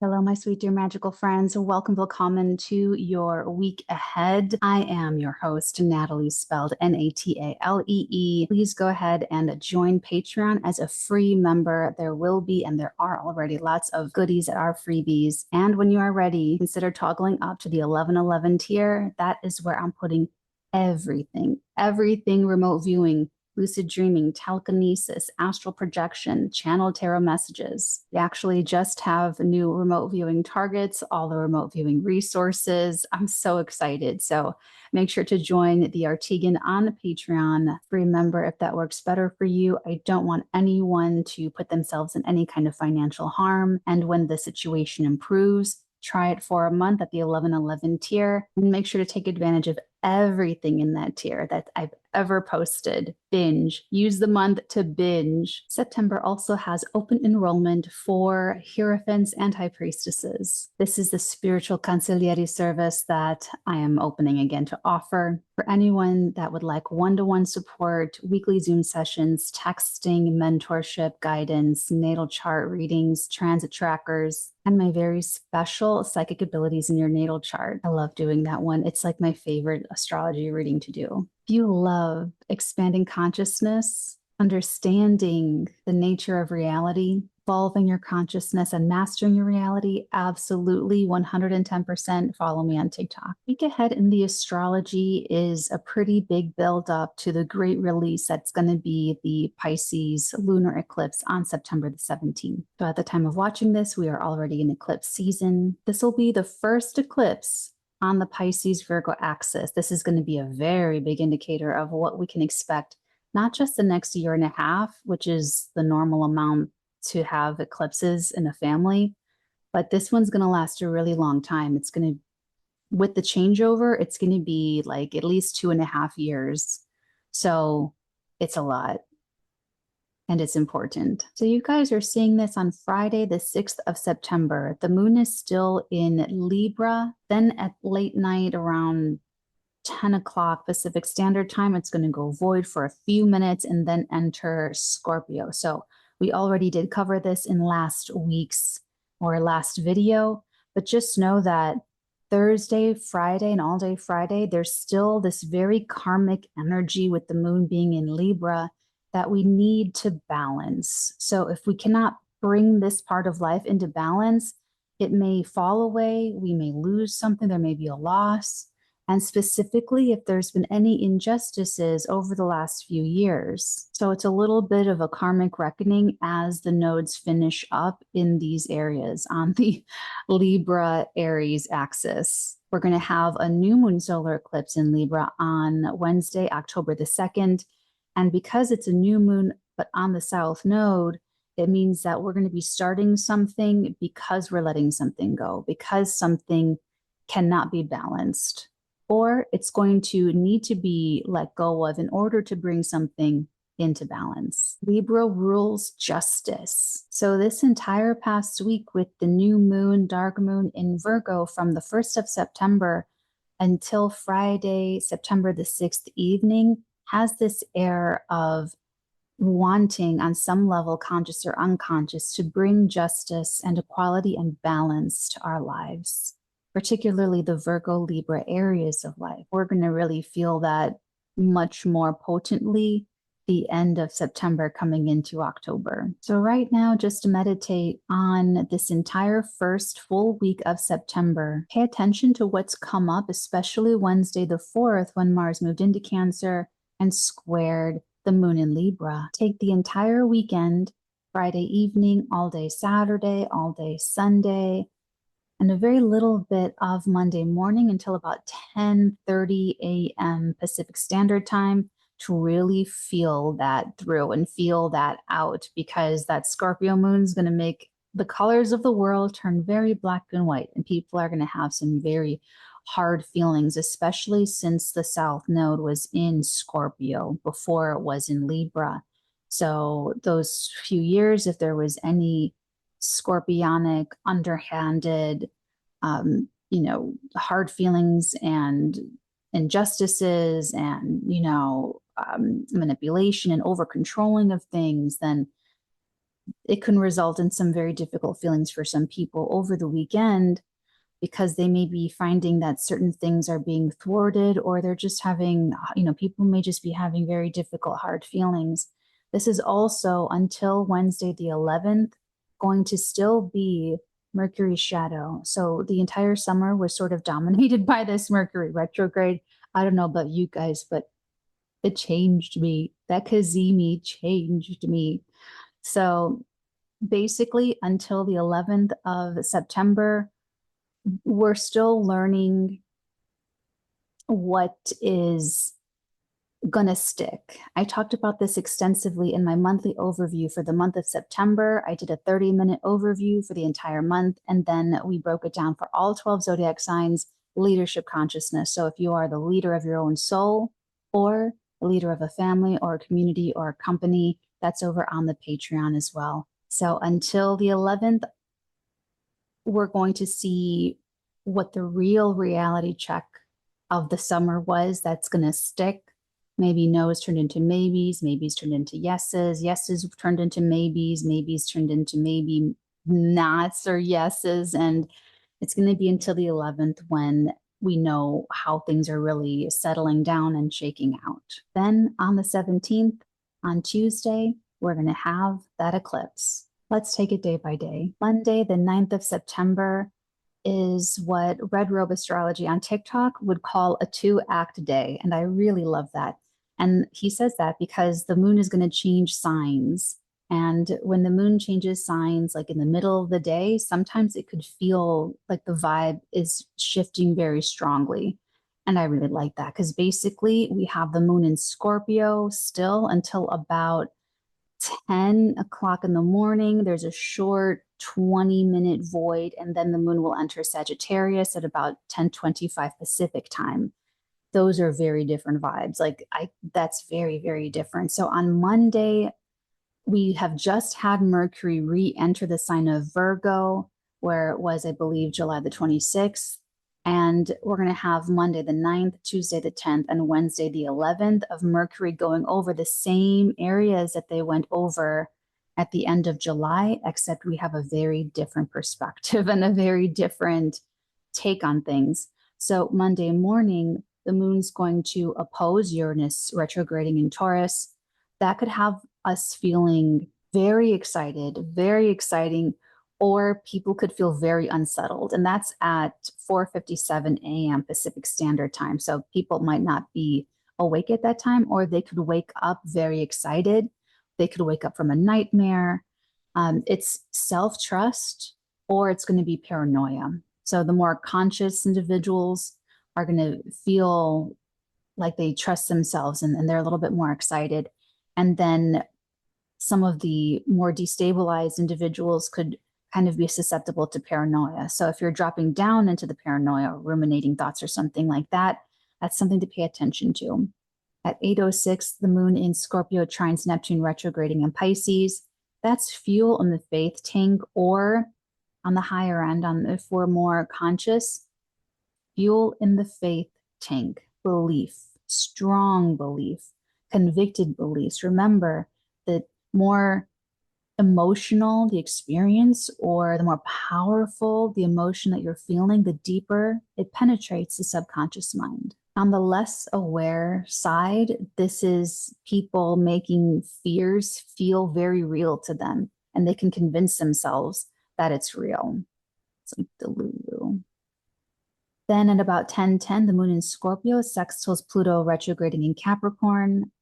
Hello, my sweet dear magical friends. Welcome, willkommen to your week ahead. I am your host, Natalie, spelled N-A-T-A-L-E-E. Please go ahead and join Patreon as a free member. There will be, and there are already, lots of goodies that are freebies. And when you are ready, consider toggling up to the 1111 tier. That is where I'm putting everything remote viewing, lucid dreaming, telekinesis, astral projection, channeled tarot messages. We actually just have new remote viewing targets, all the remote viewing resources. I'm so excited. So make sure to join the Arteagan on Patreon. Remember, if that works better for you, I don't want anyone to put themselves in any kind of financial harm. And when the situation improves, try it for a month at the 1111 tier and make sure to take advantage of everything in that tier that I've ever posted. Binge. Use the month to binge. September also has open enrollment for Hierophants and High Priestesses. This is the spiritual consigliere service that I am opening again to offer. For anyone that would like one-to-one support, weekly Zoom sessions, texting, mentorship, guidance, natal chart readings, transit trackers, and my very special psychic abilities in your natal chart. I love doing that one. It's like my favorite astrology reading to do. If you love expanding consciousness, understanding the nature of reality, evolving your consciousness and mastering your reality, absolutely 110% follow me on TikTok. Week ahead in the astrology is a pretty big build up to the great release that's going to be the Pisces lunar eclipse on September the 17th. So at the time of watching this, we are already in eclipse season. This will be the first eclipse on the Pisces Virgo axis. This is going to be a very big indicator of what we can expect, not just the next year and a half, which is the normal amount to have eclipses in a family, but this one's going to last a really long time. It's going to, with the changeover, it's going to be like at least 2.5 years. So it's a lot. And it's important. So you guys are seeing this on Friday, the 6th of September. The moon is still in Libra. Then at late night around 10 o'clock Pacific Standard Time, it's going to go void for a few minutes and then enter Scorpio. So we already did cover this in last week's or last video, but just know that Thursday, Friday, and all day Friday, there's still this very karmic energy with the moon being in Libra that we need to balance. So if we cannot bring this part of life into balance, it may fall away, we may lose something, there may be a loss. And specifically, if there's been any injustices over the last few years. So it's a little bit of a karmic reckoning as the nodes finish up in these areas on the Libra Aries axis. We're going to have a new moon solar eclipse in Libra on Wednesday, October the 2nd. And because it's a new moon, but on the south node, it means that we're going to be starting something because we're letting something go, because something cannot be balanced, or it's going to need to be let go of in order to bring something into balance. Libra rules justice. So this entire past week with the new moon, dark moon in Virgo from the 1st of September until Friday, September the 6th evening, has this air of wanting on some level, conscious or unconscious, to bring justice and equality and balance to our lives, particularly the Virgo Libra areas of life. We're going to really feel that much more potently the end of September coming into October. So right now, just meditate on this entire first full week of September. Pay attention to what's come up, especially Wednesday the 4th when Mars moved into Cancer and squared the moon in Libra. Take the entire weekend, Friday evening, all day Saturday, all day Sunday, and a very little bit of Monday morning until about 10:30 a.m. Pacific Standard Time to really feel that through and feel that out, because that Scorpio moon is going to make the colors of the world turn very black and white, and people are going to have some very hard feelings, especially since the South Node was in Scorpio before it was in Libra. So those few years, if there was any scorpionic, underhanded, hard feelings and injustices and, manipulation and over controlling of things, then it can result in some very difficult feelings for some people over the weekend, because they may be finding that certain things are being thwarted, or they're just having, people may just be having very difficult, hard feelings. This is also, until Wednesday the 11th, going to still be Mercury's shadow. So the entire summer was sort of dominated by this Mercury retrograde. I don't know about you guys, but it changed me. That 𝚑𝚎𝚗𝚕𝚒 changed me. So basically, until the 11th of September, we're still learning what is going to stick. I talked about this extensively in my monthly overview for the month of September. I did a 30-minute overview for the entire month, and then we broke it down for all 12 zodiac signs, leadership consciousness. So if you are the leader of your own soul, or the leader of a family or a community or a company, that's over on the Patreon as well. So until the 11th, we're going to see what the real reality check of the summer was that's going to stick. Maybe no's turned into maybes, maybes turned into yeses, yeses turned into maybes, maybes turned into maybe nots or yeses. And it's going to be until the 11th when we know how things are really settling down and shaking out. Then on the 17th, on Tuesday, we're going to have that eclipse. Let's take it day by day. Monday, the 9th of September, is what Red Robe Astrology on TikTok would call a 2-act day. And I really love that. And he says that because the moon is going to change signs. And when the moon changes signs, like in the middle of the day, sometimes it could feel like the vibe is shifting very strongly. And I really like that, because basically we have the moon in Scorpio still until about 10 o'clock in the morning. There's a short 20-minute void, and then the moon will enter Sagittarius at about 10:25 Pacific time. Those are very different vibes. That's very, very different. So on Monday, we have just had Mercury re-enter the sign of Virgo, where it was, I believe, July the 26th. And we're going to have Monday the 9th, Tuesday the 10th, and Wednesday the 11th of Mercury going over the same areas that they went over at the end of July, except we have a very different perspective and a very different take on things. So Monday morning, the moon's going to oppose Uranus retrograding in Taurus. That could have us feeling very excited, very exciting, or people could feel very unsettled. And that's at 4:57 a.m. Pacific Standard Time. So people might not be awake at that time, or they could wake up very excited. They could wake up from a nightmare. It's self-trust, or it's going to be paranoia. So the more conscious individuals are going to feel like they trust themselves, and they're a little bit more excited. And then some of the more destabilized individuals could kind of be susceptible to paranoia. So if you're dropping down into the paranoia, or ruminating thoughts or something like that, that's something to pay attention to. At 8:06, the moon in Scorpio trines Neptune retrograding in Pisces. That's fuel in the faith tank, or on the higher end, if we're more conscious, fuel in the faith tank, belief, strong belief, convicted beliefs. Remember that more emotional the experience, or the more powerful the emotion that you're feeling, the deeper it penetrates the subconscious mind. On the less aware side, this is people making fears feel very real to them, and they can convince themselves that it's real. It's like Delulu. Then at about 10:10, the moon in Scorpio sextiles Pluto retrograding in Capricorn.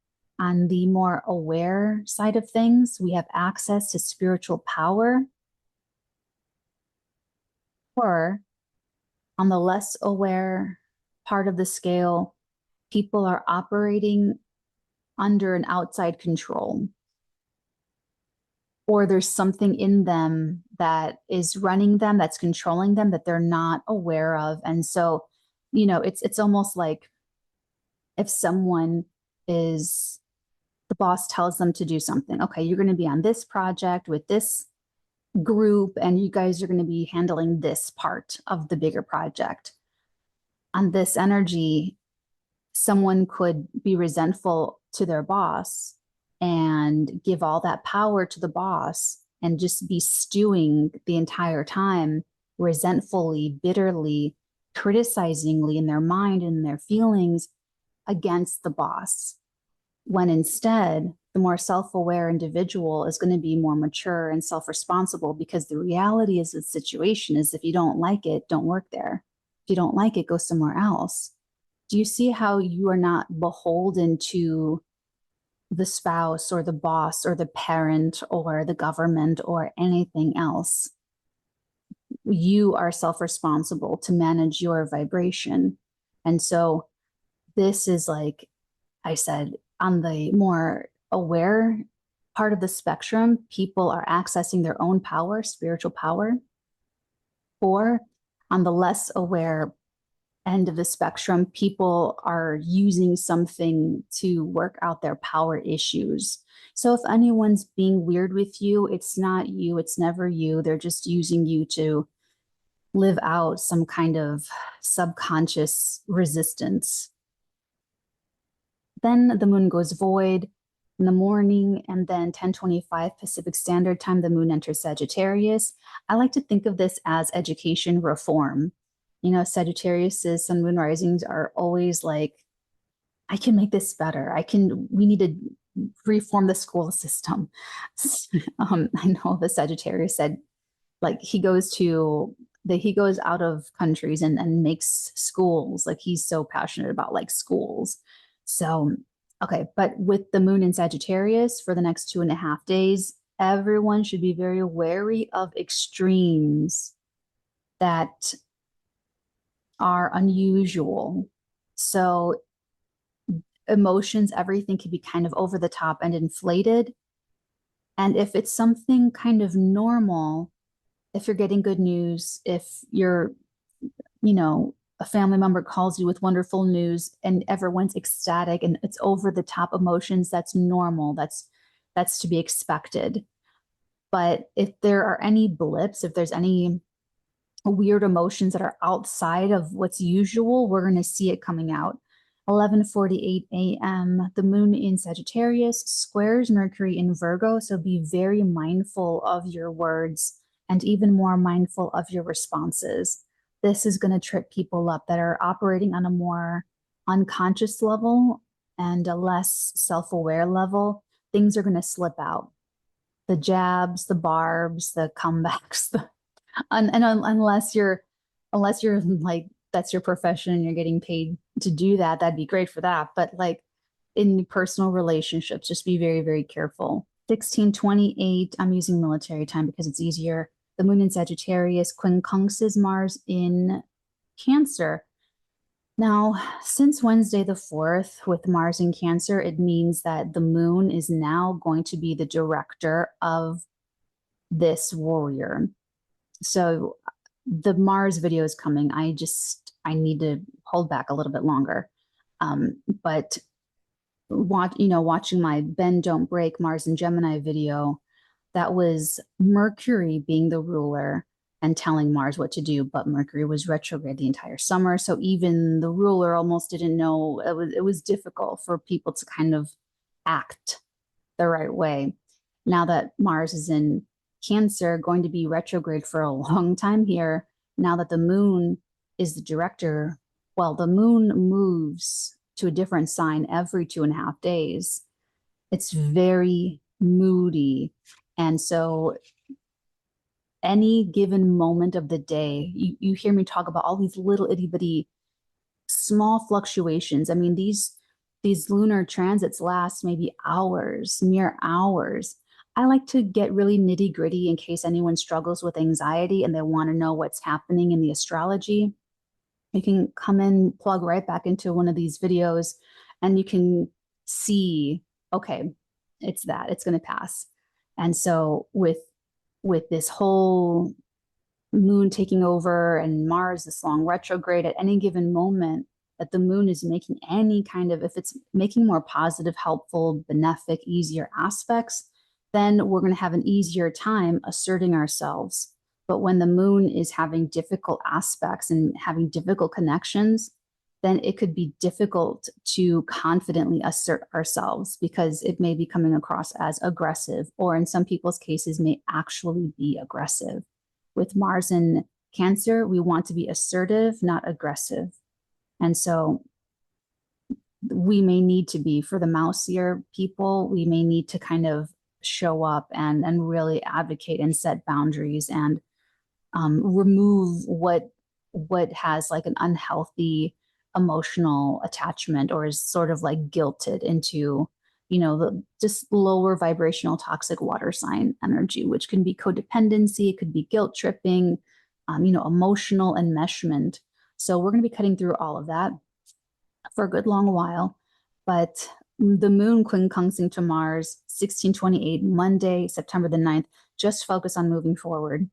On the more aware side of things, we have access to spiritual power. Or on the less aware part of the scale, people are operating under an outside control, or there's something in them that is running them, that's controlling them, that they're not aware of. And so, it's almost like if someone is, the boss tells them to do something. Okay, you're going to be on this project with this group, and you guys are going to be handling this part of the bigger project. On this energy, someone could be resentful to their boss and give all that power to the boss, and just be stewing the entire time, resentfully, bitterly, criticizingly in their mind and their feelings against the boss. When instead, the more self-aware individual is going to be more mature and self-responsible, because the reality is the situation is if you don't like it, don't work there. If you don't like it, go somewhere else. Do you see how you are not beholden to the spouse or the boss or the parent or the government or anything else? You are self-responsible to manage your vibration. And so this is, like I said, on the more aware part of the spectrum, people are accessing their own power, spiritual power. Or on the less aware end of the spectrum, people are using something to work out their power issues. So if anyone's being weird with you, it's not you, it's never you. They're just using you to live out some kind of subconscious resistance. Then the moon goes void in the morning, and then 10:25 Pacific Standard Time, the moon enters Sagittarius. I like to think of this as education reform. You know, Sagittarius's sun, moon risings are always like, I can make this better. We need to reform the school system. I know the Sagittarius said, like, he goes out of countries and makes schools. Like, he's so passionate about like schools. So, okay, but with the moon in Sagittarius for the next 2.5 days, everyone should be very wary of extremes that are unusual. So emotions, everything can be kind of over the top and inflated. And if it's something kind of normal, if you're getting good news, if you're, a family member calls you with wonderful news and everyone's ecstatic and it's over the top emotions, that's normal. That's to be expected. But if there are any blips, if there's any weird emotions that are outside of what's usual, we're going to see it coming out. 11:48 a.m. The moon in Sagittarius squares Mercury in Virgo. So be very mindful of your words and even more mindful of your responses. This is going to trip people up that are operating on a more unconscious level and a less self-aware level. Things are going to slip out. The jabs, the barbs, the comebacks, unless you're like, that's your profession and you're getting paid to do that, that'd be great for that. But like in personal relationships, just be very, very careful. 16:28, I'm using military time because it's easier. The moon in Sagittarius quincunxes Mars in Cancer. Now, since Wednesday the 4th with Mars in Cancer, it means that the moon is now going to be the director of this warrior. So the Mars video is coming. I need to hold back a little bit longer. But watching my Bend Don't Break Mars and Gemini video, that was Mercury being the ruler and telling Mars what to do, but Mercury was retrograde the entire summer. So even the ruler almost didn't know. It was difficult for people to kind of act the right way. Now that Mars is in Cancer, going to be retrograde for a long time here. Now that the moon is the director, well, the moon moves to a different sign every 2.5 days. It's very moody. And so any given moment of the day, you hear me talk about all these little itty bitty small fluctuations. I mean, these lunar transits last maybe hours, mere hours. I like to get really nitty gritty in case anyone struggles with anxiety and they want to know what's happening in the astrology. You can come in, plug right back into one of these videos, and you can see, okay, it's going to pass. And so with this whole moon taking over and Mars, this long retrograde, at any given moment that the moon is making any kind of, if it's making more positive, helpful, benefic, easier aspects, then we're going to have an easier time asserting ourselves. But when the moon is having difficult aspects and having difficult connections, then it could be difficult to confidently assert ourselves because it may be coming across as aggressive, or in some people's cases may actually be aggressive. With Mars in Cancer, we want to be assertive, not aggressive. And so we may need to be, for the mouseier people, we may need to kind of show up and really advocate and set boundaries and remove what has like an unhealthy emotional attachment, or is sort of like guilted into, you know, the just lower vibrational toxic water sign energy, which can be codependency, it could be guilt tripping, you know, emotional enmeshment. So we're going to be cutting through all of that for a good long while. But the moon 𝚃𝚗𝚕𝚗 to Mars, 1628, Monday, September the 9th, just focus on moving forward.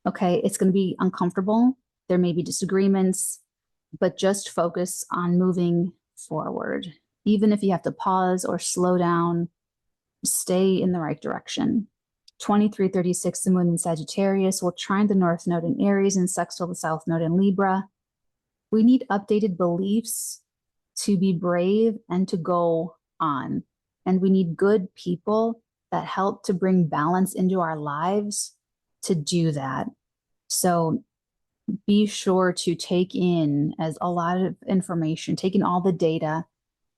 Okay, it's going to be uncomfortable. There may be disagreements, but just focus on moving forward. Even if you have to pause or slow down, stay in the right direction. 2336, the moon in Sagittarius will trine the north node in Aries and sextile the south node in Libra. We need updated beliefs to be brave and to go on. And we need good people that help to bring balance into our lives to do that. So be sure to take in as a lot of information, take in all the data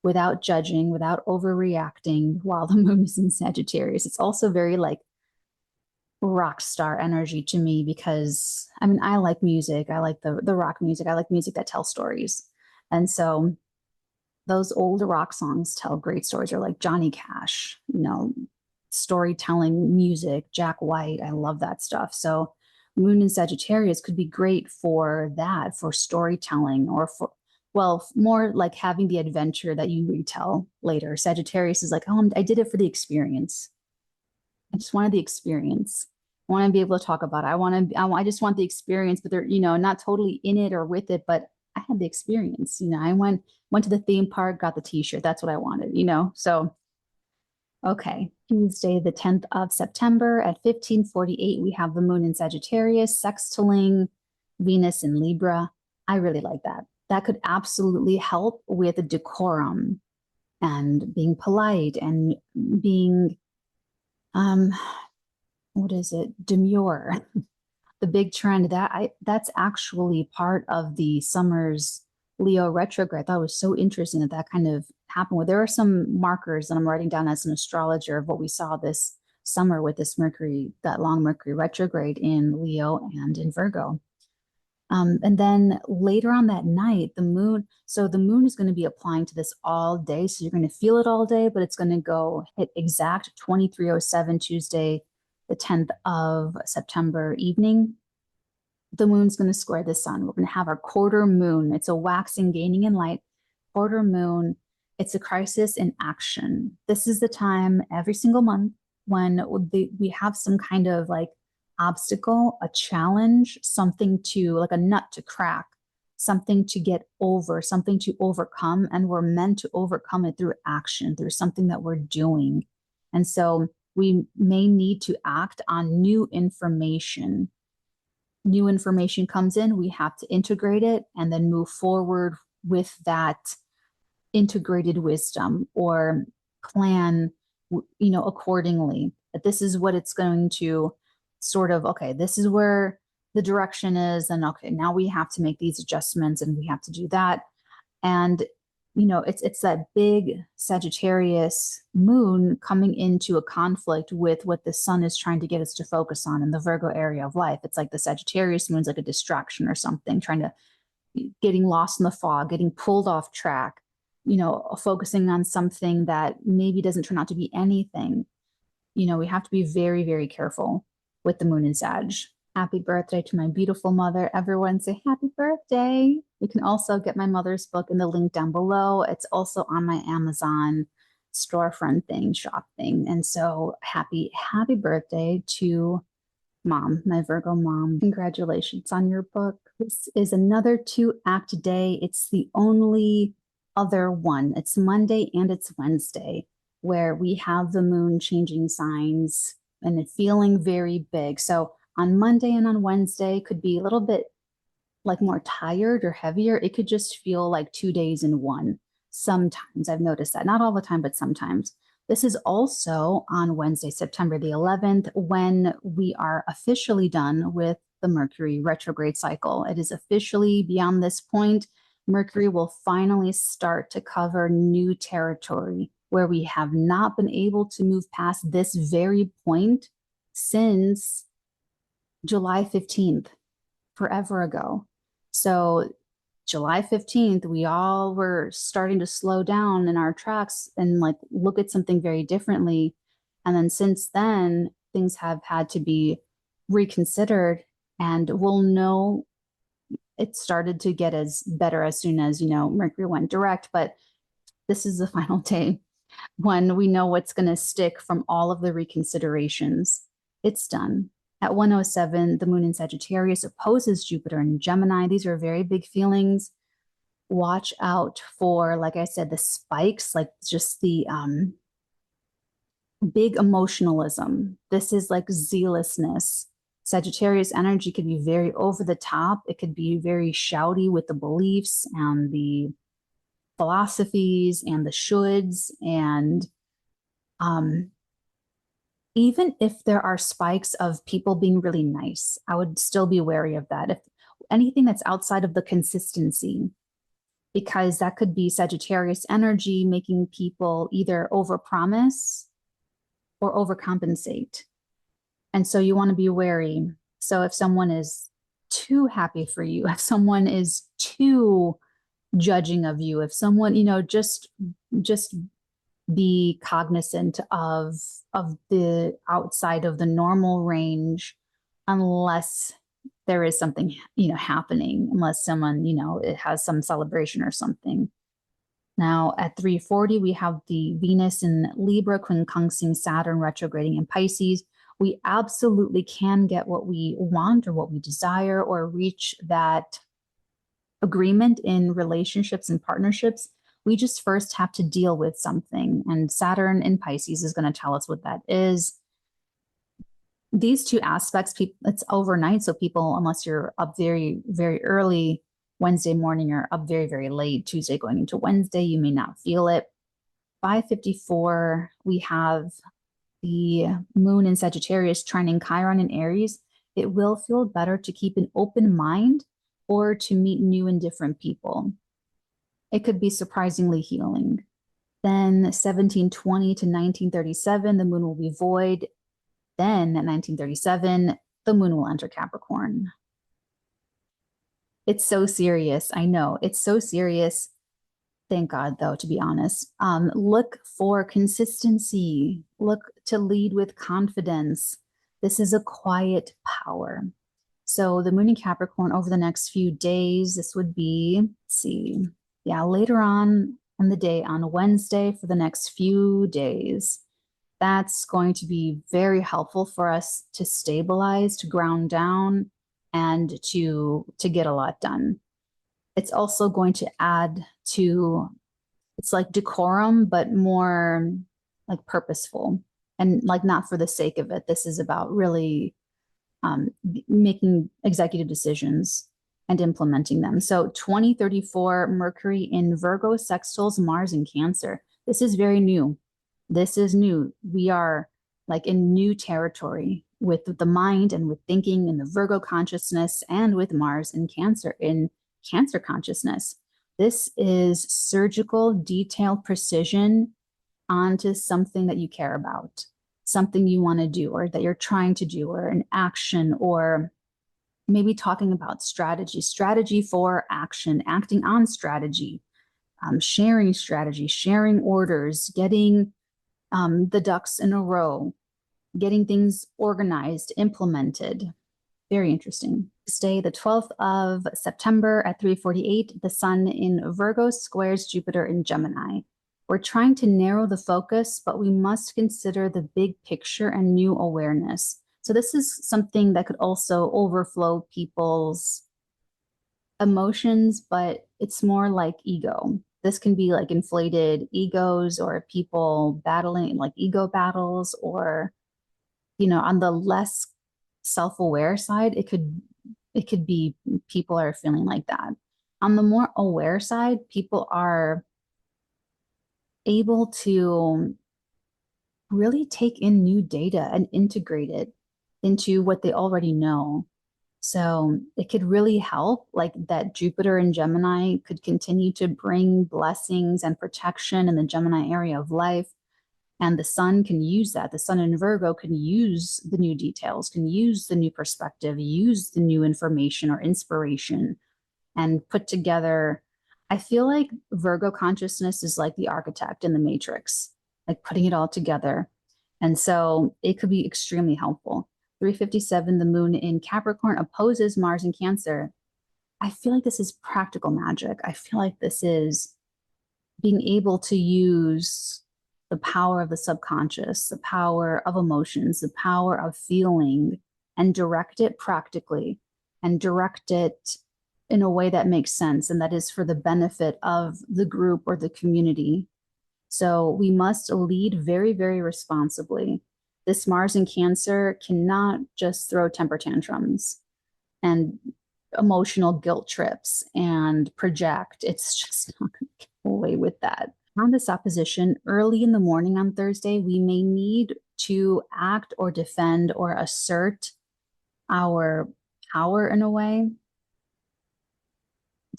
without judging, without overreacting while the moon is in Sagittarius. It's also very like rock star energy to me because, I mean, I like music. I like the rock music. I like music that tells stories. And so those old rock songs tell great stories, or like Johnny Cash, you know, storytelling music, Jack White. I love that stuff. So moon in Sagittarius could be great for that, for storytelling, or for, well, more like having the adventure that you retell later. Sagittarius is like, oh, I did it for the experience. I just wanted the experience. I want to be able to talk about it. I just want the experience, but they're, you know, not totally in it or with it, but I had the experience. You know, I went to the theme park, got the t-shirt. That's what I wanted, you know? So, okay. Tuesday, the 10th of September at 1548, we have the moon in Sagittarius, sextiling Venus in Libra. I really like that. That could absolutely help with a decorum and being polite and being, what is it? Demure. The big trend that's actually part of the summer's Leo retrograde. I thought it was so interesting that that kind of happened. Well, there are some markers that I'm writing down as an astrologer of what we saw this summer with this Mercury, that long Mercury retrograde in Leo and in Virgo. And then later on that night, the moon, so the moon is going to be applying to this all day. So you're going to feel it all day, but it's going to go hit exact 2307 Tuesday, the 10th of September evening. The moon's going to square the sun. We're going to have our quarter moon. It's a waxing, gaining in light quarter moon. It's a crisis in action. This is the time every single month when we have some kind of like obstacle, a challenge, something to, like a nut to crack, something to get over, something to overcome. And we're meant to overcome it through action, through something that we're doing. And so we may need to act on new information. New information comes in, we have to integrate it and then move forward with that integrated wisdom, or plan, you know, accordingly. That this is what it's going to sort of, okay, this is where the direction is, and okay, now we have to make these adjustments and we have to do that. And you know, it's that big Sagittarius moon coming into a conflict with what the sun is trying to get us to focus on in the Virgo area of life. It's like the Sagittarius moon's like a distraction or something, getting lost in the fog, getting pulled off track, you know, focusing on something that maybe doesn't turn out to be anything. You know, we have to be very, very careful with the moon in Sag. Happy birthday to my beautiful mother. Everyone say happy birthday. You can also get my mother's book in the link down below. It's also on my Amazon storefront thing, shop thing. And so happy birthday to mom, my Virgo mom. Congratulations on your book. This is another 2-act day. It's the only other one. It's Monday and it's Wednesday where we have the moon changing signs and it feeling very big. So on Monday and on Wednesday could be a little bit like more tired or heavier. It could just feel like 2 days in one. Sometimes I've noticed that, not all the time, but sometimes. This is also on Wednesday, September the 11th, when we are officially done with the Mercury retrograde cycle. It is officially beyond this point. Mercury will finally start to cover new territory where we have not been able to move past this very point since July 15th, forever ago. So July 15th, we all were starting to slow down in our tracks and like look at something very differently. And then since then, things have had to be reconsidered, and we'll know it started to get as better as soon as, Mercury went direct. But this is the final day when we know what's going to stick from all of the reconsiderations. It's done. At 1:07, the moon in Sagittarius opposes Jupiter in Gemini. These are very big feelings. Watch out for, like I said, the spikes, like just the big emotionalism. This is like zealousness. Sagittarius energy could be very over the top. It could be very shouty with the beliefs and the philosophies and the shoulds. And even if there are spikes of people being really nice, I would still be wary of that. If anything that's outside of the consistency, because that could be Sagittarius energy making people either overpromise or overcompensate. And so you want to be wary. So if someone is too happy for you, if someone is too judging of you, if someone, just be cognizant of the outside of the normal range, unless there is something, happening, unless someone, it has some celebration or something. Now at 3:40, we have the Venus in Libra, 𝚃𝚘𝚐𝚕𝚗 Saturn retrograding in Pisces. We absolutely can get what we want or what we desire, or reach that agreement in relationships and partnerships. We just first have to deal with something. And Saturn in Pisces is going to tell us what that is. These two aspects, it's overnight. So people, unless you're up very, very early Wednesday morning or up very, very late Tuesday going into Wednesday, you may not feel it. 5:54, we have the moon in Sagittarius trining Chiron in Aries. It will feel better to keep an open mind or to meet new and different people. It could be surprisingly healing. Then 1720 to 1937, the moon will be void. Then at 1937, the moon will enter Capricorn. It's so serious. I know it's so serious. Thank God, though, to be honest. Look for consistency. Look to lead with confidence. This is a quiet power. So the moon in Capricorn over the next few days, this would be, let's see, later on in the day on Wednesday for the next few days. That's going to be very helpful for us to stabilize, to ground down, and to get a lot done. It's also going to add to, it's like decorum, but more like purposeful and like not for the sake of it. This is about really making executive decisions and implementing them. So 2034, Mercury in Virgo sextiles Mars in Cancer. This is very new. This is new. We are like in new territory with the mind and with thinking in the Virgo consciousness, and with Mars in Cancer consciousness. This is surgical, detailed precision onto something that you care about, something you want to do or that you're trying to do, or an action, or maybe talking about strategy for action, acting on strategy, sharing strategy, sharing orders, getting the ducks in a row, getting things organized, implemented. Very interesting. Stay the 12th of September at 3:48, the sun in Virgo squares Jupiter in Gemini. We're trying to narrow the focus, but we must consider the big picture and new awareness. So this is something that could also overflow people's emotions, but it's more like ego. This can be like inflated egos, or people battling like ego battles, or, on the less self-aware side, it could it could be people are feeling like that. On the more aware side, people are able to really take in new data and integrate it into what they already know. So it could really help, like that Jupiter in Gemini could continue to bring blessings and protection in the Gemini area of life. And the sun can use that. The sun in Virgo can use the new details, can use the new perspective, use the new information or inspiration, and put together. I feel like Virgo consciousness is like the architect in the matrix, like putting it all together. And so it could be extremely helpful. 357, the moon in Capricorn opposes Mars in Cancer. I feel like this is practical magic. I feel like this is being able to use the power of the subconscious, the power of emotions, the power of feeling, and direct it practically and direct it in a way that makes sense and that is for the benefit of the group or the community. So we must lead very, very responsibly. This Mars in Cancer cannot just throw temper tantrums and emotional guilt trips and project. It's just not going to get away with that. On this opposition, early in the morning on Thursday, we may need to act or defend or assert our power in a way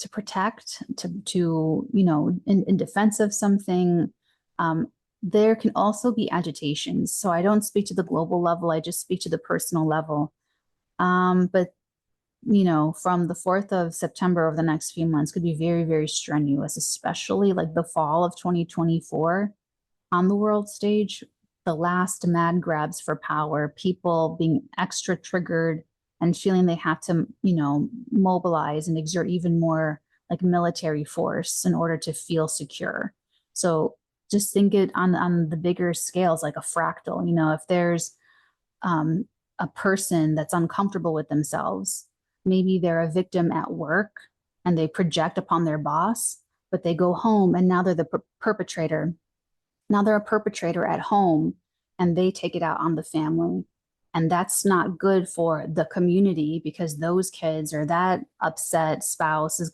to protect, to in defense of something. There can also be agitations. So I don't speak to the global level. I just speak to the personal level. But from the 4th of September over the next few months could be very, very strenuous, especially like the fall of 2024 on the world stage, the last mad grabs for power, people being extra triggered and feeling they have to, mobilize and exert even more like military force in order to feel secure. So just think it on the bigger scales, like a fractal. If there's a person that's uncomfortable with themselves, maybe they're a victim at work and they project upon their boss, but they go home and now they're the perpetrator. Now they're a perpetrator at home and they take it out on the family. And that's not good for the community because those kids or that upset spouse is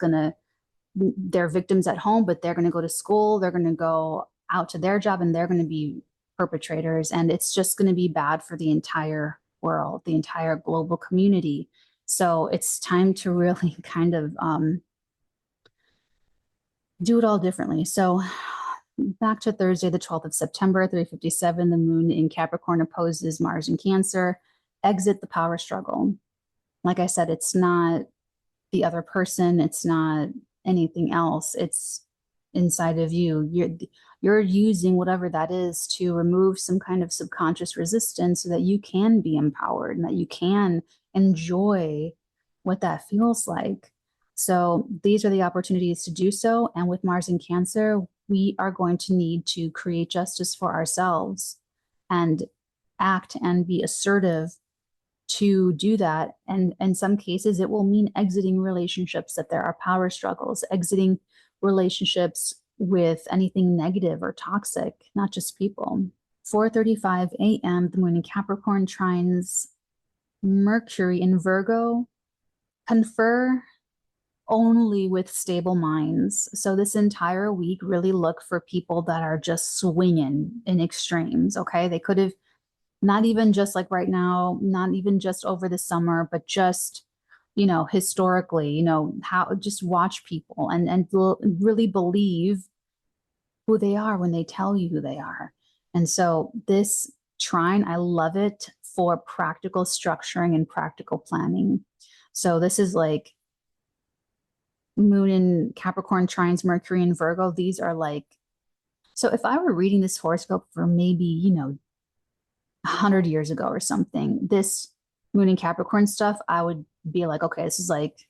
they're victims at home, but they're going to go to school, they're going to go out to their job and they're going to be perpetrators. And it's just going to be bad for the entire world, the entire global community. So it's time to really kind of do it all differently. So back to Thursday, the 12th of September, 357, the moon in Capricorn opposes Mars in Cancer. Exit the power struggle. Like I said, it's not the other person. It's not anything else. It's inside of you. You're using whatever that is to remove some kind of subconscious resistance so that you can be empowered and that you can enjoy what that feels like. So these are the opportunities to do so. And with Mars in Cancer, we are going to need to create justice for ourselves and act and be assertive to do that. And in some cases, it will mean exiting relationships that there are power struggles, exiting relationships with anything negative or toxic, not just people. 4:35 a.m., the moon in Capricorn trines Mercury in Virgo. Confer only with stable minds. So this entire week, really look for people that are just swinging in extremes, okay? They could have not even just like right now, not even just over the summer, but just, historically, how just watch people and really believe who they are when they tell you who they are. And so this trine, I love it for practical structuring and practical planning. So this is like moon in Capricorn trines Mercury in Virgo. These are like, so if I were reading this horoscope for maybe, 100 years ago or something, this moon in Capricorn stuff, I would be like, okay, this is like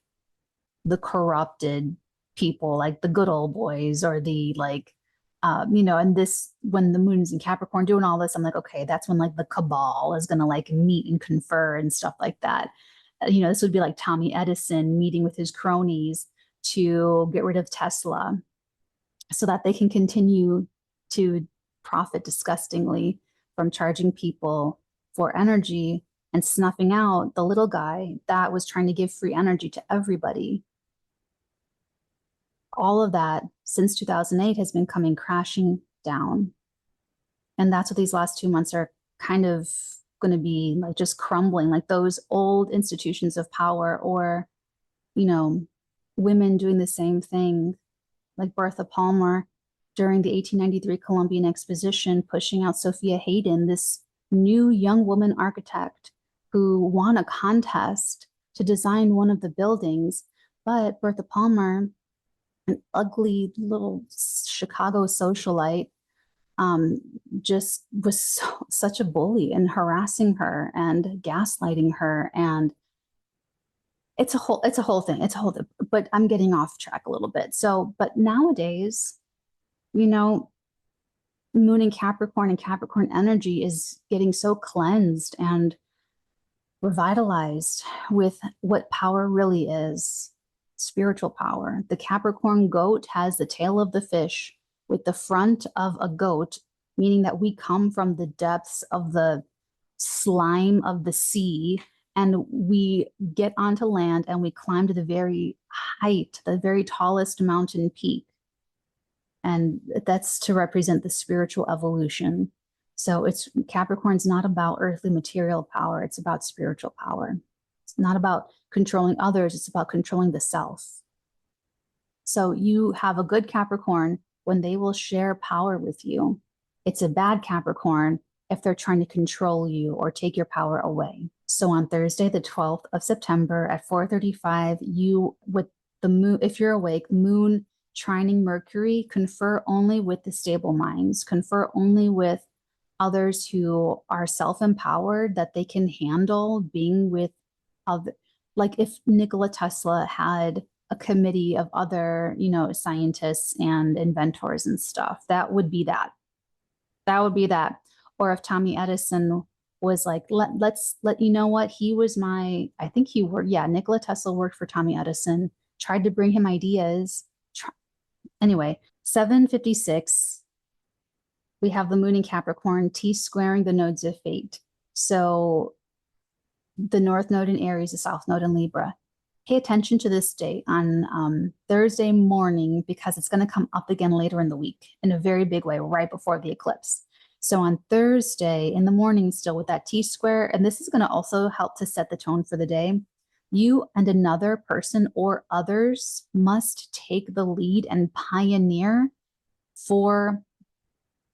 the corrupted people, like the good old boys or the like, and this, when the moon's in Capricorn doing all this, I'm like, okay, that's when like the cabal is going to like meet and confer and stuff like that. This would be like Tommy Edison meeting with his cronies to get rid of Tesla so that they can continue to profit disgustingly from charging people for energy and snuffing out the little guy that was trying to give free energy to everybody. All of that since 2008 has been coming crashing down. And that's what these last 2 months are kind of going to be like, just crumbling, like those old institutions of power, or, you know, women doing the same thing, like Bertha Palmer during the 1893 Columbian Exposition, pushing out 𝚑𝚑𝚗𝚎𝚗𝚗, this new young woman architect who won a contest to design one of the buildings. But Bertha Palmer, an ugly little Chicago socialite, just was such a bully and harassing her and gaslighting her. And it's a whole thing. But I'm getting off track a little bit. So, but nowadays, you know, Moon in Capricorn and Capricorn energy is getting so cleansed and revitalized with what power really is, spiritual power. The Capricorn goat has the tail of the fish with the front of a goat, meaning that we come from the depths of the slime of the sea, and we get onto land and we climb to the very height, the very tallest mountain peak. And that's to represent the spiritual evolution. So Capricorn's not about earthly material power. It's about spiritual power. It's not about controlling others. It's about controlling the self. So you have a good Capricorn when they will share power with you. It's a bad Capricorn if they're trying to control you or take your power away. So on Thursday, the 12th of September at 4:35, with the moon, if you're awake, moon trining Mercury, confer only with the stable minds, confer only with others who are self-empowered, that they can handle being with other. Like if Nikola Tesla had a committee of other, scientists and inventors and stuff, that would be that. That would be that. Or if Tommy Edison was like, let's you know what, I think Nikola Tesla worked for Tommy Edison, tried to bring him ideas. Anyway, 7:56, we have the moon in Capricorn, T squaring the nodes of fate. So the north node in Aries, the south node in Libra. Pay attention to this date on Thursday morning, because it's going to come up again later in the week in a very big way, right before the eclipse. So on Thursday in the morning, still with that T square, and this is going to also help to set the tone for the day. You and another person or others must take the lead and pioneer for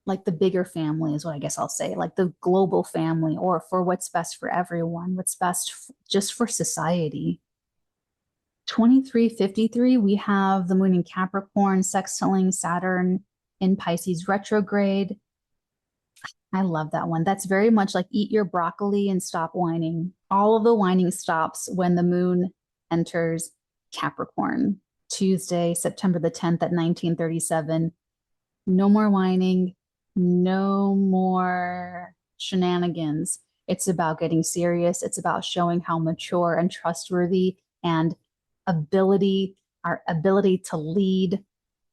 like the bigger family, is what I guess I'll say, like the global family, or for what's best for everyone, what's best just for society. 23:53, we have the moon in Capricorn sextiling Saturn in Pisces retrograde. I love that one. That's very much like eat your broccoli and stop whining. All of the whining stops when the moon enters Capricorn. Tuesday, September the 10th at 1937. No more whining, no more shenanigans. It's about getting serious. It's about showing how mature and trustworthy and our ability to lead,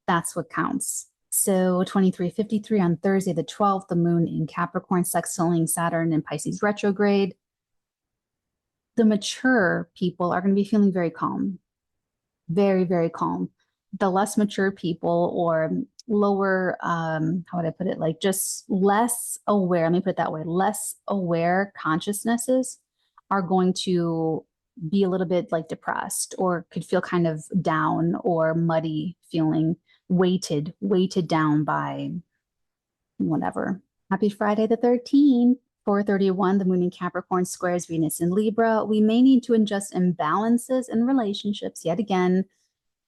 that's what counts. So 23:53 on Thursday, the 12th, the moon in Capricorn sextiling Saturn in Pisces retrograde. The mature people are going to be feeling very calm, very, very calm. The less mature people, or lower, how would I put it? Like just less aware, let me put it that way, less aware consciousnesses are going to be a little bit like depressed, or could feel kind of down or muddy, feeling weighted down by whatever. Happy Friday the 13th. 4:31, the moon in Capricorn squares Venus in Libra. We may need to adjust imbalances in relationships yet again.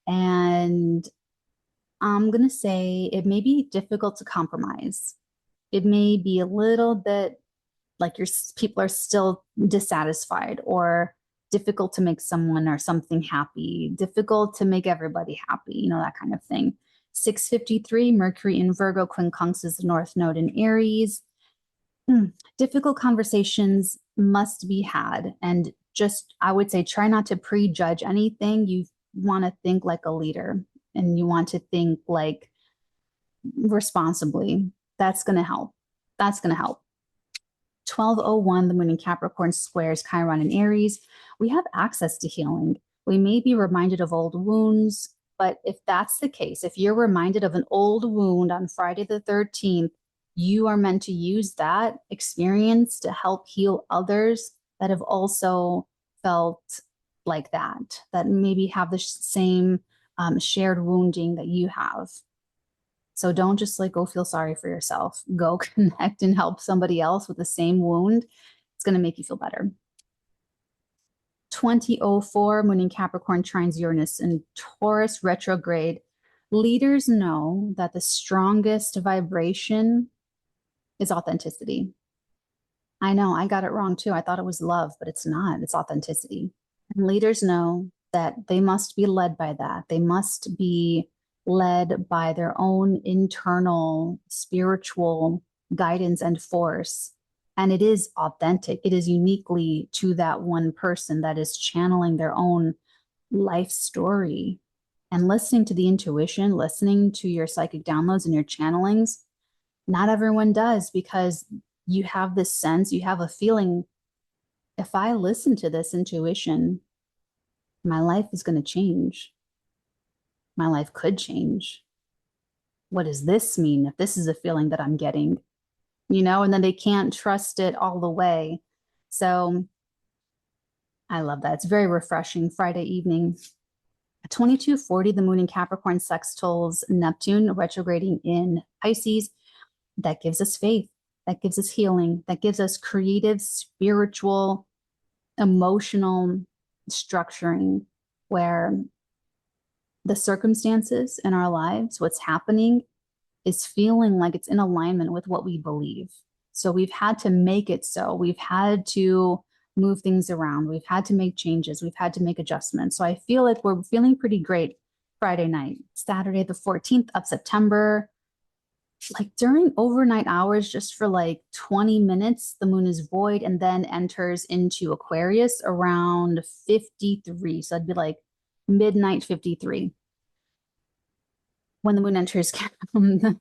And I'm going to say it may be difficult to compromise. It may be a little bit like people are still dissatisfied, or difficult to make someone or something happy, difficult to make everybody happy, that kind of thing. 6:53, Mercury in Virgo quincunxes the north node in Aries. Difficult conversations must be had, and just, I would say, try not to prejudge anything. You want to think like a leader, and you want to think like responsibly. That's going to help. 12:01, the moon in Capricorn squares Chiron in Aries. We have access to healing. We may be reminded of old wounds, but if that's the case, if you're reminded of an old wound on Friday the 13th, you are meant to use that experience to help heal others that have also felt like that maybe have the same shared wounding that you have. So don't just like go feel sorry for yourself. Go connect and help somebody else with the same wound. It's going to make you feel better. 2004, moon in Capricorn trines Uranus in Taurus retrograde. Leaders know that the strongest vibration is authenticity. I know, I got it wrong too. I thought it was love, but it's not. It's authenticity. And leaders know that they must be led by that. They must be led by their own internal spiritual guidance and force. And it is authentic. It is uniquely to that one person that is channeling their own life story. And listening to the intuition, listening to your psychic downloads and your channelings, not everyone does, because you have this sense, you have a feeling, if I listen to this intuition, my life is going to change. My life could change. What does this mean if this is a feeling that I'm getting? You know, and then they can't trust it all the way. So I love that. It's very refreshing. Friday evening. At 22:40, the moon in Capricorn sextiles Neptune retrograding in Pisces. That gives us faith. That gives us healing. That gives us creative, spiritual, emotional structuring, where the circumstances in our lives, what's happening, is feeling like it's in alignment with what we believe. So we've had to make it so. We've had to move things around. We've had to make changes. We've had to make adjustments. So I feel like we're feeling pretty great Friday night. Saturday, the 14th of September, like during overnight hours, just for like 20 minutes, the moon is void and then enters into Aquarius around 53. So it'd be like midnight 53. When the moon enters moon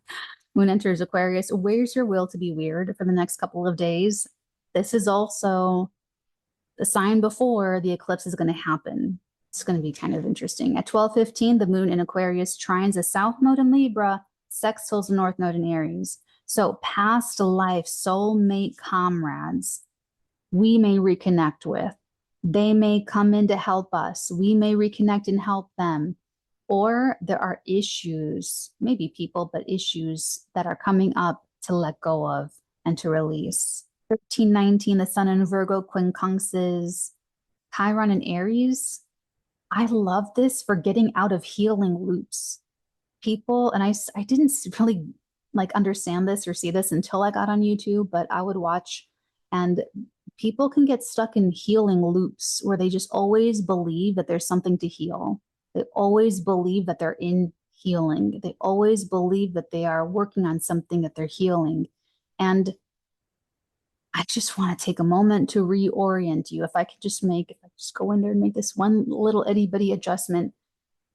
enters Aquarius, where's your will to be weird for the next couple of days? This is also the sign before the eclipse is going to happen. It's going to be kind of interesting. At 12:15, the moon in Aquarius trines a south node in Libra, sextiles the north node in Aries. So past life soulmate comrades we may reconnect with. They may come in to help us. We may reconnect and help them. Or there are issues, maybe people, but issues that are coming up to let go of and to release. 1319, the sun in Virgo quincunxes Chiron in Aries. I love this for getting out of healing loops. People, and I didn't really like understand this or see this until I got on YouTube, but I would watch, and people can get stuck in healing loops where they just always believe that there's something to heal. They always believe that they're in healing. They always believe that they are working on something, that they're healing. And I just want to take a moment to reorient you. If I just go in there and make this one little itty bitty adjustment,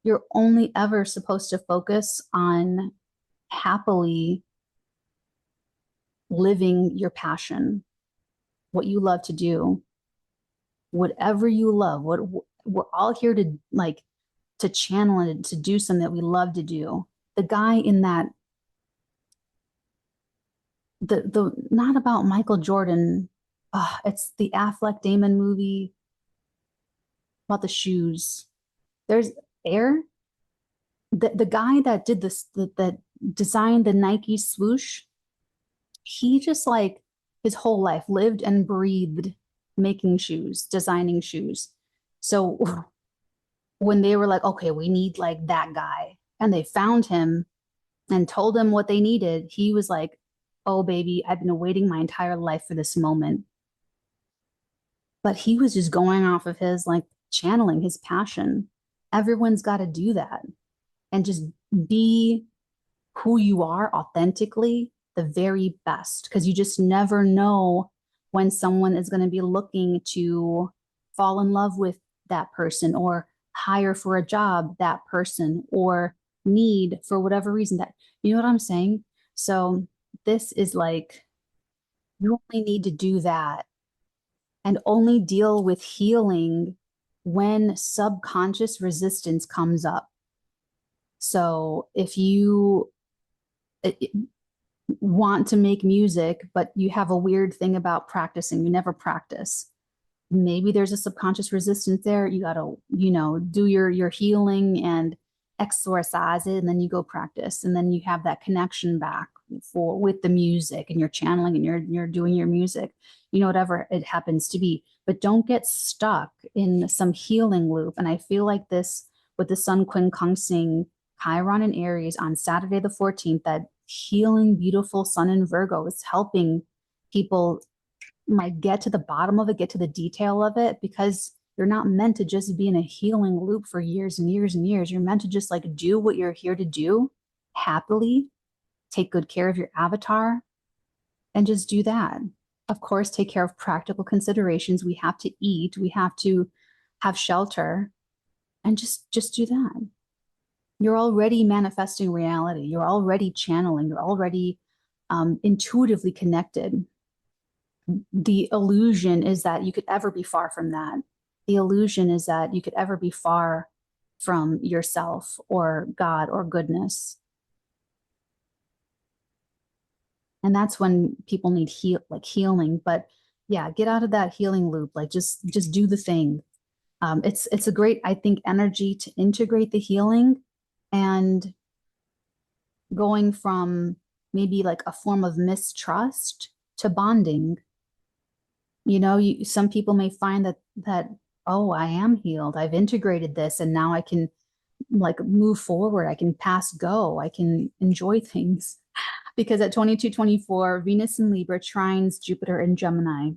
you're only ever supposed to focus on happily living your passion, what you love to do, whatever you love. We're all here to to channel it, to do something that we love to do. The guy in that, the not about Michael Jordan, it's the Affleck Damon movie about the shoes. There's Air. The guy that did this, that designed the Nike swoosh, he just like his whole life lived and breathed making shoes, designing shoes. So when they were like, okay, we need like that guy, and they found him and told him what they needed, he was like, oh baby, I've been waiting my entire life for this moment. But he was just going off of his like channeling his passion. Everyone's got to do that and just be who you are authentically, the very best, because you just never know when someone is going to be looking to fall in love with that person or hire for a job that person or need for whatever reason. That, you know what I'm saying? So this is like You only need to do that and only deal with healing when subconscious resistance comes up. So if you want to make music, but you have a weird thing about practicing, you never practice, maybe there's a subconscious resistance there. You got to, do your healing and exorcise it, and then you go practice, and then you have that connection back with the music, and you're channeling, and you're doing your music, whatever it happens to be. But don't get stuck in some healing loop. And I feel like this with the Sun 𝚃𝚗𝚗𝚗 Chiron and Aries on Saturday the 14th, that healing, beautiful Sun in Virgo is helping people get to the bottom of it, get to the detail of it, because you're not meant to just be in a healing loop for years and years and years. You're meant to just do what you're here to do happily, take good care of your avatar, and just do that. Of course, take care of practical considerations. We have to eat, we have to have shelter, and just do that. You're already manifesting reality. You're already channeling. You're already intuitively connected. The illusion is that you could ever be far from that. The illusion is that you could ever be far from yourself or God or goodness. And that's when people need healing. But yeah, get out of that healing loop. Just do the thing. It's a great, I think, energy to integrate the healing and going from maybe a form of mistrust to bonding. Some people may find that, oh, I am healed. I've integrated this, and now I can move forward. I can pass go. I can enjoy things. Because at 2224, Venus in Libra trines Jupiter in Gemini.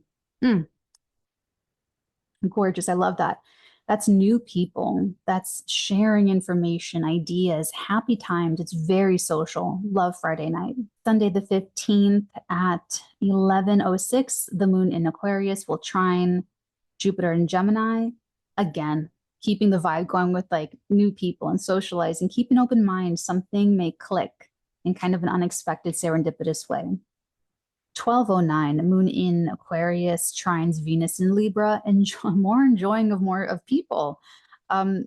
Gorgeous. I love that. That's new people. That's sharing information, ideas, happy times. It's very social. Love Friday night. Sunday the 15th at 11:06, the moon in Aquarius will trine Jupiter in Gemini. Again, keeping the vibe going with new people and socializing. Keep an open mind. Something may click in kind of an unexpected, serendipitous way. 12:09, moon in Aquarius trines Venus in Libra, and enjoying of people. I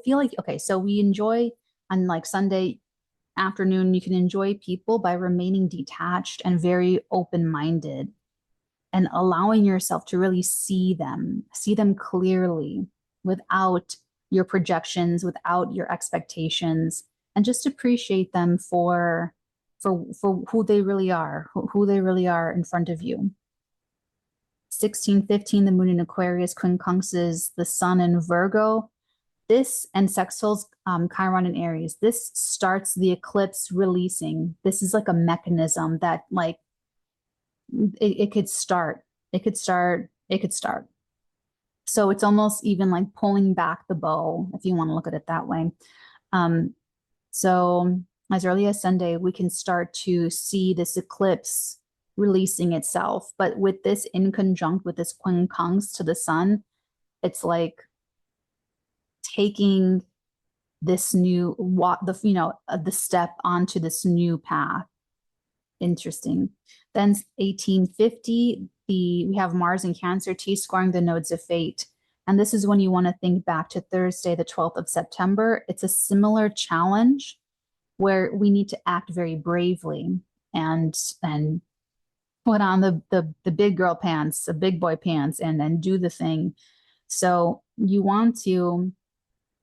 feel like, okay, so we enjoy on Sunday afternoon, you can enjoy people by remaining detached and very open-minded and allowing yourself to really see them clearly without your projections, without your expectations, and just appreciate them for who they really are, who they really are in front of you. 16:15, the moon in Aquarius quincunxes the sun in Virgo. This and sextiles Chiron and Aries. This starts the eclipse releasing. This is like a mechanism that it could start. It could start. So it's almost even pulling back the bow, if you want to look at it that way. So as early as Sunday, we can start to see this eclipse releasing itself. But with this in conjunct with this quincunx to the sun, it's taking this new the step onto this new path. Interesting. Then 1850, we have Mars in Cancer, T-squaring the nodes of fate. And this is when you want to think back to Thursday, the 12th of September. It's a similar challenge where we need to act very bravely and put on the big girl pants, the big boy pants, and do the thing. So you want to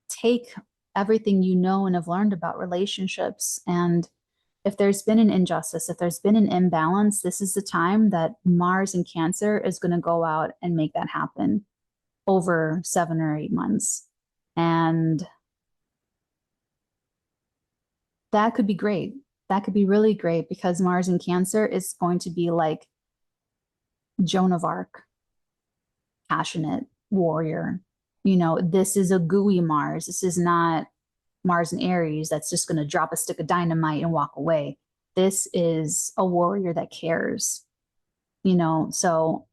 take everything you know and have learned about relationships, and if there's been an injustice, if there's been an imbalance, this is the time that Mars in Cancer is going to go out and make that happen over 7 or 8 months. And that could be great. That could be really great, because Mars in Cancer is going to be like Joan of Arc, passionate warrior. This is a gooey Mars. This is not Mars in Aries that's just going to drop a stick of dynamite and walk away. This is a warrior that cares. So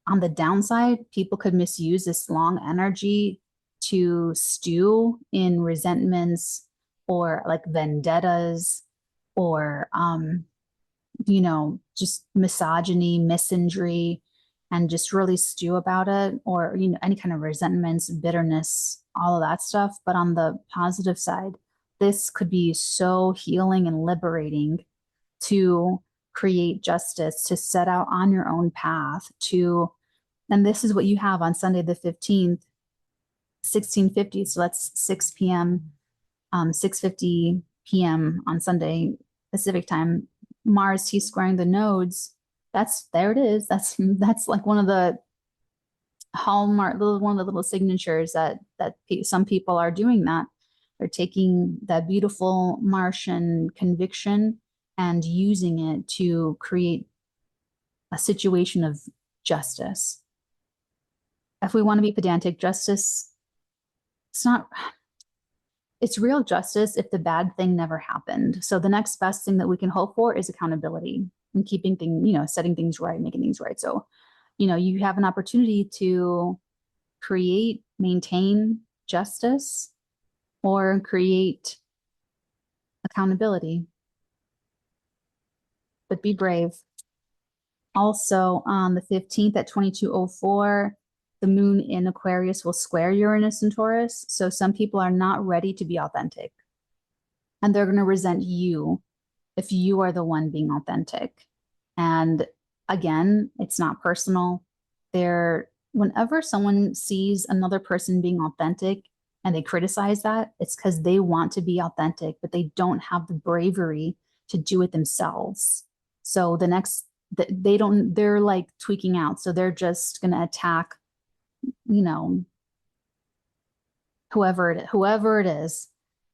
on the downside, people could misuse this long energy to stew in resentments or vendettas, or you know, just misogyny, misandry, and just really stew about it, or, you know, any kind of resentments, bitterness, all of that stuff. But on the positive side, this could be so healing and liberating to create justice, to set out on your own path, to, and this is what you have on Sunday the 15th, 1650. So that's 6 p.m., 6:50 p.m. on Sunday Pacific time. Mars T-squaring the nodes. There it is. That's like one of the hallmark, one of the little signatures that some people are doing that. They're taking that beautiful Martian conviction and using it to create a situation of justice. If we want to be pedantic, justice, it's real justice if the bad thing never happened. So the next best thing that we can hope for is accountability and keeping things, you know, setting things right, making things right. So, you know, you have an opportunity to create, maintain justice, or create accountability. But be brave. Also, on the 15th at 22:04, the moon in Aquarius will square Uranus and Taurus. So some people are not ready to be authentic. And they're going to resent you if you are the one being authentic. And again, it's not personal. Whenever someone sees another person being authentic and they criticize that, it's because they want to be authentic, but they don't have the bravery to do it themselves. So they're like tweaking out. So they're just going to attack, you know, whoever it is.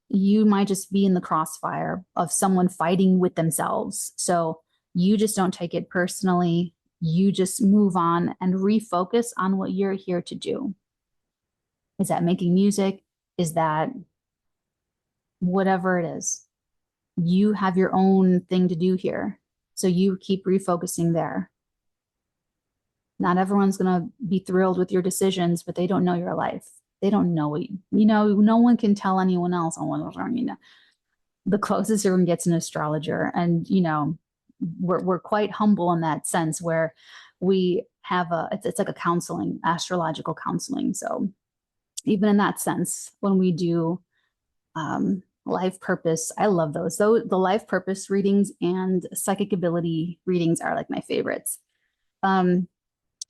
You might just be in the crossfire of someone fighting with themselves. So you just don't take it personally. You just move on and refocus on what you're here to do. Is that making music? Is that whatever it is? You have your own thing to do here. So you keep refocusing there. Not everyone's going to be thrilled with your decisions, but they don't know your life. They don't know it. You know, no one can tell anyone else on what's wrong. You know, the closest everyone gets an astrologer. And, you know, we're quite humble in that sense, where we have it's like a counseling, astrological counseling. So even in that sense, when we do life purpose, I love those. So the life purpose readings and psychic ability readings are like my favorites.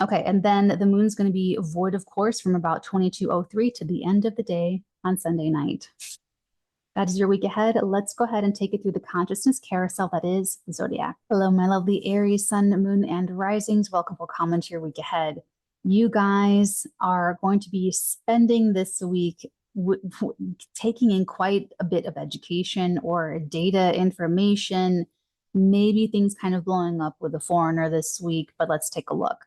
Okay, and then the moon's going to be void, of course, from about 22:03 to the end of the day on Sunday night. That is your week ahead. Let's go ahead and take it through the consciousness carousel that is the zodiac. Hello, my lovely Aries, sun, moon, and risings. Welcome, welcome to your week ahead. You guys are going to be spending this week taking in quite a bit of education or data information, maybe things kind of blowing up with a foreigner this week, but let's take a look.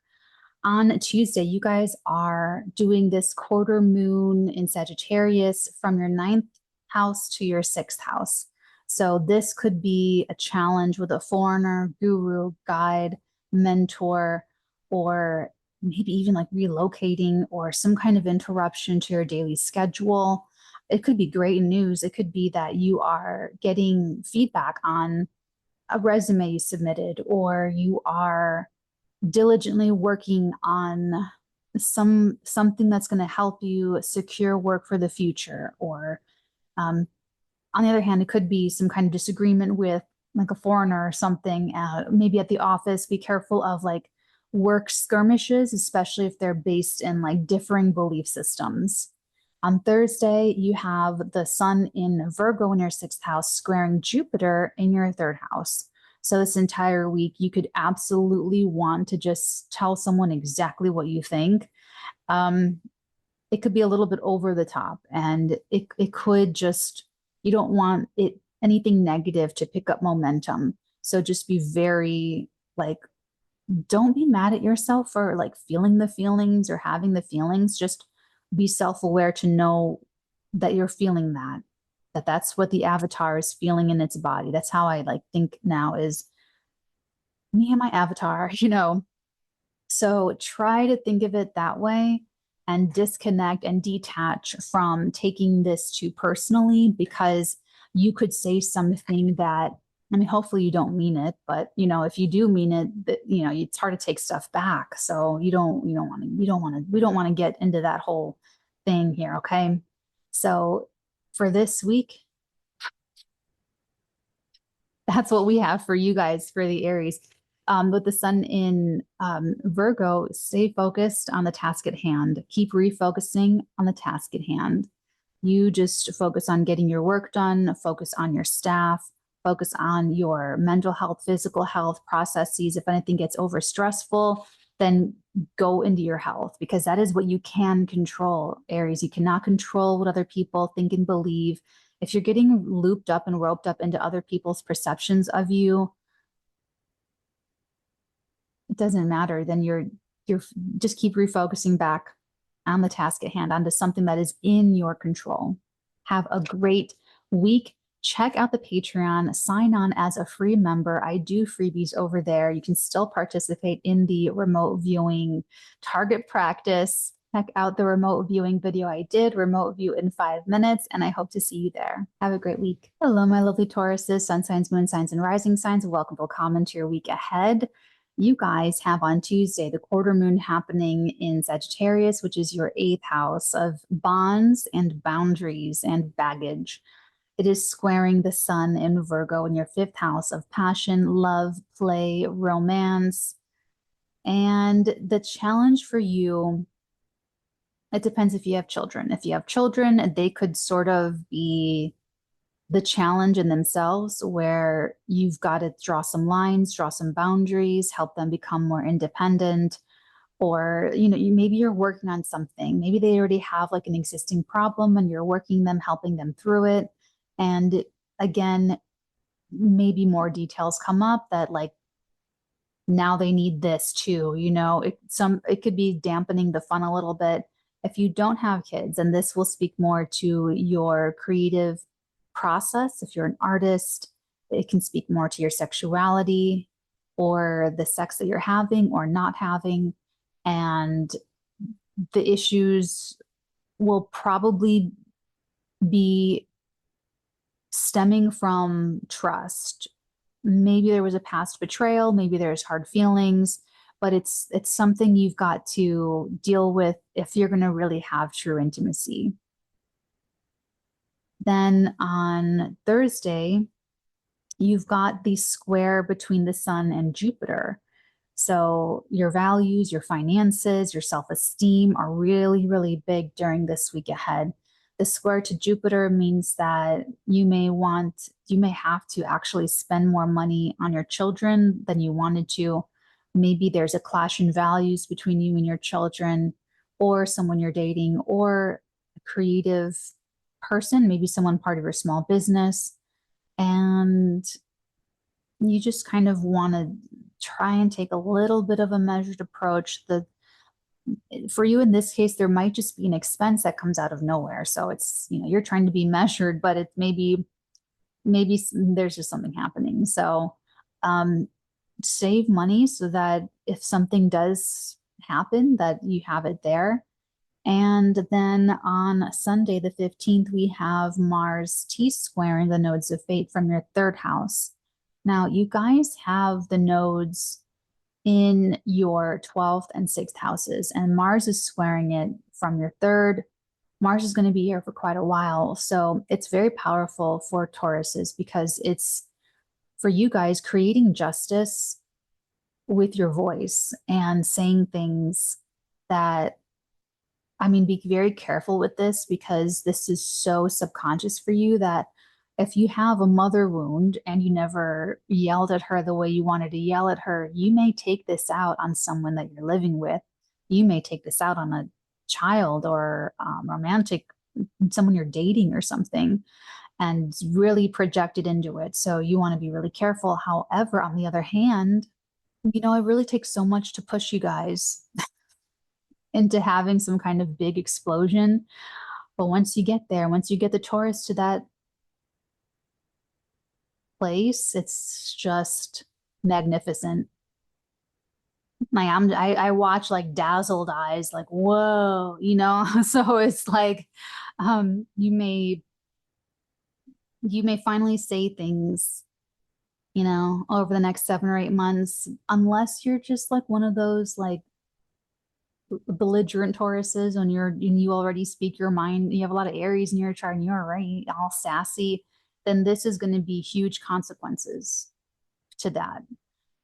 On Tuesday, you guys are doing this quarter moon in Sagittarius from your 9th house to your 6th house. So this could be a challenge with a foreigner, guru, guide, mentor, or maybe even like relocating or some kind of interruption to your daily schedule. It could be great news. It could be that you are getting feedback on a resume you submitted, or you are diligently working on something that's going to help you secure work for the future. Or on the other hand, it could be some kind of disagreement with like a foreigner or something, maybe at the office. Be careful of like work skirmishes, especially if they're based in like differing belief systems. On Thursday, you have the sun in Virgo in your 6th house squaring Jupiter in your 3rd house. So this entire week, you could absolutely want to just tell someone exactly what you think. It could be a little bit over the top, and it could just, you don't want anything negative to pick up momentum. So just be very like, don't be mad at yourself for like feeling the feelings or having the feelings. Just be self-aware to know that you're feeling that's what the avatar is feeling in its body. That's how I like think now, is me and my avatar, you know. So try to think of it that way and disconnect and detach from taking this too personally, because you could say something that I mean, hopefully you don't mean it, but you know, if you do mean it, you know, it's hard to take stuff back. So we don't want to get into that whole thing here. Okay. So for this week, that's what we have for you guys for the Aries. With the sun in Virgo, stay focused on the task at hand. Keep refocusing on the task at hand. You just focus on getting your work done, focus on your staff, focus on your mental health, physical health processes. If anything gets over stressful, then go into your health, because that is what you can control, Aries. You cannot control what other people think and believe. If you're getting looped up and roped up into other people's perceptions of you, it doesn't matter. Then you're just keep refocusing back on the task at hand, onto something that is in your control. Have a great week. Check out the Patreon, sign on as a free member. I do freebies over there. You can still participate in the remote viewing target practice. Check out the remote viewing video I did, remote view in 5 minutes, and I hope to see you there. Have a great week. Hello, my lovely Tauruses, sun signs, moon signs, and rising signs. Welcome, welcome to your week ahead. You guys have on Tuesday the quarter moon happening in Sagittarius, which is your 8th house of bonds and boundaries and baggage. It is squaring the sun in Virgo in your 5th house of passion, love, play, romance. And the challenge for you, it depends if you have children. If you have children, they could sort of be the challenge in themselves, where you've got to draw some lines, draw some boundaries, help them become more independent. Or, you know, maybe you're working on something. Maybe they already have like an existing problem and you're working them, helping them through it. And again, maybe more details come up that like now they need this too, you know, it could be dampening the fun a little bit. If you don't have kids, and this will speak more to your creative process. If you're an artist, it can speak more to your sexuality or the sex that you're having or not having. And the issues will probably be stemming from trust. Maybe there was a past betrayal, maybe there's hard feelings, but it's something you've got to deal with if you're going to really have true intimacy. Then on Thursday, you've got the square between the sun and Jupiter. So your values, your finances, your self-esteem are really, really big during this week ahead. The square to Jupiter means that you may have to actually spend more money on your children than you wanted to. Maybe there's a clash in values between you and your children, or someone you're dating, or a creative person, maybe someone part of your small business. And you just kind of want to try and take a little bit of a measured approach. For you in this case, there might just be an expense that comes out of nowhere. So it's, you know, you're trying to be measured, but it maybe there's just something happening. So save money so that if something does happen, that you have it there. And then on Sunday, the 15th, we have Mars T-squaring the nodes of fate from your 3rd house. Now, you guys have the nodes in your 12th and 6th houses, and Mars is squaring it from your 3rd. Mars is going to be here for quite a while. So it's very powerful for Tauruses, because it's for you guys creating justice with your voice and saying things that, I mean, be very careful with this, because this is so subconscious for you that if you have a mother wound and you never yelled at her the way you wanted to yell at her, you may take this out on someone that you're living with. You may take this out on a child or romantic, someone you're dating or something, and really project it into it. So you want to be really careful. However, on the other hand, you know, it really takes so much to push you guys into having some kind of big explosion. But once you get there, once you get the Taurus to that place, it's just magnificent. Like I watch like dazzled eyes, like, whoa, you know. So it's like you may finally say things you know, over the next 7 or 8 months, unless you're just like one of those like belligerent Tauruses when you already speak your mind, you have a lot of Aries in your chart and you're already all sassy, then this is going to be huge consequences to that.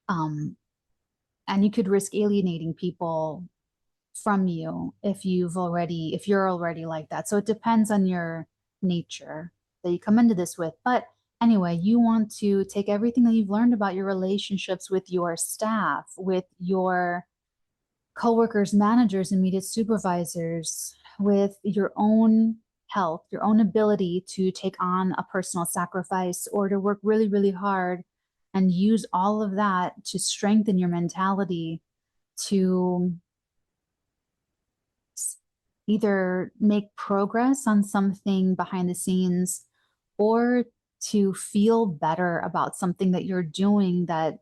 And you could risk alienating people from you if you're already like that. So it depends on your nature that you come into this with. But anyway, you want to take everything that you've learned about your relationships with your staff, with your coworkers, managers, immediate supervisors, with your own health, your own ability to take on a personal sacrifice or to work really, really hard, and use all of that to strengthen your mentality to either make progress on something behind the scenes or to feel better about something that you're doing, that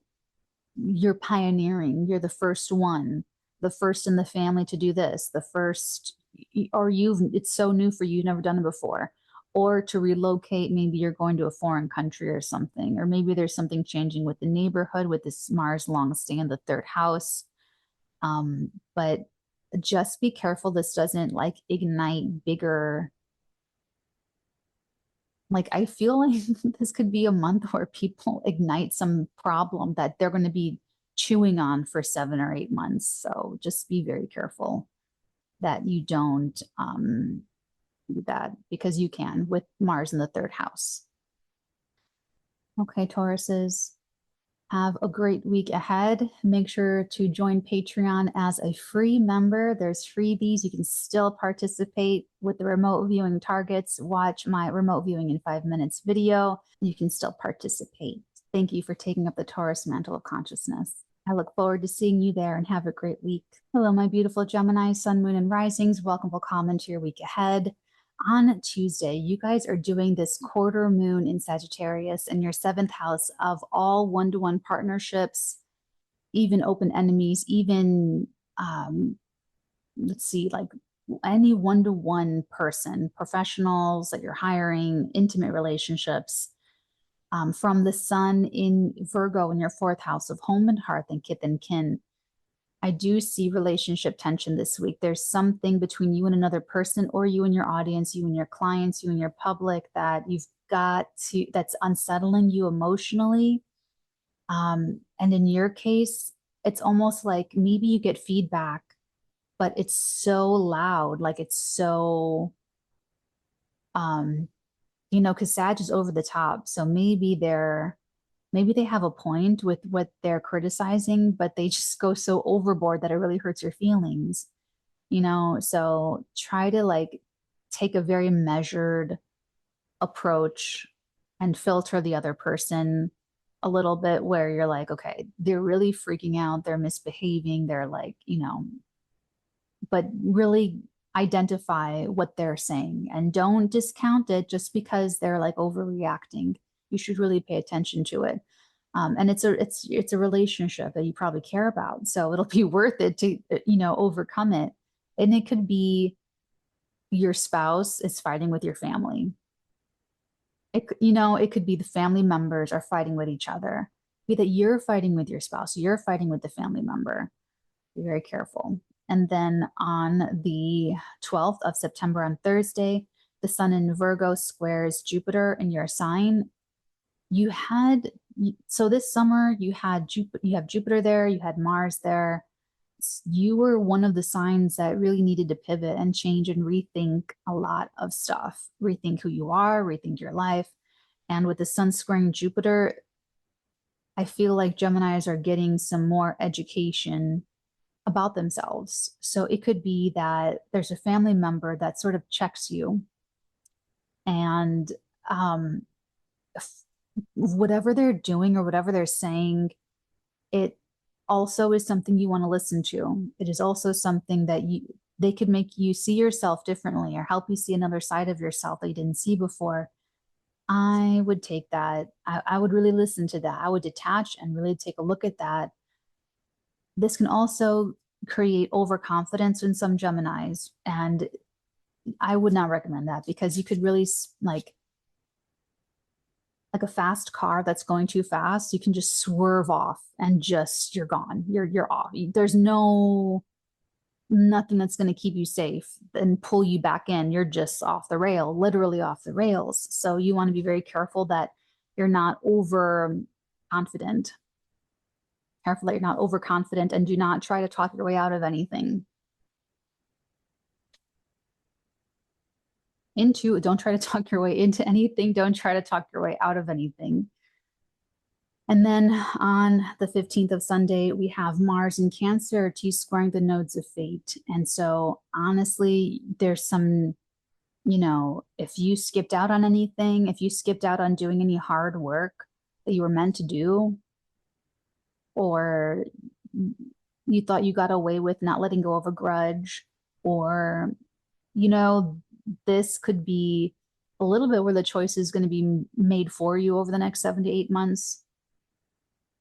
you're pioneering. You're the first one, the first in the family to do this, the first, or it's so new for you, you've never done it before. Or to relocate, maybe you're going to a foreign country or something, or maybe there's something changing with the neighborhood with this Mars long stay in the 3rd house. But just be careful this doesn't like ignite bigger. Like, I feel like this could be a month where people ignite some problem that they're going to be chewing on for 7 or 8 months. So just be very careful that you don't do that, because you can with Mars in the 3rd house. Okay, Tauruses, have a great week ahead. Make sure to join Patreon as a free member. There's freebies. You can still participate with the remote viewing targets. Watch my remote viewing in 5 minutes video. You can still participate. Thank you for taking up the Taurus mantle of consciousness. I look forward to seeing you there, and have a great week. Hello, my beautiful Gemini, Sun, Moon, and Risings. Welcome, welcome into your week ahead. On Tuesday, you guys are doing this quarter moon in Sagittarius in your 7th house of all one-to-one partnerships, even open enemies, even, let's see, like any one-to-one person, professionals that you're hiring, intimate relationships, from the sun in Virgo in your 4th house of home and hearth and kith and kin. I do see relationship tension this week. There's something between you and another person, or you and your audience, you and your clients, you and your public, that you've got to, that's unsettling you emotionally. And in your case, it's almost like maybe you get feedback, but it's so loud, like it's so, you know, because Sag is over the top. So maybe they have a point with what they're criticizing, but they just go so overboard that it really hurts your feelings, you know? So try to like take a very measured approach and filter the other person a little bit, where you're like, okay, they're really freaking out, they're misbehaving, they're like, you know, but really identify what they're saying and don't discount it just because they're like overreacting. You should really pay attention to it. And it's a relationship that you probably care about, so it'll be worth it to, you know, overcome it. And it could be your spouse is fighting with your family. You know, it could be the family members are fighting with each other. Be that you're fighting with your spouse, you're fighting with the family member. Be very careful. And then on the 12th of September, on Thursday, the sun in Virgo squares Jupiter in your sign. So this summer you have Jupiter there, you had Mars there. You were one of the signs that really needed to pivot and change and rethink a lot of stuff. Rethink who you are, rethink your life. And with the sun squaring Jupiter, I feel like Geminis are getting some more education about themselves. So it could be that there's a family member that sort of checks you, and whatever they're doing or whatever they're saying, it also is something you want to listen to. It is also something that they could make you see yourself differently, or help you see another side of yourself that you didn't see before. I would take that. I would really listen to that. I would detach and really take a look at that. This can also create overconfidence in some Geminis, and I would not recommend that, because you could really like like a fast car that's going too fast, you can just swerve off and just, you're gone. You're off. There's nothing that's going to keep you safe and pull you back in. You're just off the rail, literally off the rails. So you want to be very careful that you're not overconfident. Careful that you're not overconfident, and do not try to talk your way out of anything. Don't try to talk your way into anything. Don't try to talk your way out of anything. And then on the 15th of Sunday, we have Mars in Cancer, T-squaring the nodes of fate. And so honestly, there's some, if you skipped out on anything, if you skipped out on doing any hard work that you were meant to do, or you thought you got away with not letting go of a grudge, or, this could be a little bit where the choice is going to be made for you over the next 7 to 8 months.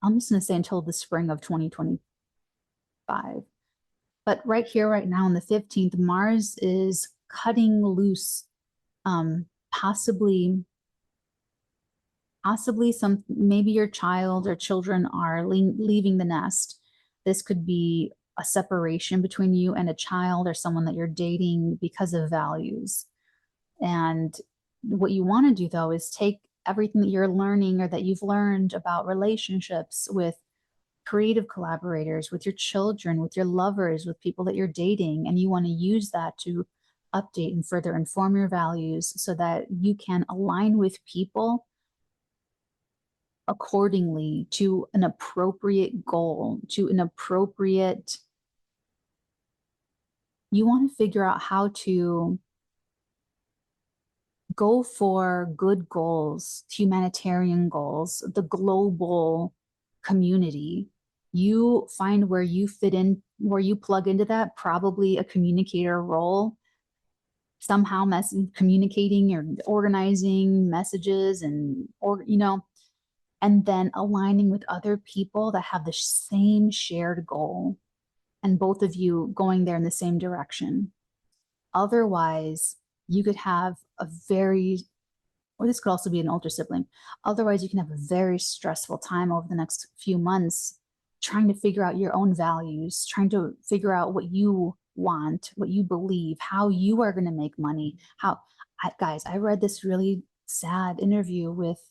I'm just going to say until the spring of 2025. But right here, right now on the 15th, Mars is cutting loose, possibly maybe your child or children are leaving the nest. This could be a separation between you and a child or someone that you're dating because of values. And what you want to do, though, is take everything that you're learning or that you've learned about relationships with creative collaborators, with your children, with your lovers, with people that you're dating, and you want to use that to update and further inform your values so that you can align with people accordingly to an appropriate goal, to an appropriate. You want to figure out how to go for good goals, humanitarian goals, the global community. You find where you fit in, where you plug into that, probably a communicator role, somehow communicating or organizing messages and then aligning with other people that have the same shared goal and both of you going there in the same direction. Otherwise, you could have or this could also be an older sibling. Otherwise, you can have a very stressful time over the next few months trying to figure out your own values, trying to figure out what you want, what you believe, how you are going to make money. Guys, I read this really sad interview with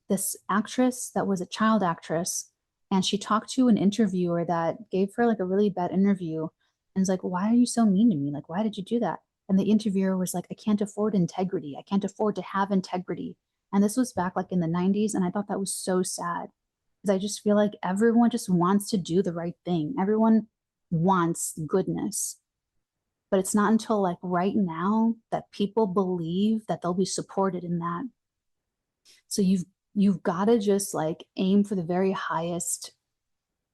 this actress that was a child actress, and she talked to an interviewer that gave her like a really bad interview and was like, why are you so mean to me? Like, why did you do that? And the interviewer was like, I can't afford integrity. I can't afford to have integrity. And this was back like in the 90s. And I thought that was so sad because I just feel like everyone just wants to do the right thing. Everyone wants goodness. But it's not until like right now that people believe that they'll be supported in that. So you've got to just like aim for the very highest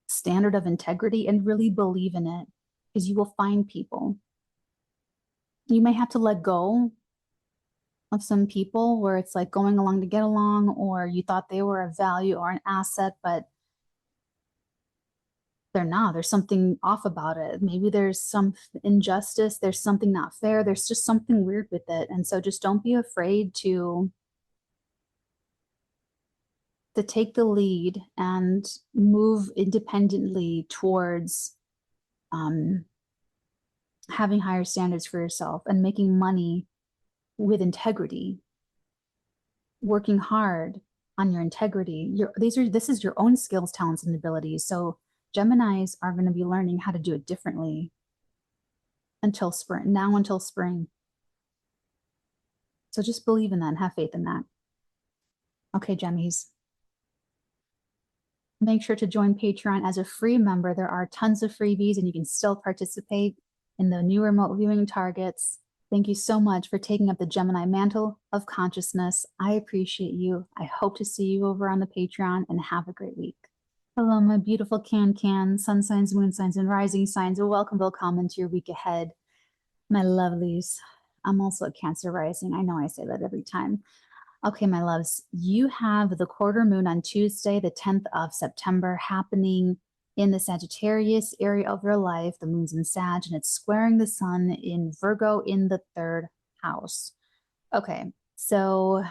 standard of integrity and really believe in it, because you will find people. You may have to let go of some people where it's like going along to get along, or you thought they were a value or an asset, but they're not. There's something off about it. Maybe there's some injustice. There's something not fair. There's just something weird with it. And so just don't be afraid to take the lead and move independently towards having higher standards for yourself and making money with integrity, working hard on your integrity. This is your own skills, talents, and abilities. So Geminis are going to be learning how to do it differently until spring. So just believe in that and have faith in that. Okay, Gemmies. Make sure to join Patreon as a free member. There are tons of freebies and you can still participate in the new remote viewing targets. Thank you so much for taking up the Gemini mantle of consciousness. I appreciate you. I hope to see you over on the Patreon, and have a great week. Hello, my beautiful can, sun signs, moon signs, and rising signs. Welcome to your week ahead, my lovelies. I'm also a Cancer rising. I know I say that every time. Okay, my loves, you have the quarter moon on Tuesday, the 10th of September, happening in the Sagittarius area of your life. The moon's in Sag, and it's squaring the sun in Virgo in the 3rd house. Okay, So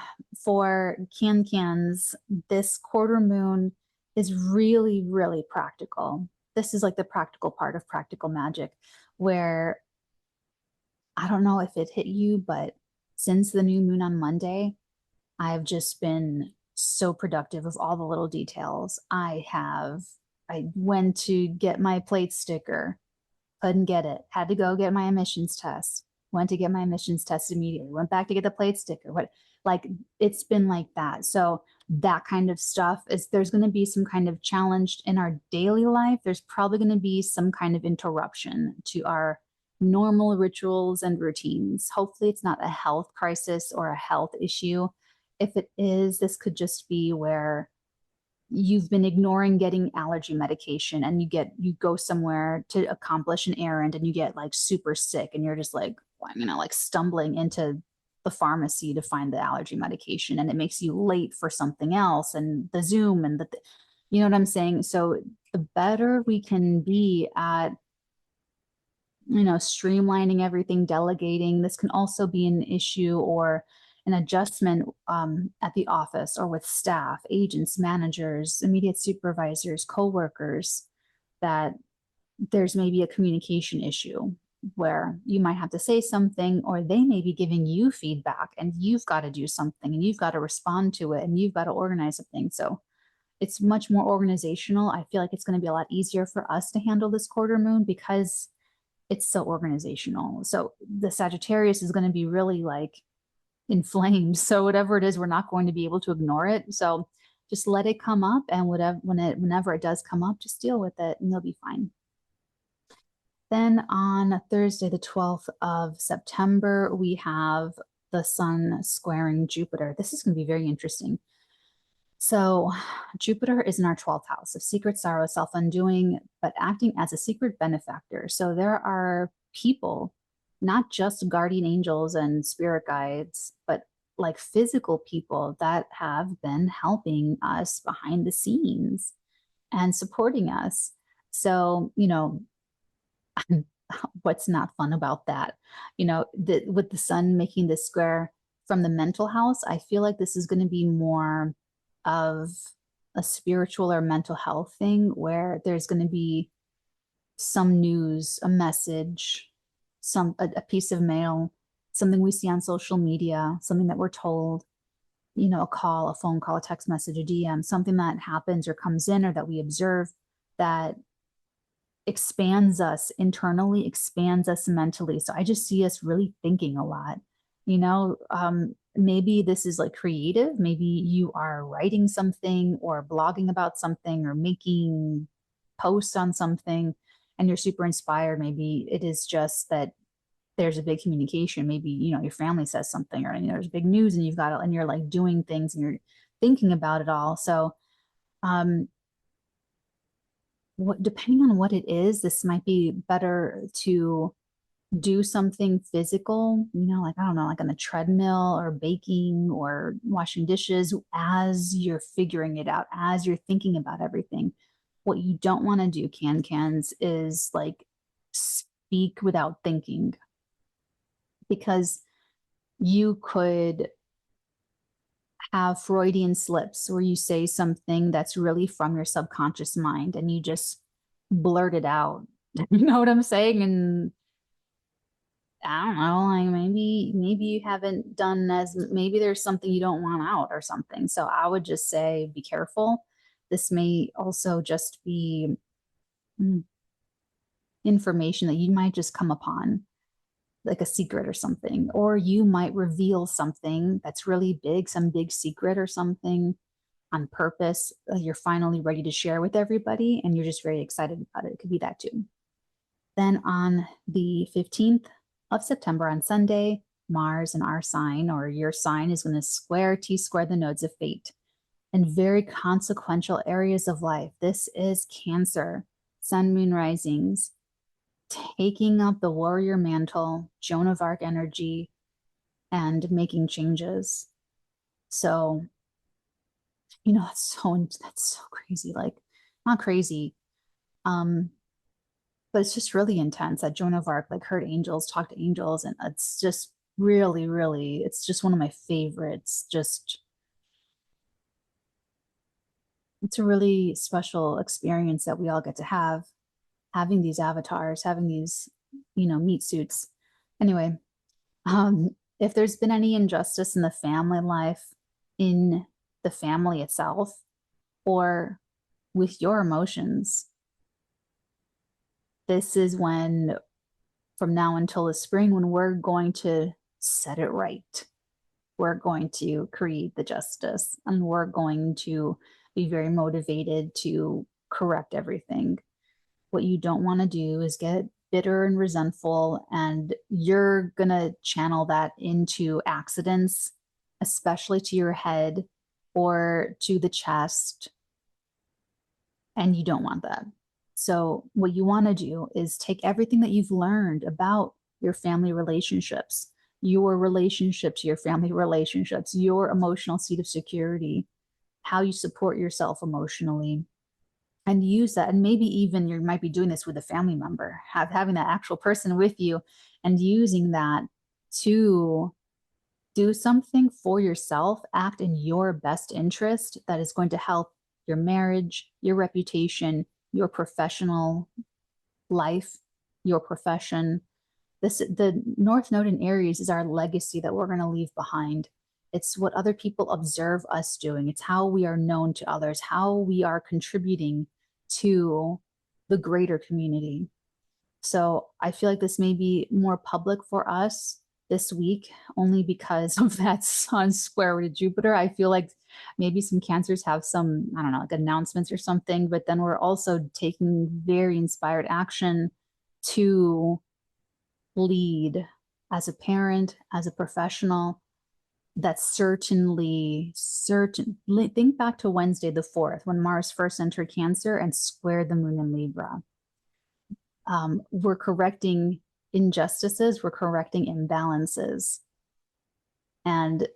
for Cancans, this quarter moon is really, really practical. This is like the practical part of practical magic, where I don't know if it hit you, but since the new moon on Monday, I've just been so productive with all the little details. I went to get my plate sticker, couldn't get it, had to go get my emissions test, went to get my emissions test immediately, went back to get the plate sticker. What, like, it's been like that. So that kind of stuff is, there's going to be some kind of challenge in our daily life. There's probably going to be some kind of interruption to our normal rituals and routines. Hopefully it's not a health crisis or a health issue. If it is, this could just be where you've been ignoring getting allergy medication, and you go somewhere to accomplish an errand and you get like super sick, and you're just like, like stumbling into the pharmacy to find the allergy medication, and it makes you late for something else, and the Zoom and you know what I'm saying? So the better we can be at, streamlining everything, delegating. This can also be an issue or an adjustment at the office or with staff, agents, managers, immediate supervisors, coworkers, that there's maybe a communication issue where you might have to say something, or they may be giving you feedback and you've got to do something and you've got to respond to it and you've got to organize something. So it's much more organizational. I feel like it's going to be a lot easier for us to handle this quarter moon because it's so organizational. So the Sagittarius is going to be really like inflamed. So whatever it is, we're not going to be able to ignore it. So just let it come up, and whenever it does come up, just deal with it and you'll be fine. Then on Thursday, the 12th of September, we have the Sun squaring Jupiter. This is going to be very interesting. So Jupiter is in our 12th house of secret sorrow, self-undoing, but acting as a secret benefactor. So there are people, not just guardian angels and spirit guides, but like physical people that have been helping us behind the scenes and supporting us. So, what's not fun about that? With the Sun making this square from the mental house, I feel like this is going to be more of a spiritual or mental health thing, where there's going to be some news, a message, a piece of mail, something we see on social media, something that we're told, a call, a phone call, a text message, a DM, something that happens or comes in or that we observe that expands us internally, expands us mentally. So I just see us really thinking a lot. Maybe this is like creative. Maybe you are writing something or blogging about something or making posts on something and you're super inspired. Maybe it is just that there's a big communication. Maybe, your family says something, or there's big news and you've got it, and you're like doing things and you're thinking about it all. So depending on what it is, this might be better to do something physical, like, I don't know, like on the treadmill or baking or washing dishes as you're figuring it out, as you're thinking about everything. What you don't want to do, cans, is like speak without thinking, because you could have Freudian slips where you say something that's really from your subconscious mind and you just blurt it out. You know what I'm saying? And I don't know, like maybe you haven't done maybe there's something you don't want out or something. So I would just say be careful. This may also just be information that you might just come upon, like a secret or something, or you might reveal something that's really big, some big secret or something on purpose. You're finally ready to share with everybody and you're just very excited about it. It could be that too. Then on the 15th of September, on Sunday, Mars in our sign or your sign is going to square T-square the nodes of fate in very consequential areas of life. This is Cancer, Sun, Moon, risings, taking up the warrior mantle, Joan of Arc energy, and making changes. So, that's so crazy. Like, not crazy, but it's just really intense. That Joan of Arc, like, heard angels, talked to angels, and it's just really, really, it's just one of my favorites. Just, it's a really special experience that we all get to have, having these avatars, having these, meat suits. Anyway, if there's been any injustice in the family life, in the family itself, or with your emotions, this is when, from now until the spring, when we're going to set it right. We're going to create the justice, and we're going to be very motivated to correct everything. What you don't want to do is get bitter and resentful, and you're going to channel that into accidents, especially to your head or to the chest. And you don't want that. So what you want to do is take everything that you've learned about your family relationships, your relationship to your family relationships, your emotional seat of security, how you support yourself emotionally, and use that. And maybe even you might be doing this with a family member, having that actual person with you and using that to do something for yourself, act in your best interest that is going to help your marriage, your reputation, your professional life, your profession. The North Node in Aries is our legacy that we're going to leave behind. It's what other people observe us doing. It's how we are known to others, how we are contributing to the greater community. So I feel like this may be more public for us this week, only because of that sun square with Jupiter. I feel like maybe some Cancers have some, I don't know, like announcements or something, but then we're also taking very inspired action to lead as a parent, as a professional. That's certainly certain. Think back to Wednesday the 4th, when Mars first entered Cancer and squared the moon in Libra. We're correcting injustices, we're correcting imbalances. And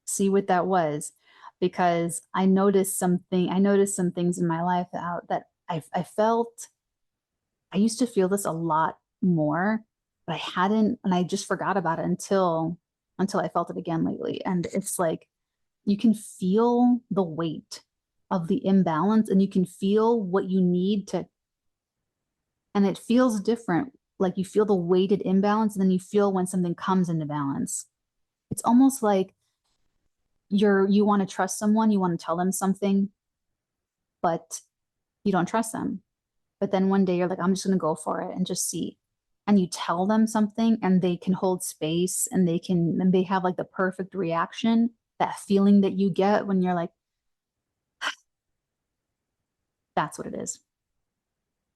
see what that was, because I noticed some things in my life that I felt, I used to feel this a lot more, but I hadn't, and I just forgot about it until I felt it again lately. And it's like, you can feel the weight of the imbalance, and you can feel what you need to, and it feels different. Like you feel the weighted imbalance, and then you feel when something comes into balance. It's almost like you want to trust someone, you want to tell them something, but you don't trust them. But then one day you're like, I'm just going to go for it and just see. And you tell them something, and they can hold space, and they have like the perfect reaction, that feeling that you get when you're like, that's what it is.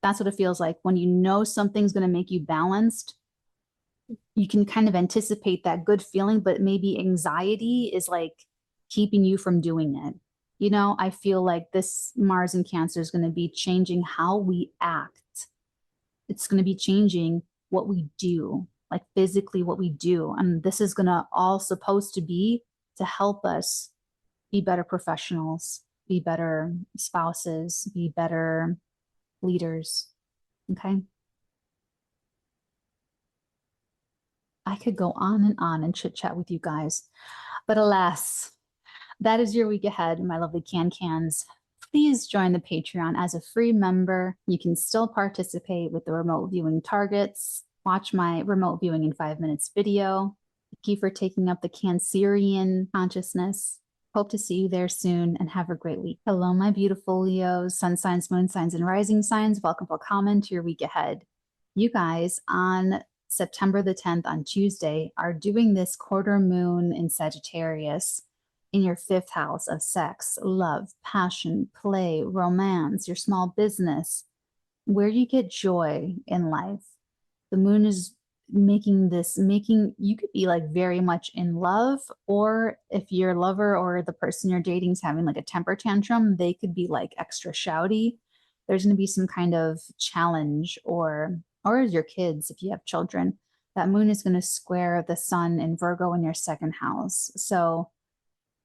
That's what it feels like when you know something's going to make you balanced. You can kind of anticipate that good feeling, but maybe anxiety is like keeping you from doing it. I feel like this Mars in Cancer is going to be changing how we act. It's going to be changing what we do, like physically what we do. And this is going to all supposed to be to help us be better professionals, be better spouses, be better leaders. Okay. I could go on and chit chat with you guys, but alas, that is your week ahead, my lovely Can-Cans. Please join the Patreon as a free member. You can still participate with the remote viewing targets. Watch my remote viewing in 5 minutes video. Thank you for taking up the Cancerian consciousness. Hope to see you there soon, and have a great week. Hello, my beautiful Leos, sun signs, moon signs, and rising signs. Welcome for comment to your week ahead. You guys, on September the 10th, on Tuesday, are doing this quarter moon in Sagittarius in your 5th house of sex, love, passion, play, romance, your small business, where you get joy in life. The moon is making you could be like very much in love, or if your lover or the person you're dating is having like a temper tantrum, they could be like extra shouty. There's going to be some kind of challenge, or your kids, if you have children. That moon is going to square the sun in Virgo in your 2nd house. So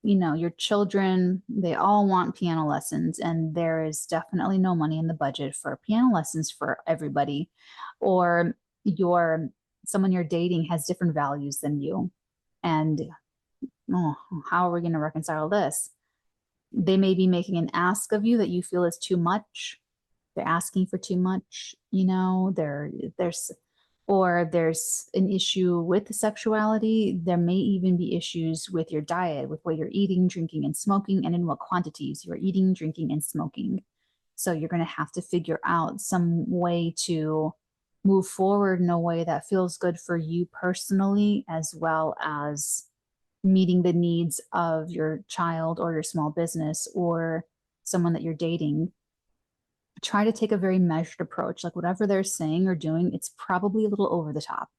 your children, they all want piano lessons, and there is definitely no money in the budget for piano lessons for everybody. Or your someone you're dating has different values than you. And oh, how are we going to reconcile this? They may be making an ask of you that you feel is too much. They're asking for too much, you know, there's an issue with the sexuality. There may even be issues with your diet, with what you're eating, drinking, and smoking, and in what quantities you're eating, drinking, and smoking. So you're going to have to figure out some way to move forward in a way that feels good for you personally, as well as meeting the needs of your child or your small business or someone that you're dating. Try to take a very measured approach. Like whatever they're saying or doing, it's probably a little over the top.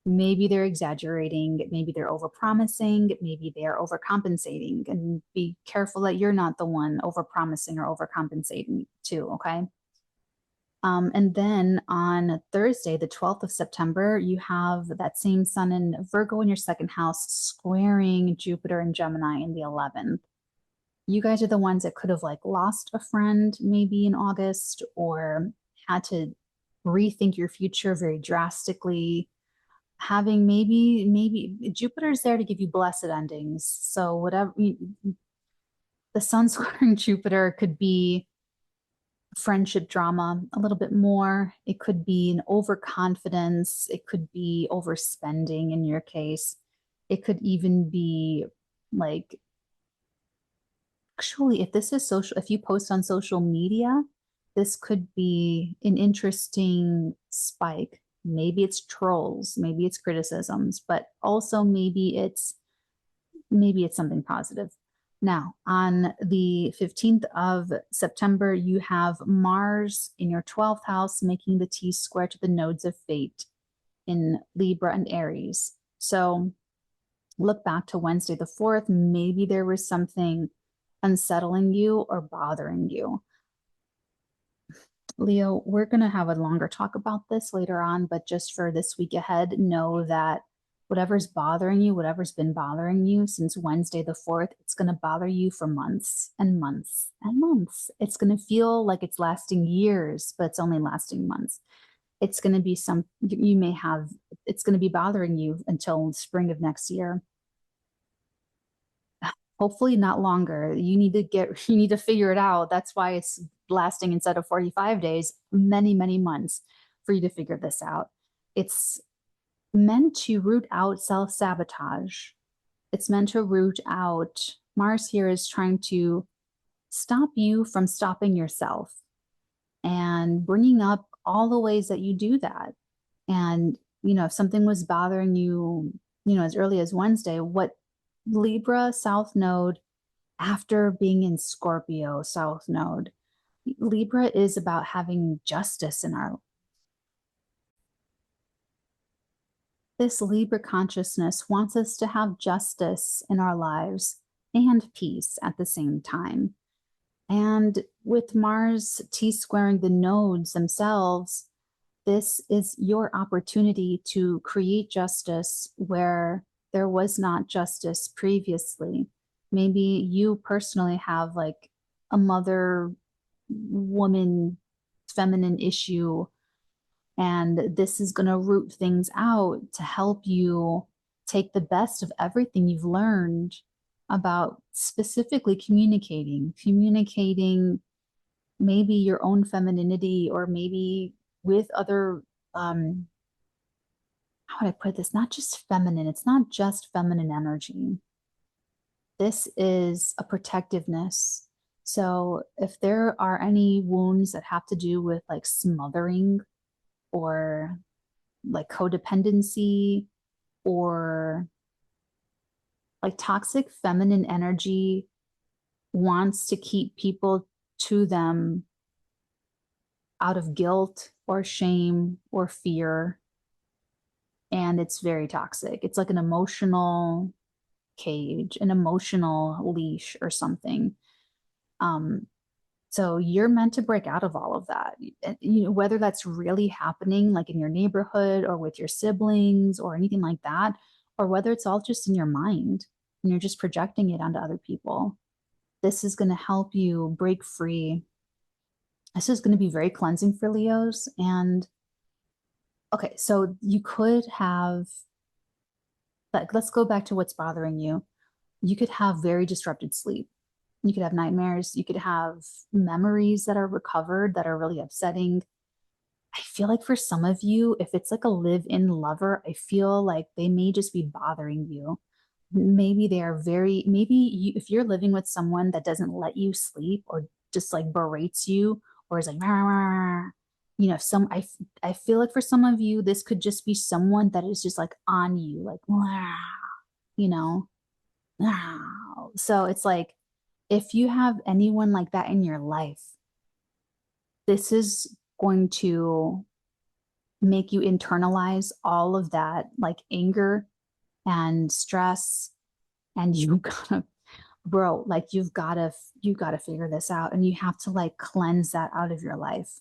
Maybe they're exaggerating, maybe they're overpromising, maybe they're overcompensating, and be careful that you're not the one overpromising or overcompensating too, okay? And then on Thursday, the 12th of September, you have that same sun in Virgo in your second house squaring Jupiter and Gemini in the 11th. You guys are the ones that could have like lost a friend maybe in August, or had to rethink your future very drastically. Having maybe Jupiter's there to give you blessed endings. So whatever, the sun squaring Jupiter could be friendship drama a little bit more. It could be an overconfidence. It could be overspending in your case. It could even be like, actually, if this is social, if you post on social media, this could be an interesting spike. Maybe it's trolls, maybe it's criticisms, but also maybe it's something positive. Now, on the 15th of September, you have Mars in your 12th house, making the T-square to the nodes of fate in Libra and Aries. So look back to Wednesday the 4th. Maybe there was something unsettling you or bothering you. Leo, we're going to have a longer talk about this later on, but just for this week ahead, know that whatever's bothering you, whatever's been bothering you since Wednesday the 4th, it's going to bother you for months and months and months. It's going to feel like it's lasting years, but it's only lasting months. It's going to be it's going to be bothering you until spring of next year. Hopefully not longer. You need to figure it out. That's why it's lasting, instead of 45 days, many, many months for you to figure this out. It's meant to root out self-sabotage. It's meant to root out, Mars here is trying to stop you from stopping yourself and bringing up all the ways that you do that. And, if something was bothering you, as early as Wednesday, what Libra South Node, after being in Scorpio South Node, Libra is about having justice in our life. This Libra consciousness wants us to have justice in our lives and peace at the same time. And with Mars T-squaring the nodes themselves, this is your opportunity to create justice where there was not justice previously. Maybe you personally have like a mother, woman, feminine issue, and this is going to root things out to help you take the best of everything you've learned about specifically communicating maybe your own femininity, or maybe with other, how would I put this? Not just feminine. It's not just feminine energy. This is a protectiveness. So if there are any wounds that have to do with like smothering or like codependency or like toxic feminine energy wants to keep people to them out of guilt or shame or fear. And it's very toxic. It's like an emotional cage, an emotional leash or something. So you're meant to break out of all of that. Whether that's really happening like in your neighborhood or with your siblings or anything like that, or whether it's all just in your mind and you're just projecting it onto other people. This is going to help you break free. This is going to be very cleansing for Leos. And Okay, so you could have, like, let's go back to what's bothering you. You could have very disrupted sleep. You could have nightmares. You could have memories that are recovered that are really upsetting. I feel like for some of you, if it's like a live-in lover, I feel like they may just be bothering you. Maybe they are very, maybe you, if you're living with someone that doesn't let you sleep or just like berates you or is like, "Rah, rah, rah," you know, I feel like for some of you, this could just be someone that is just like on you, like, "Rah," you know, "Rah." So it's like, if you have anyone like that in your life, this is going to make you internalize all of that like anger and stress, and you gotta, bro, like you gotta figure this out, and you have to like cleanse that out of your life.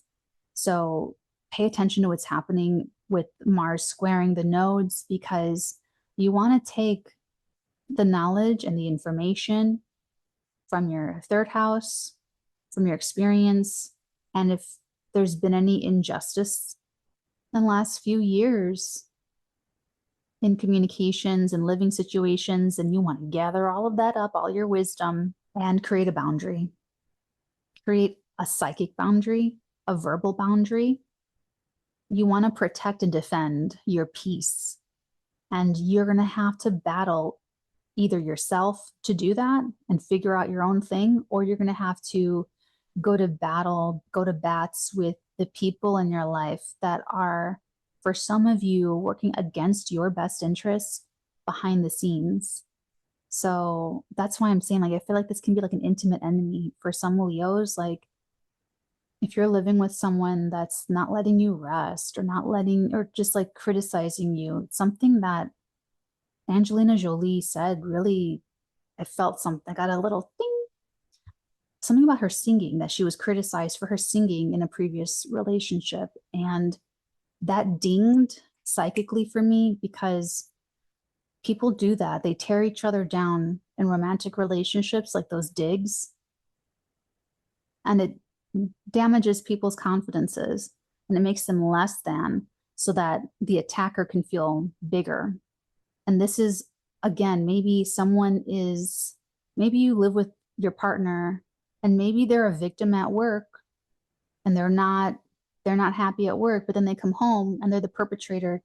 So pay attention to what's happening with Mars squaring the nodes, because you want to take the knowledge and the information from your third house, from your experience, and if there's been any injustice in the last few years in communications and living situations, and you want to gather all of that up, all your wisdom, and create a boundary. Create a psychic boundary, a verbal boundary. You want to protect and defend your peace. And you're going to have to battle either yourself to do that and figure out your own thing, or you're going to have to go to battle, go to bats with the people in your life that are, for some of you, working against your best interests behind the scenes. So that's why I'm saying, like, I feel like this can be like an intimate enemy for some Leos. Like, if you're living with someone that's not letting you rest or not letting, or just like criticizing you, it's something that Angelina Jolie said really, I felt something, I got a little thing, something about her singing, that she was criticized for her singing in a previous relationship. And that dinged psychically for me, because people do that. They tear each other down in romantic relationships, like those digs, and it damages people's confidences and it makes them less than, so that the attacker can feel bigger. And this is, again, maybe someone is, maybe you live with your partner and maybe they're a victim at work, and they're not happy at work, but then they come home and they're the perpetrator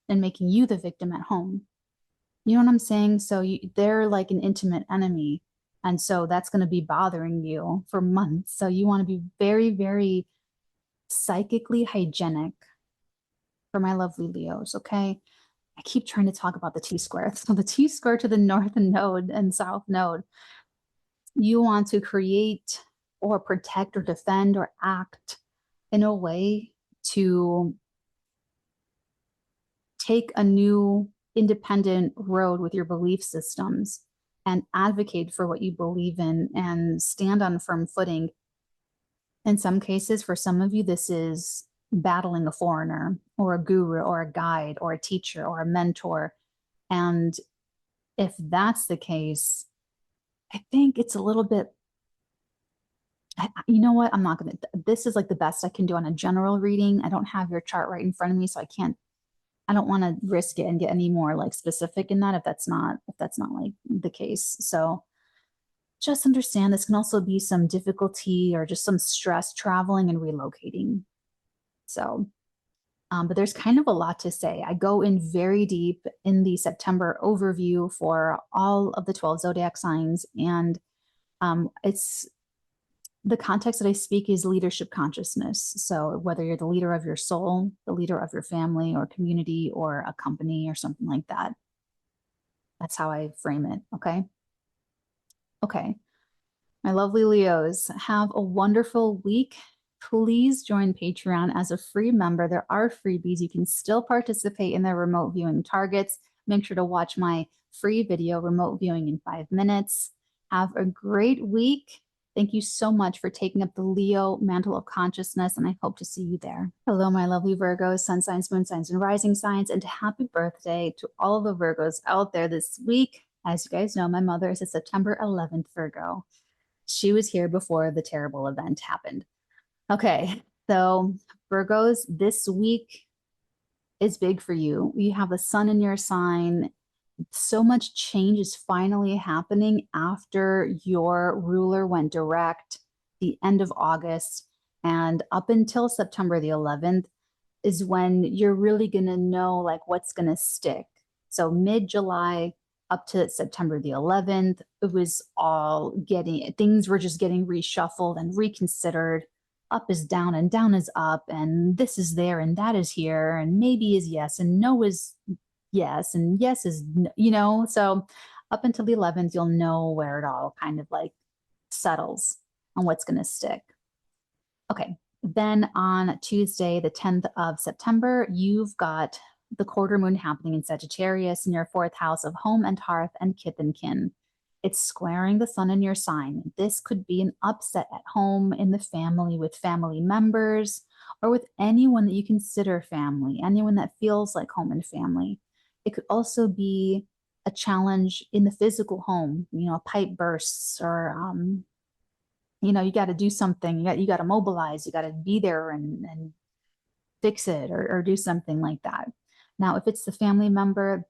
and making you the victim at home. You know what I'm saying? So they're like an intimate enemy. And so that's going to be bothering you for months. So you want to be very, very psychically hygienic for my lovely Leos, okay? I keep trying to talk about the T square. So the T square to the north node and south node, you want to create or protect or defend or act in a way to take a new independent road with your belief systems and advocate for what you believe in and stand on firm footing. In some cases, for some of you, this is battling a foreigner or a guru or a guide or a teacher or a mentor. And if that's the case, I think it's a little bit, you know what? I'm not going to, this is like the best I can do on a general reading. I don't have your chart right in front of me, so I don't want to risk it and get any more like specific in that if that's not like the case. So just understand this can also be some difficulty or just some stress traveling and relocating. So, but there's kind of a lot to say. I go in very deep in the September overview for all of the 12 zodiac signs, and it's the context that I speak is leadership consciousness. So whether you're the leader of your soul, the leader of your family or community or a company or something like that, that's how I frame it. Okay. Okay. My lovely Leos, have a wonderful week. Please join Patreon as a free member. There are freebies. You can still participate in the remote viewing targets. Make sure to watch my free video, Remote Viewing in 5 Minutes. Have a great week. Thank you so much for taking up the Leo mantle of consciousness, and I hope to see you there. Hello, my lovely Virgos, sun signs, moon signs, and rising signs, and happy birthday to all of the Virgos out there this week. As you guys know, my mother is a September 11th Virgo. She was here before the terrible event happened. Okay, so Virgos, this week, is big for you. You have the sun in your sign. So much change is finally happening after your ruler went direct the end of August, and up until September the 11th is when you're really going to know like what's going to stick. So mid-July up to September the 11th, it was all getting, things were just getting reshuffled and reconsidered. Up is down and down is up, and this is there and that is here, and maybe is yes and no is yes, and yes is, you know, so up until the 11th, you'll know where it all kind of like settles on what's going to stick. Okay. Then on Tuesday, the 10th of September, you've got the quarter moon happening in Sagittarius in your fourth house of home and hearth and kith and kin. It's squaring the sun in your sign. This could be an upset at home, in the family, with family members, or with anyone that you consider family, anyone that feels like home and family. It could also be a challenge in the physical home, you know, a pipe bursts, or, you know, you got to do something. You got to mobilize. You got to be there and fix it, or do something like that. Now, if it's the family member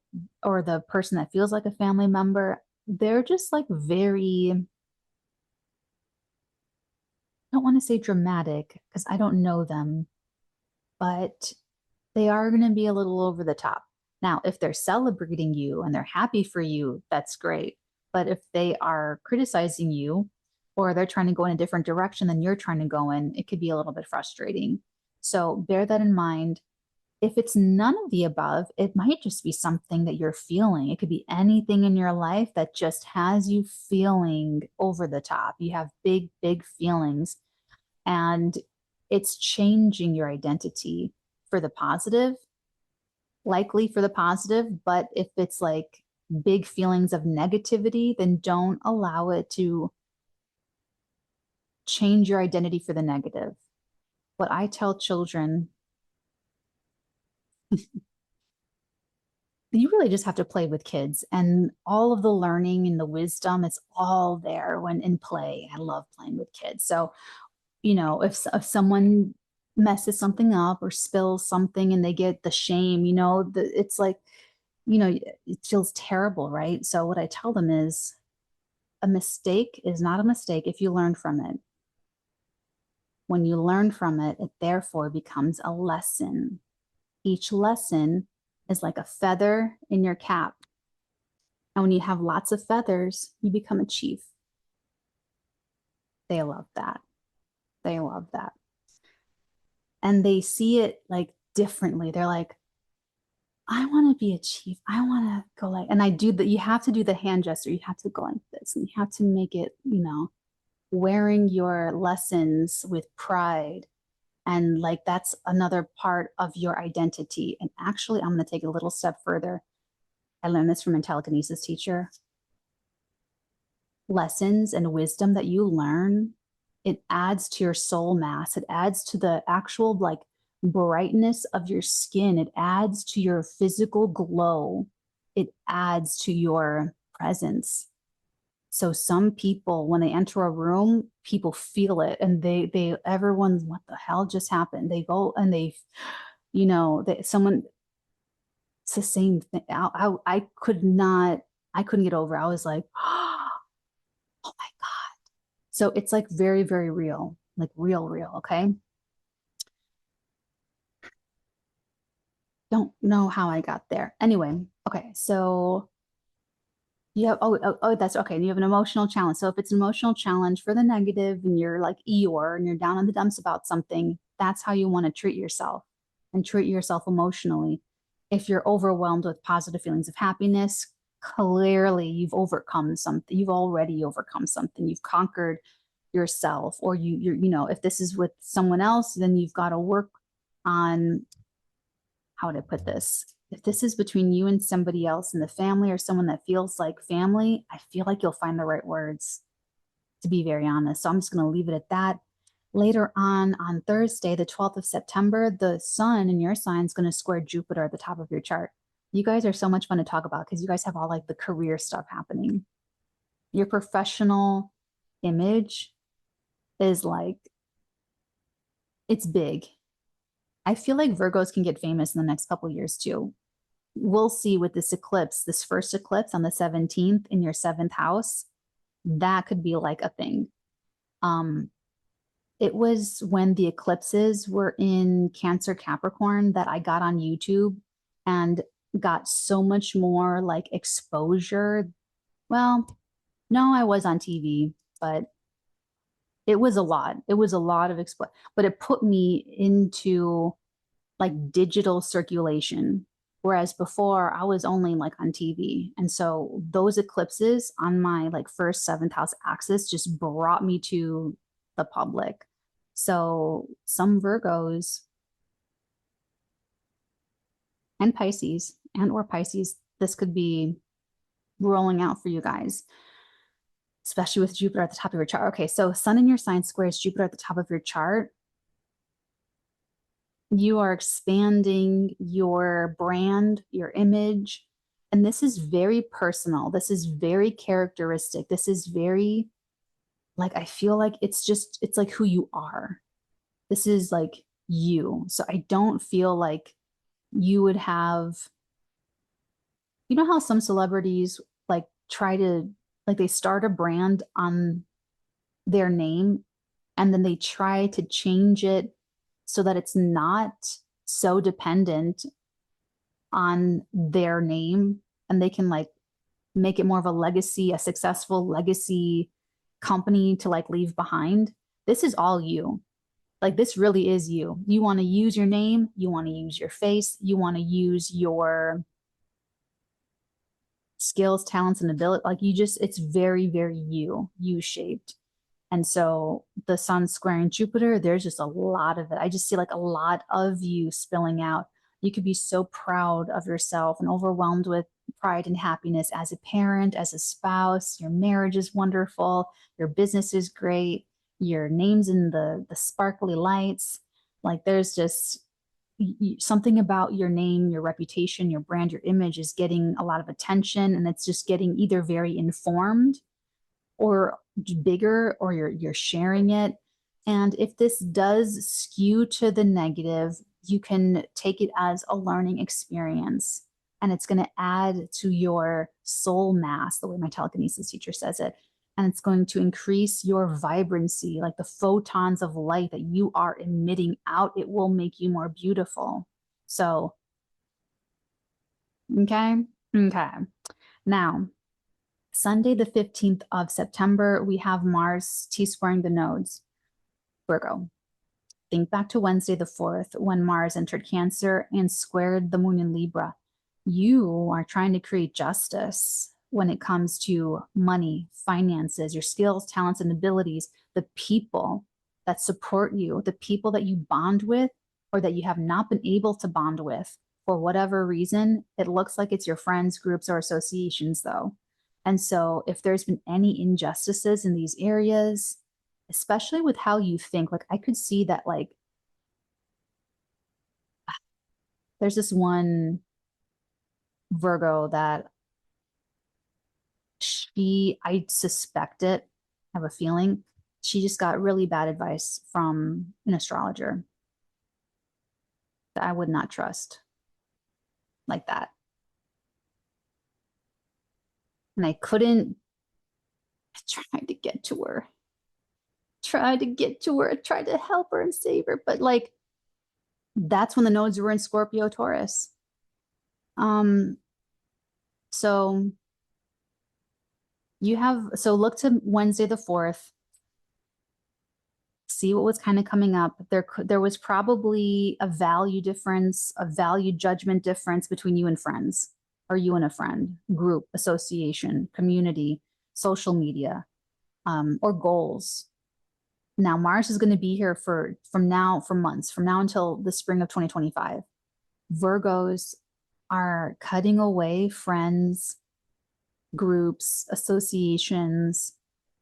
or the person that feels like a family member, they're just like very, I don't want to say dramatic because I don't know them, but they are going to be a little over the top. Now, if they're celebrating you and they're happy for you, that's great. But if they are criticizing you, or they're trying to go in a different direction than you're trying to go in, it could be a little bit frustrating. So bear that in mind. If it's none of the above, it might just be something that you're feeling. It could be anything in your life that just has you feeling over the top. You have big, big feelings, and it's changing your identity for the positive, likely for the positive. But if it's like big feelings of negativity, then don't allow it to change your identity for the negative. What I tell children, you really just have to play with kids, and all of the learning and the wisdom, it's all there when in play. I love playing with kids. So, you know, if someone messes something up or spills something and they get the shame, you know, it's like, you know, it feels terrible, right? So what I tell them is, a mistake is not a mistake if you learn from it. When you learn from it, it therefore becomes a lesson. Each lesson is like a feather in your cap. And when you have lots of feathers, you become a chief. They love that. They love that. And they see it like differently. They're like, I want to be a chief. I want to go like, and I do that. You have to do the hand gesture. You have to go like this, and you have to make it, you know, wearing your lessons with pride. And like, that's another part of your identity. And actually, I'm going to take it a little step further. I learned this from a telekinesis teacher. Lessons and wisdom that you learn, it adds to your soul mass. It adds to the actual like brightness of your skin. It adds to your physical glow. It adds to your presence. So some people, when they enter a room, people feel it, and everyone's, what the hell just happened? They go and they, you know, someone, it's the same thing. I couldn't get over. I was like, oh my God. So it's like very, very real, like real, okay? Don't know how I got there. Anyway, okay, so you have, that's okay. You have an emotional challenge. So if it's an emotional challenge for the negative and you're like Eeyore and you're down in the dumps about something, that's how you want to treat yourself, and treat yourself emotionally. If you're overwhelmed with positive feelings of happiness, clearly you've overcome something. You've already overcome something. You've conquered yourself, or you're, you know, if this is with someone else, then you've got to work on, how would I put this? If this is between you and somebody else in the family, or someone that feels like family, I feel like you'll find the right words, to be very honest. So I'm just going to leave it at that. Later on Thursday, the 12th of September, the sun in your sign is going to square Jupiter at the top of your chart. You guys are so much fun to talk about because you guys have all like the career stuff happening. Your professional image is like, it's big. I feel like Virgos can get famous in the next couple of years too. We'll see with this eclipse, this first eclipse on the 17th in your seventh house. That could be like a thing. It was when the eclipses were in Cancer Capricorn that I got on YouTube and got so much more like exposure. Well, no, I was on TV, but it was a lot. It was a lot of but it put me into like digital circulation. Whereas before I was only like on TV. And so those eclipses on my like first seventh house axis just brought me to the public. So some Virgos and Pisces and or Pisces, this could be rolling out for you guys, especially with Jupiter at the top of your chart. Okay, so Sun in your sign squares Jupiter at the top of your chart. You are expanding your brand, your image, and this is very personal. This is very characteristic. This is very, like, I feel like it's like who you are. This is like you. So I don't feel like you would have, you know how some celebrities like try to, like they start a brand on their name and then they try to change it so that it's not so dependent on their name and they can like make it more of a legacy, a successful legacy company to like leave behind. This is all you. Like this really is you. You want to use your name, you want to use your face, you want to use your skills, talents, and ability. Like you just, it's very, very you shaped. And so the sun squaring Jupiter, there's just a lot of it. I just see like a lot of you spilling out. You could be so proud of yourself and overwhelmed with pride and happiness as a parent, as a spouse. Your marriage is wonderful. Your business is great. Your name's in the sparkly lights. Like there's just something about your name, your reputation, your brand, your image is getting a lot of attention, and it's just getting either very informed or bigger, or you're sharing it. And if this does skew to the negative, you can take it as a learning experience, and it's going to add to your soul mass, the way my telekinesis teacher says it. And it's going to increase your vibrancy, like the photons of light that you are emitting out. It will make you more beautiful. So, okay. Now, Sunday, the 15th of September, we have Mars T-squaring the nodes, Virgo. Think back to Wednesday, the 4th, when Mars entered Cancer and squared the moon in Libra. You are trying to create justice when it comes to money, finances, your skills, talents, and abilities, the people that support you, the people that you bond with or that you have not been able to bond with for whatever reason. It looks like it's your friends, groups, or associations, though. And so if there's been any injustices in these areas, especially with how you think, like I could see that, like, there's this one Virgo that I suspect it, I have a feeling, she just got really bad advice from an astrologer that I would not trust like that. And I couldn't, I tried to get to her, tried to help her and save her. But like, that's when the nodes were in Scorpio, Taurus. So you have, so look to Wednesday the 4th, see what was kind of coming up. There was probably a value difference, a value judgment difference between you and friends, or you and a friend, group, association, community, social media, or goals. Now Mars is going to be here for months, from now until the spring of 2025. Virgos are cutting away friends, groups, associations,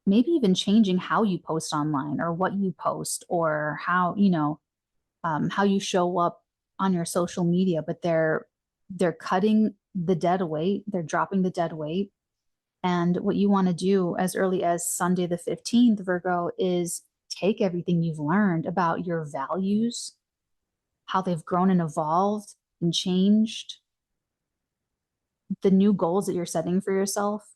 maybe even changing how you post online or what you post, or how, how you show up on your social media. But they're cutting the dead weight. They're dropping the dead weight. And what you want to do as early as Sunday the 15th, Virgo, is take everything you've learned about your values, how they've grown and evolved and changed, the new goals that you're setting for yourself,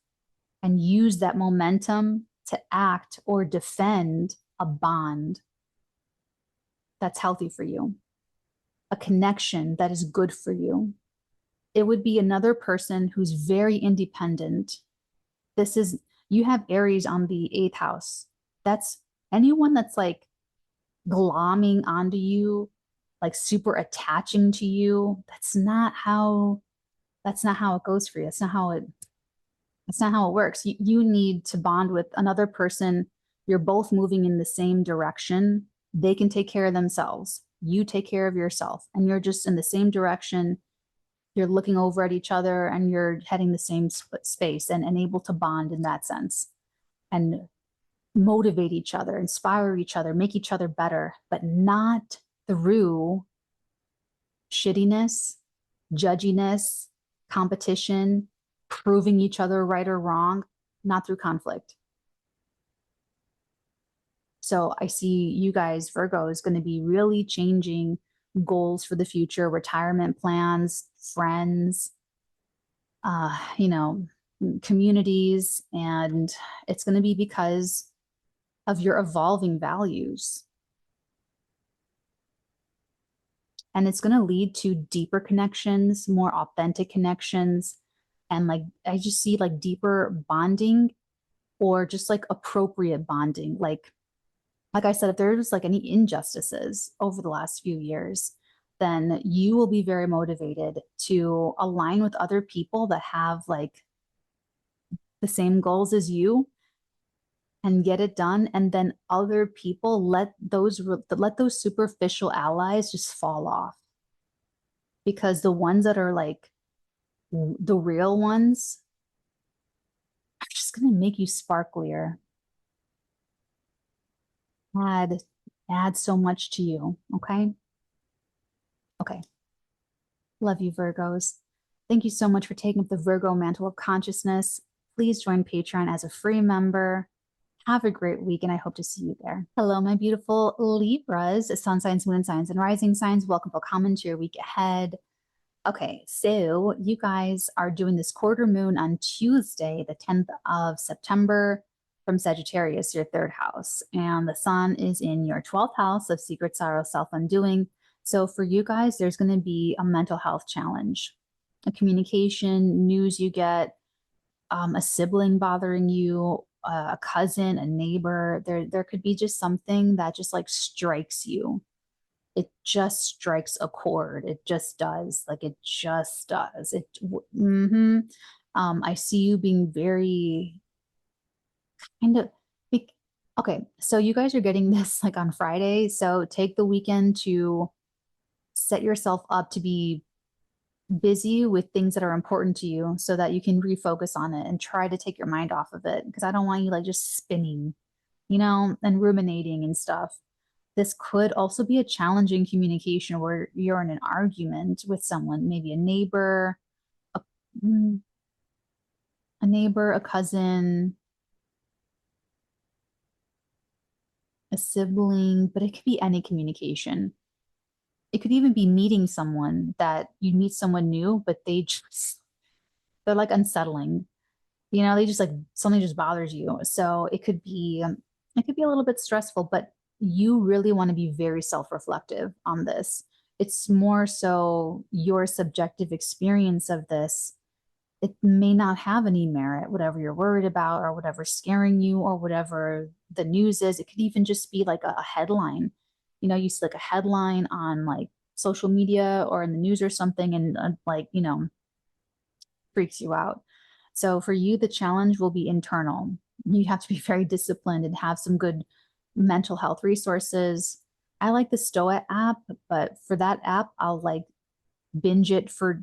and use that momentum to act or defend a bond that's healthy for you, a connection that is good for you. It would be another person who's very independent. You have Aries on the 8th house. That's anyone that's like glomming onto you, like super attaching to you. That's not how it goes for you. That's not how it works. You need to bond with another person. You're both moving in the same direction. They can take care of themselves. You take care of yourself, and you're just in the same direction. You're looking over at each other and you're heading the same space and able to bond in that sense and motivate each other, inspire each other, make each other better, but not through shittiness, judginess, competition, proving each other right or wrong, not through conflict. So I see you guys, Virgo, is going to be really changing goals for the future, retirement plans, friends, communities, and it's going to be because of your evolving values. And it's going to lead to deeper connections, more authentic connections, and like I just see like deeper bonding, or just like appropriate bonding. Like I said, if there's like any injustices over the last few years, then you will be very motivated to align with other people that have like the same goals as you and get it done. And then other people let those superficial allies just fall off, because the ones that are like the real ones are just going to make you sparklier. Add so much to you. Okay. Love you, Virgos. Thank you so much for taking up the Virgo mantle of consciousness. Please join Patreon as a free member. Have a great week, and I hope to see you there. Hello, my beautiful Libras, sun signs, moon signs, and rising signs. Welcome to your week ahead. Okay, so you guys are doing this quarter moon on Tuesday, the 10th of September, from Sagittarius, your 3rd house. And the sun is in your 12th house of secret sorrow, self-undoing. So for you guys, there's going to be a mental health challenge, a communication, news you get, a sibling bothering you, a cousin, a neighbor. There could be just something that just like strikes you. It just strikes a chord. It just does. Like it just does. I see you being very kind of okay. So you guys are getting this like on Friday. So take the weekend to set yourself up to be busy with things that are important to you so that you can refocus on it and try to take your mind off of it. Because I don't want you like just spinning, and ruminating and stuff. This could also be a challenging communication where you're in an argument with someone, maybe a neighbor, a cousin, a sibling, but it could be any communication. It could even be meeting someone that you meet someone new, but they're like unsettling. They just like something just bothers you. So it could be a little bit stressful, but you really want to be very self-reflective on this. It's more so your subjective experience of this. It may not have any merit, whatever you're worried about or whatever's scaring you or whatever the news is. It could even just be like a headline. You see like a headline on like social media or in the news or something, and freaks you out. So for you, the challenge will be internal. You have to be very disciplined and have some good mental health resources. I like the Stoa app, but for that app, I'll like binge it for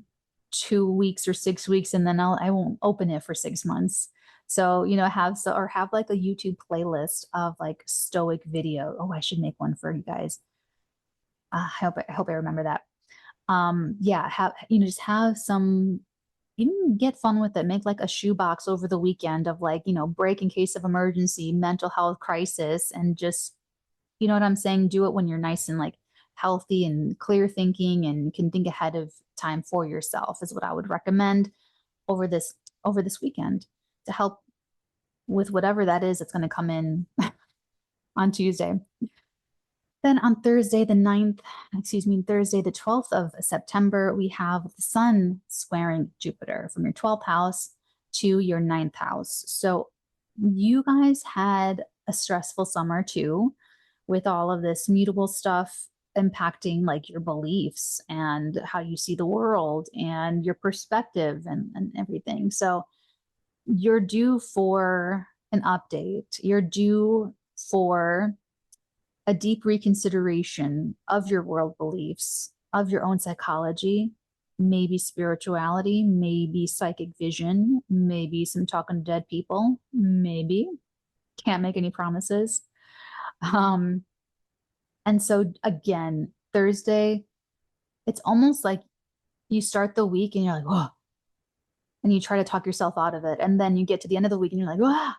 2 weeks or 6 weeks, and then I won't open it for 6 months. So, have like a YouTube playlist of like stoic video. Oh, I should make one for you guys. I hope I remember that. Just have some, even get fun with it. Make like a shoebox over the weekend of like, break in case of emergency, mental health crisis, and just, you know what I'm saying? Do it when you're nice and like healthy and clear thinking and can think ahead of time for yourself is what I would recommend over this weekend to help with whatever that is that's going to come in on Tuesday. Then on Thursday, the 12th of September, we have the sun squaring Jupiter from your 12th house to your 9th house. So you guys had a stressful summer too, with all of this mutable stuff impacting like your beliefs and how you see the world and your perspective and everything. So you're due for an update. You're due for a deep reconsideration of your world beliefs, of your own psychology, maybe spirituality, maybe psychic vision, maybe some talking to dead people, maybe. Can't make any promises. And so again, Thursday, it's almost like you start the week and you're like, oh, and you try to talk yourself out of it. And then you get to the end of the week and you're like, ah,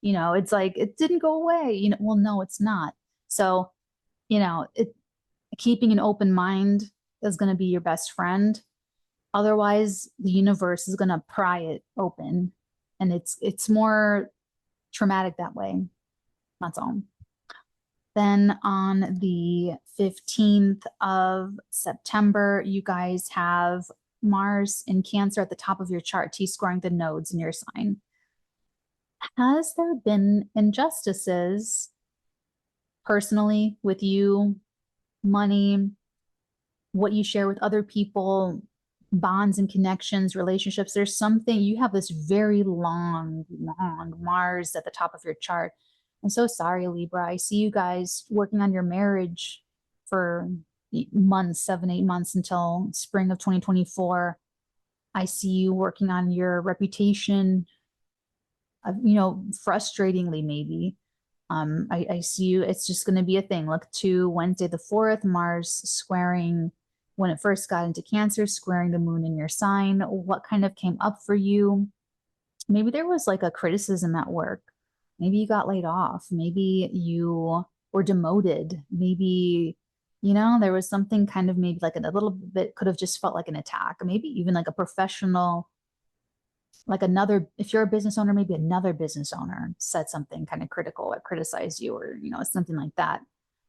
it's like, it didn't go away. Well, no, it's not. So, keeping an open mind is going to be your best friend. Otherwise, the universe is going to pry it open, and it's more traumatic that way. That's all. Then on the 15th of September, you guys have Mars in Cancer at the top of your chart, T-squaring the nodes in your sign. Has there been injustices personally with you, money, what you share with other people, bonds and connections, relationships? There's something, you have this very long Mars at the top of your chart. I'm so sorry, Libra. I see you guys working on your marriage for months, 7-8 months until spring of 2024. I see you working on your reputation, frustratingly maybe. I see you, it's just going to be a thing. Look to Wednesday the 4th, Mars squaring, when it first got into Cancer, squaring the moon in your sign. What kind of came up for you? Maybe there was like a criticism at work. Maybe you got laid off. Maybe you were demoted. Maybe, there was something kind of maybe like a little bit could have just felt like an attack. Maybe even like a professional, like if you're a business owner, maybe another business owner said something kind of critical or criticized you or, something like that.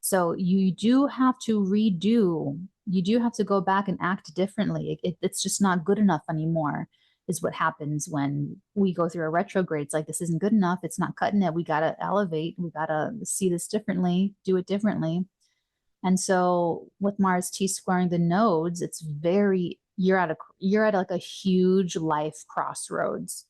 So you do have to redo, you do have to go back and act differently. It's just not good enough anymore, is what happens when we go through a retrograde. It's like, this isn't good enough. It's not cutting it. We got to elevate. We got to see this differently, do it differently. And so with Mars T-squaring the nodes, it's you're at like a huge life crossroads.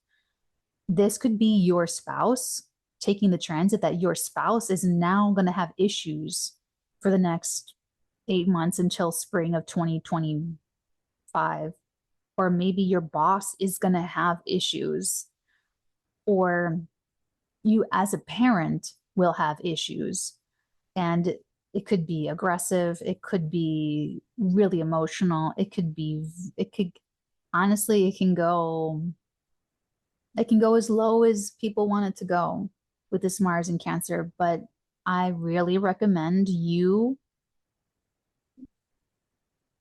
This could be your spouse taking the transit, that your spouse is now going to have issues for the next 8 months until spring of 2025. Or maybe your boss is going to have issues, or you as a parent will have issues. And it could be aggressive. It could be really emotional. Honestly, it can go as low as people want it to go with this Mars in Cancer. But I really recommend you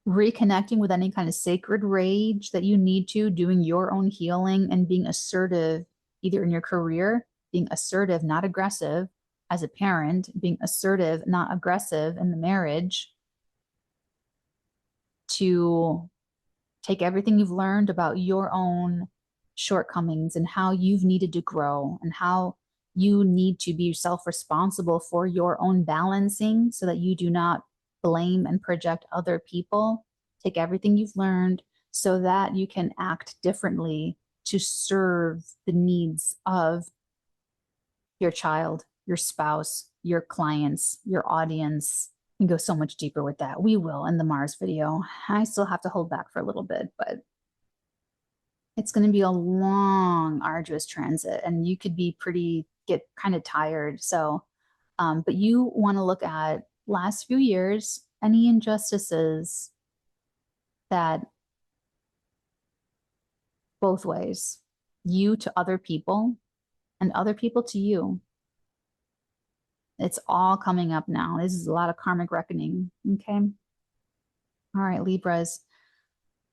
reconnecting with any kind of sacred rage that you need to, doing your own healing and being assertive, either in your career, being assertive, not aggressive, as a parent, being assertive, not aggressive in the marriage, to take everything you've learned about your own shortcomings and how you've needed to grow and how you need to be self-responsible for your own balancing so that you do not blame and project other people. Take everything you've learned so that you can act differently to serve the needs of your child, your spouse, your clients, your audience. You can go so much deeper with that. We will in the Mars video. I still have to hold back for a little bit, but it's going to be a long, arduous transit, and you could get kind of tired. So, but you want to look at last few years, any injustices that both ways, you to other people and other people to you. It's all coming up now. This is a lot of karmic reckoning, okay? All right, Libras.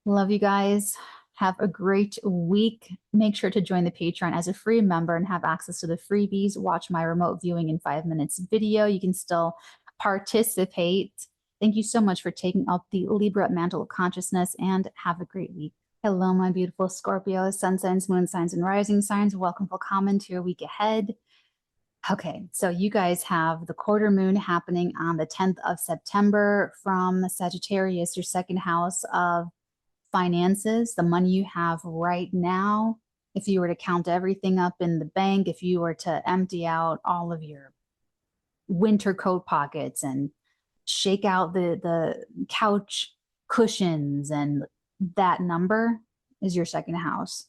Love you guys. Have a great week. Make sure to join the Patreon as a free member and have access to the freebies. Watch my remote viewing in 5 minutes video. You can still participate. Thank you so much for taking up the Libra mantle of consciousness, and have a great week. Hello, my beautiful Scorpio, sun signs, moon signs, and rising signs. Welcome for comment to your week ahead. Okay, so you guys have the quarter moon happening on the 10th of September from Sagittarius, your second house of finances, the money you have right now. If you were to count everything up in the bank, if you were to empty out all of your winter coat pockets and shake out the couch cushions, and that number is your second house.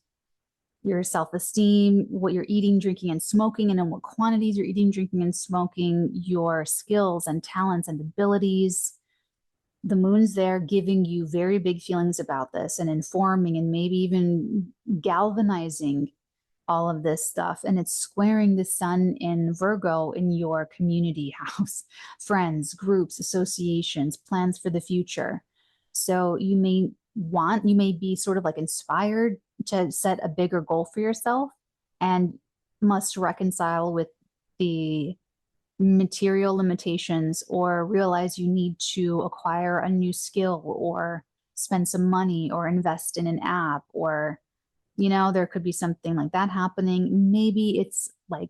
Your self-esteem, what you're eating, drinking, and smoking, and in what quantities you're eating, drinking, and smoking, your skills and talents and abilities. The moon's there giving you very big feelings about this and informing and maybe even galvanizing all of this stuff. And it's squaring the sun in Virgo in your community house, friends, groups, associations, plans for the future. So you may be sort of like inspired to set a bigger goal for yourself, and must reconcile with the material limitations, or realize you need to acquire a new skill or spend some money or invest in an app, or there could be something like that happening. Maybe it's like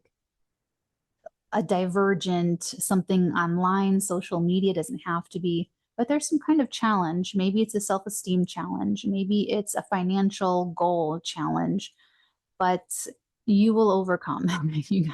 a divergent something online, social media, doesn't have to be, but there's some kind of challenge. Maybe it's a self-esteem challenge. Maybe it's a financial goal challenge, but you will overcome. You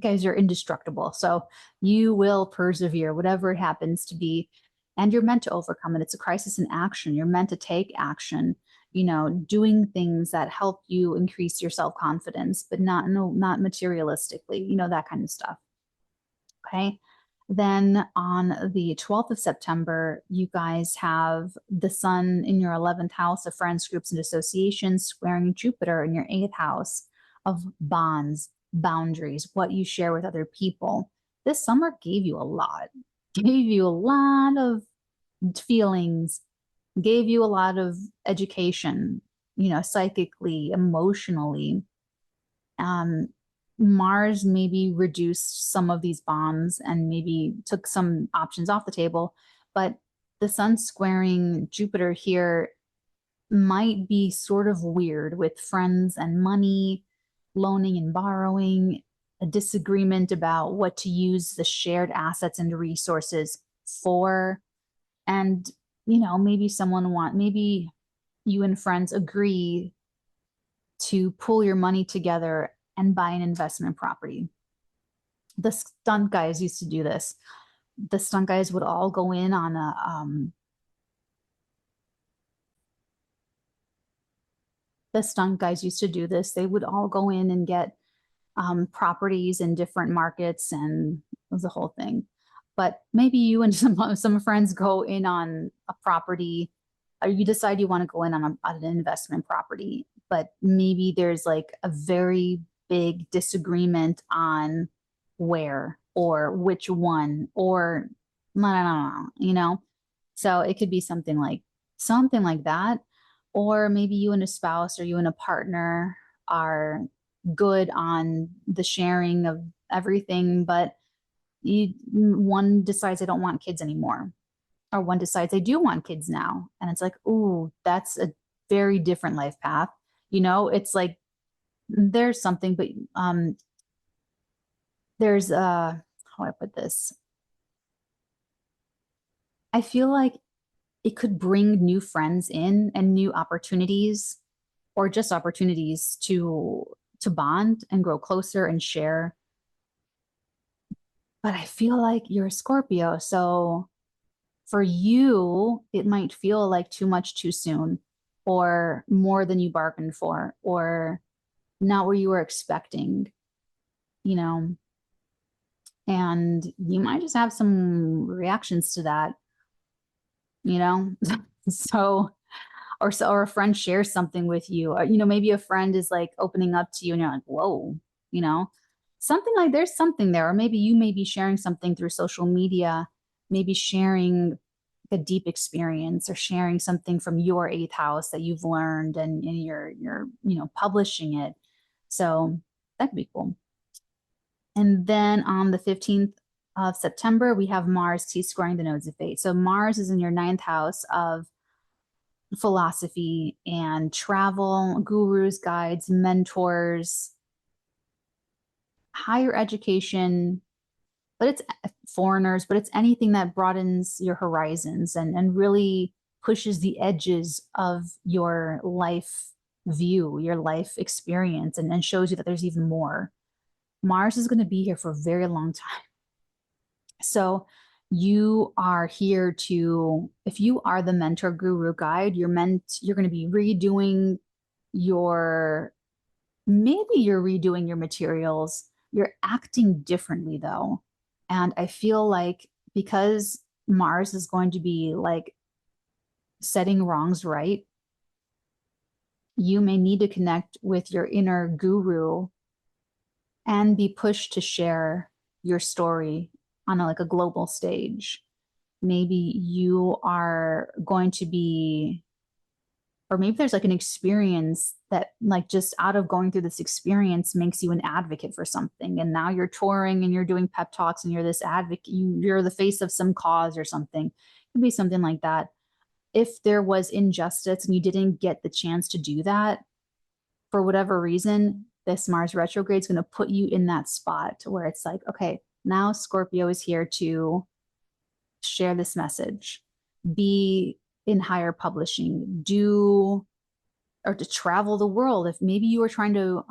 guys are indestructible. So you will persevere, whatever it happens to be. And you're meant to overcome it. It's a crisis in action. You're meant to take action, doing things that help you increase your self-confidence, but not materialistically, that kind of stuff. Okay. Then on the 12th of September, you guys have the sun in your 11th house of friends, groups, and associations, squaring Jupiter in your 8th house of bonds, boundaries, what you share with other people. This summer gave you a lot of feelings, gave you a lot of education, psychically, emotionally. Mars maybe reduced some of these bonds and maybe took some options off the table, but the sun squaring Jupiter here might be sort of weird with friends and money, loaning and borrowing, a disagreement about what to use the shared assets and resources for. And, maybe you and friends agree to pull your money together and buy an investment property. The stunt guys used to do this. The stunt guys would all go in on the stunt guys used to do this. They would all go in and get properties in different markets, and it was the whole thing. But maybe you and some friends go in on a property, or you decide you want to go in on an investment property, but maybe there's like a very big disagreement on where or which one, or no. So it could be something like that. Or maybe you and a spouse or you and a partner are good on the sharing of everything, but one decides they don't want kids anymore, or one decides they do want kids now. And it's like, ooh, that's a very different life path. It's like there's something, but there's how do I put this? I feel like it could bring new friends in and new opportunities, or just opportunities to bond and grow closer and share. But I feel like you're a Scorpio, so for you, it might feel like too much too soon, or more than you bargained for, or not where you were expecting, and you might just have some reactions to that, so, or a friend shares something with you, or, maybe a friend is like opening up to you and you're like, whoa, something like there's something there. Or maybe you may be sharing something through social media, maybe sharing a deep experience or sharing something from your 8th house that you've learned, and you're publishing it. So that'd be cool. And then on the 15th of September, we have Mars T-squaring the nodes of fate. So Mars is in your 9th house of philosophy and travel, gurus, guides, mentors, higher education, but it's foreigners, but it's anything that broadens your horizons and really pushes the edges of your life view, your life experience, and shows you that there's even more. Mars is going to be here for a very long time. So you are here to, if you are the mentor, guru, guide, you're going to be redoing maybe you're redoing your materials. You're acting differently though. And I feel like because Mars is going to be like setting wrongs right, you may need to connect with your inner guru and be pushed to share your story on a global stage. Maybe you are going to be, or maybe there's like an experience that just out of going through this experience makes you an advocate for something. And now you're touring and you're doing pep talks and you're this advocate, you're the face of some cause or something. It could be something like that. If there was injustice and you didn't get the chance to do that for whatever reason, this Mars retrograde is going to put you in that spot where it's like, okay, now Scorpio is here to share this message, be in higher publishing, or to travel the world. If maybe you were trying to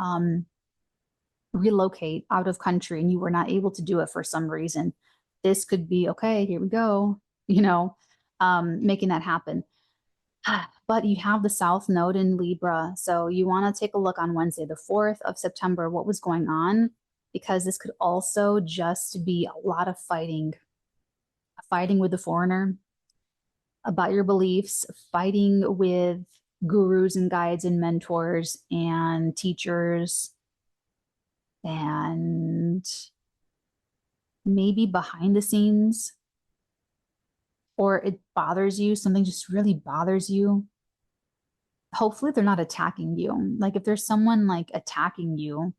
relocate out of country and you were not able to do it for some reason, this could be, okay, here we go, making that happen. But you have the South Node in Libra. So you want to take a look on Wednesday, the 4th of September, what was going on, because this could also just be a lot of fighting with the foreigner about your beliefs, fighting with gurus and guides and mentors and teachers, and maybe behind the scenes, or it bothers you, something just really bothers you. Hopefully they're not attacking you. Like if there's someone attacking you,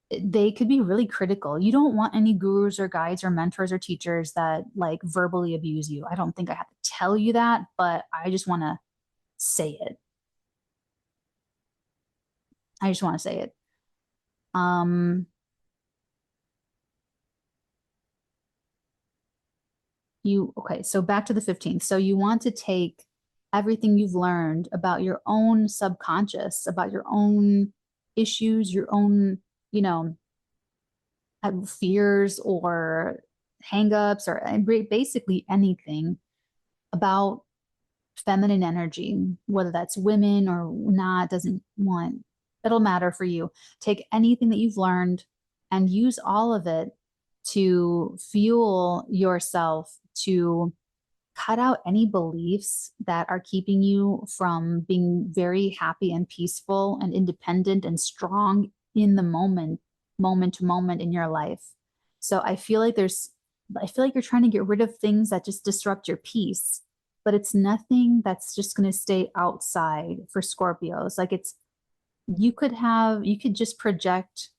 they could be really critical. You don't want any gurus or guides or mentors or teachers that verbally abuse you. I don't think I have to tell you that, but I just want to say it. Okay, so back to the 15th. So you want to take everything you've learned about your own subconscious, about your own issues, your own, fears or hangups, or basically anything about feminine energy, whether that's women or not, it'll matter for you. Take anything that you've learned and use all of it to fuel yourself, to cut out any beliefs that are keeping you from being very happy and peaceful and independent and strong in the moment to moment in your life. So I feel like you're trying to get rid of things that just disrupt your peace, but it's nothing that's just going to stay outside for Scorpios. You could just project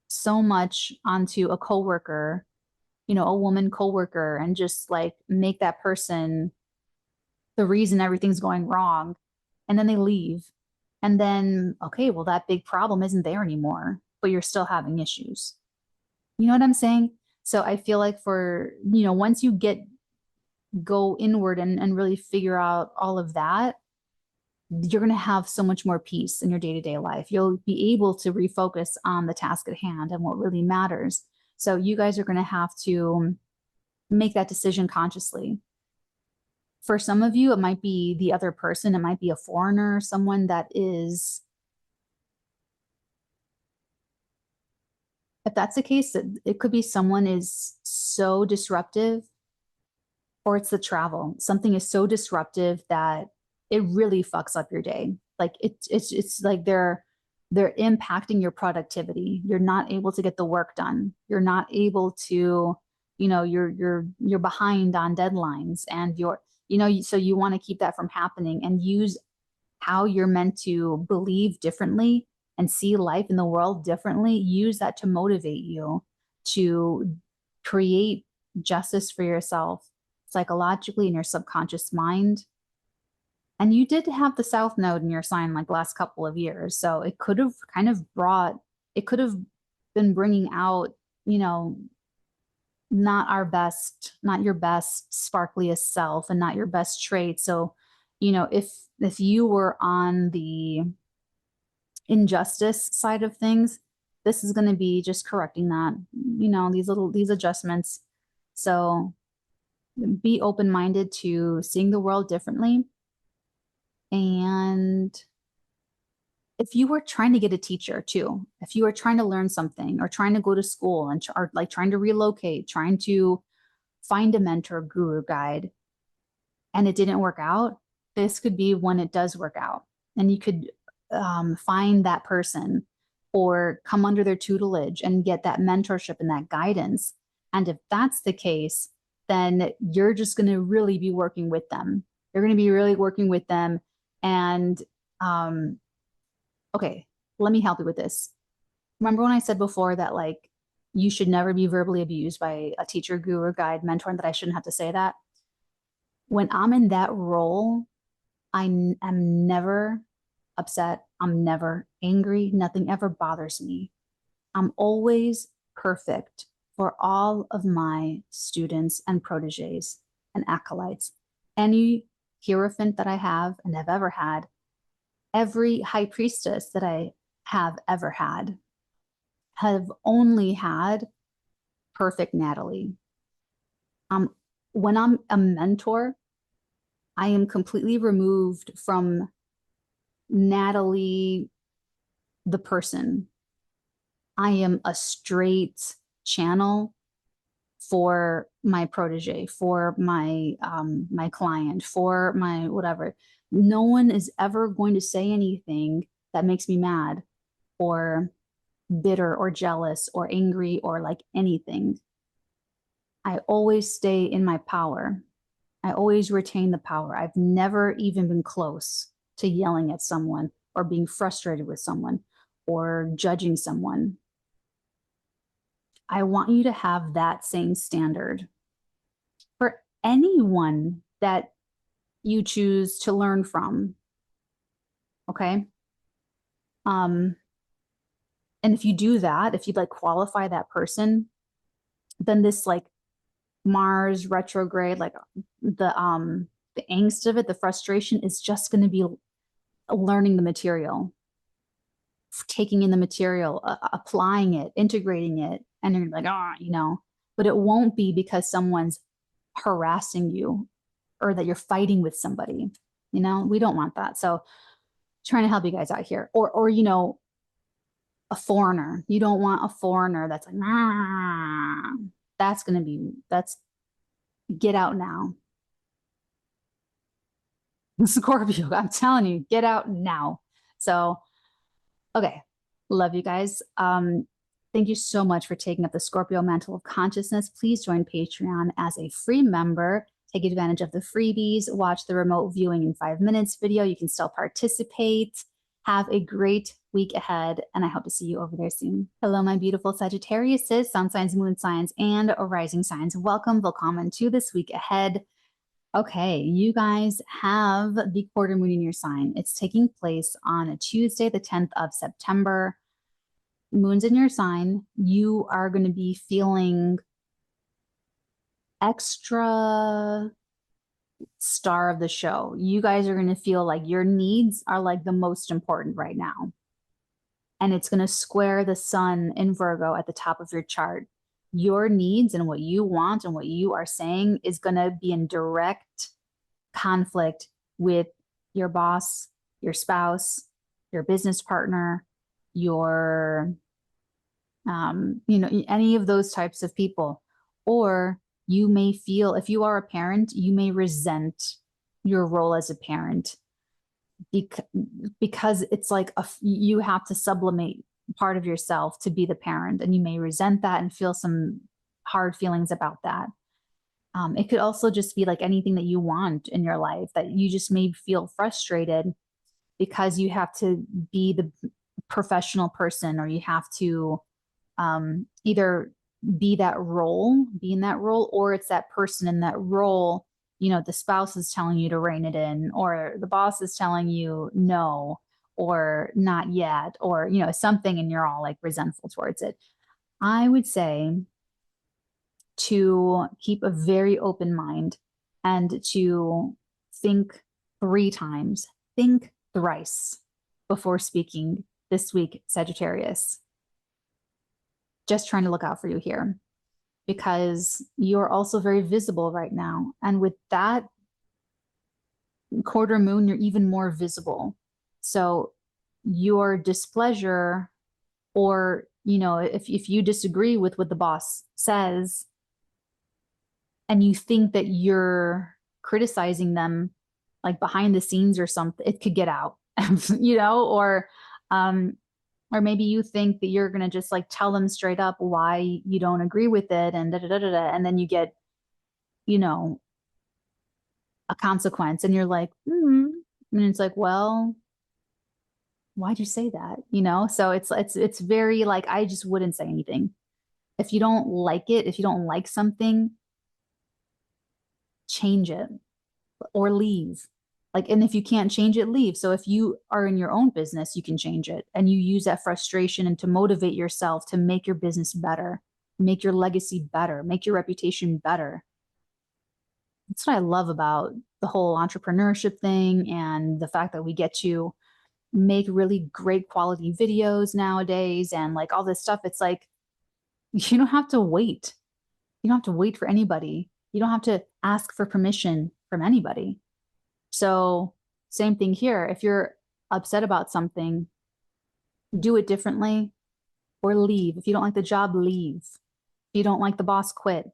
so much onto a coworker, a woman coworker, and just make that person the reason everything's going wrong. And then they leave. And then, okay, well, that big problem isn't there anymore, but you're still having issues. You know what I'm saying? So I feel like once you go inward and really figure out all of that, you're going to have so much more peace in your day-to-day life. You'll be able to refocus on the task at hand and what really matters. So you guys are going to have to make that decision consciously. For some of you, it might be the other person. It might be a foreigner, someone that is, if that's the case, it could be someone is so disruptive, or it's the travel. Something is so disruptive that it really fucks up your day. It's like they're impacting your productivity. You're not able to get the work done. You're not able to you know, you're behind on deadlines and so you want to keep that from happening and use how you're meant to believe differently and see life in the world differently. Use that to motivate you to create justice for yourself psychologically in your subconscious mind. And you did have the South Node in your sign like the last couple of years. So it could have it could have been bringing out, you know, not your best, sparkliest self and not your best trait. So, you know, if you were on the injustice side of things, this is going to be just correcting that, you know, these adjustments. So be open-minded to seeing the world differently. And if you were trying to get a teacher too, if you were trying to learn something or trying to go to school and or like trying to relocate, trying to find a mentor, guru, guide, and it didn't work out, this could be when it does work out. And you could find that person or come under their tutelage and get that mentorship and that guidance. And if that's the case, then you're just going to really be working with them. You're going to be really working with them. And okay, let me help you with this. Remember when I said before that like you should never be verbally abused by a teacher, guru, guide, mentor, and that I shouldn't have to say that? When I'm in that role, I am never upset. I'm never angry. Nothing ever bothers me. I'm always perfect for all of my students and proteges and acolytes. Any hierophant that I have and have ever had, every high priestess that I have ever had, have only had perfect Natalie. When I'm a mentor, I am completely removed from Natalie, the person. I am a straight channel for my protege, for my my client, for my whatever. No one is ever going to say anything that makes me mad or bitter or jealous or angry or like anything. I always stay in my power. I always retain the power. I've never even been close to yelling at someone or being frustrated with someone or judging someone. I want you to have that same standard for anyone that you choose to learn from. Okay? And if you do that, if you like qualify that person, then this like Mars retrograde, like the angst of it, the frustration is just going to be learning the material, taking in the material, applying it, integrating it, and you're like, oh, you know, but it won't be because someone's harassing you or that you're fighting with somebody. You know, we don't want that. So trying to help you guys out here. Or you know, a foreigner. You don't want a foreigner that's like, nah. That's get out now. Scorpio, I'm telling you, get out now. So, okay. Love you guys. Thank you so much for taking up the Scorpio mantle of consciousness. Please join Patreon as a free member. Take advantage of the freebies. Watch the remote viewing in 5 minutes video. You can still participate. Have a great week ahead, and I hope to see you over there soon. Hello, my beautiful Sagittarius, sun signs, moon signs, and rising signs. Welcome, willkommen to this week ahead. Okay, you guys have the quarter moon in your sign. It's taking place on a Tuesday, the 10th of September. Moon's in your sign. You are going to be feeling extra star of the show. You guys are going to feel like your needs are like the most important right now. And it's going to square the sun in Virgo at the top of your chart. Your needs and what you want and what you are saying is going to be in direct conflict with your boss, your spouse, your business partner, your, you know, any of those types of people. Or you may feel, if you are a parent, you may resent your role as a parent because it's like you have to sublimate part of yourself to be the parent, and you may resent that and feel some hard feelings about that. It could also just be like anything that you want in your life that you just may feel frustrated because you have to be the professional person, or you have to either be in that role, or it's that person in that role. You know, the spouse is telling you to rein it in, or the boss is telling you no, or not yet, or, you know, something, and you're all like resentful towards it. I would say to keep a very open mind and to think 3 times, think thrice before speaking this week, Sagittarius. Just trying to look out for you here, because you're also very visible right now. And with that quarter moon, you're even more visible. So your displeasure, or, you know, if you disagree with what the boss says and you think that you're criticizing them like behind the scenes or something, it could get out, you know, or maybe you think that you're going to just like tell them straight up why you don't agree with it, and and then you get, you know, a consequence, and you're like, and it's like, well, why'd you say that? You know? So it's very like, I just wouldn't say anything. If you don't like it, if you don't like something, change it or leave. Like, and if you can't change it, leave. So if you are in your own business, you can change it, and you use that frustration and to motivate yourself to make your business better, make your legacy better, make your reputation better. That's what I love about the whole entrepreneurship thing, and the fact that we get to make really great quality videos nowadays and like all this stuff. It's like, you don't have to wait. You don't have to wait for anybody. You don't have to ask for permission from anybody. So same thing here. If you're upset about something, do it differently or leave. If you don't like the job, leave. If you don't like the boss, quit.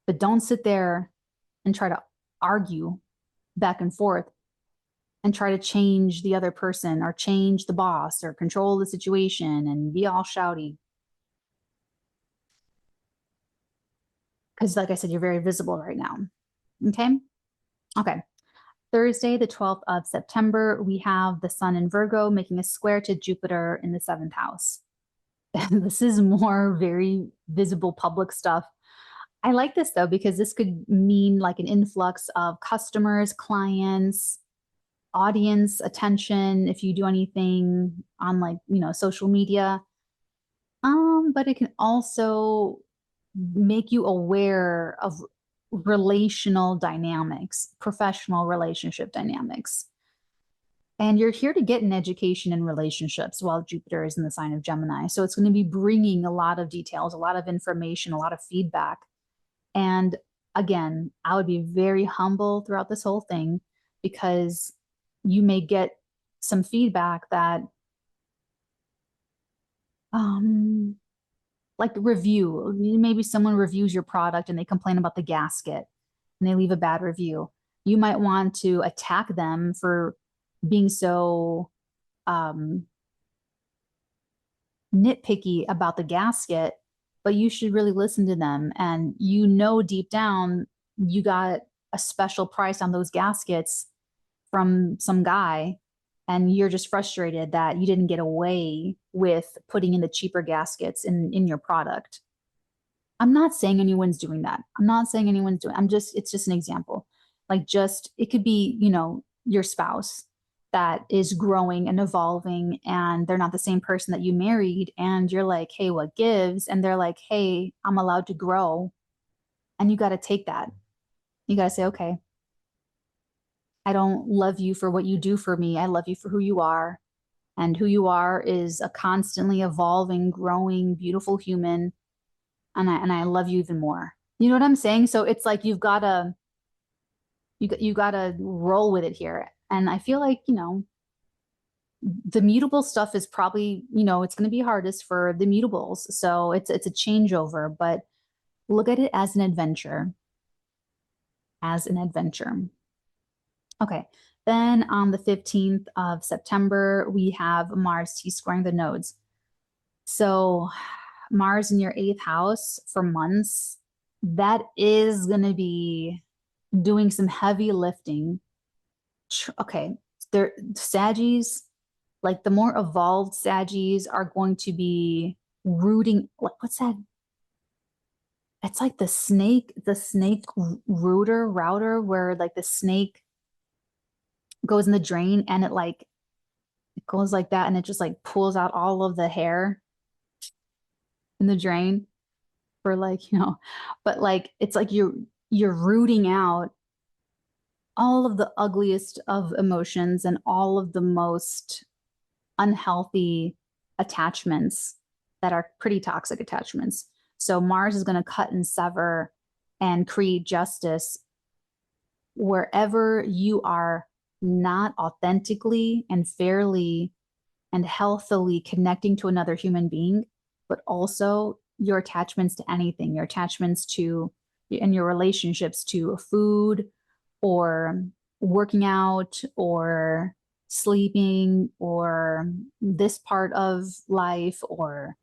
But don't sit there and try to argue back and forth and try to change the other person, or change the boss, or control the situation and be all shouty. Because like I said, you're very visible right now. Okay? Okay. Thursday, the 12th of September, we have the sun in Virgo making a square to Jupiter in the 7th house. This is more very visible public stuff. I like this though, because this could mean like an influx of customers, clients, audience attention, if you do anything on like, you know, social media. But it can also make you aware of relational dynamics, professional relationship dynamics. And you're here to get an education in relationships while Jupiter is in the sign of Gemini. So it's going to be bringing a lot of details, a lot of information, a lot of feedback. And again, I would be very humble throughout this whole thing, because you may get some feedback that, like review, maybe someone reviews your product and they complain about the gasket and they leave a bad review. You might want to attack them for being so nitpicky about the gasket, but you should really listen to them. And you know, deep down, you got a special price on those gaskets from some guy, and you're just frustrated that you didn't get away with putting in the cheaper gaskets in your product. I'm not saying anyone's doing that. I'm not saying anyone's doing, it's just an example. Like, just, it could be, you know, your spouse that is growing and evolving, and they're not the same person that you married, and you're like, hey, what gives? And they're like, hey, I'm allowed to grow. And you got to take that. You got to say, okay, I don't love you for what you do for me. I love you for who you are. And who you are is a constantly evolving, growing, beautiful human. And I love you even more. You know what I'm saying? So it's like, you gotta roll with it here. And I feel like, you know, the mutable stuff is probably, you know, it's going to be hardest for the mutables. So it's a changeover, but look at it as an adventure. As an adventure. Okay. Then on the 15th of September, we have Mars T-squaring the nodes. So Mars in your 8th house for months, that is going to be doing some heavy lifting. Okay, there, Saggies, like the more evolved Saggies are going to be rooting. What's that? It's like the snake router, where like the snake goes in the drain and it goes like that and it just like pulls out all of the hair in the drain for like, but like it's like you're rooting out all of the ugliest of emotions and all of the most unhealthy attachments that are pretty toxic attachments. So Mars is going to cut and sever and create justice wherever you are not authentically and fairly and healthily connecting to another human being, but also your attachments to anything, your attachments to and your relationships to food or working out or sleeping or this part of life or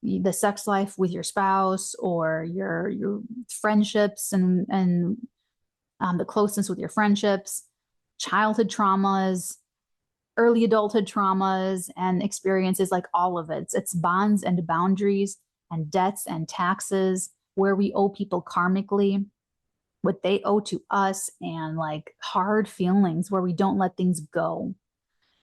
the sex life with your spouse or your friendships and the closeness with your friendships, childhood traumas, early adulthood traumas and experiences, like all of it. It's bonds and boundaries and debts and taxes where we owe people karmically what they owe to us, and like hard feelings where we don't let things go.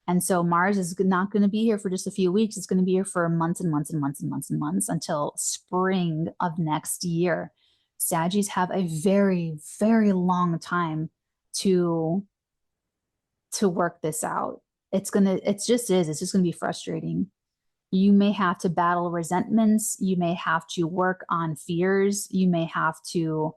And so Mars is not going to be here for just a few weeks. It's going to be here for months and months and months and months and months until spring of next year. Saggies have a very, very long time to work this out. It's just going to be frustrating. You may have to battle resentments. You may have to work on fears. You may have to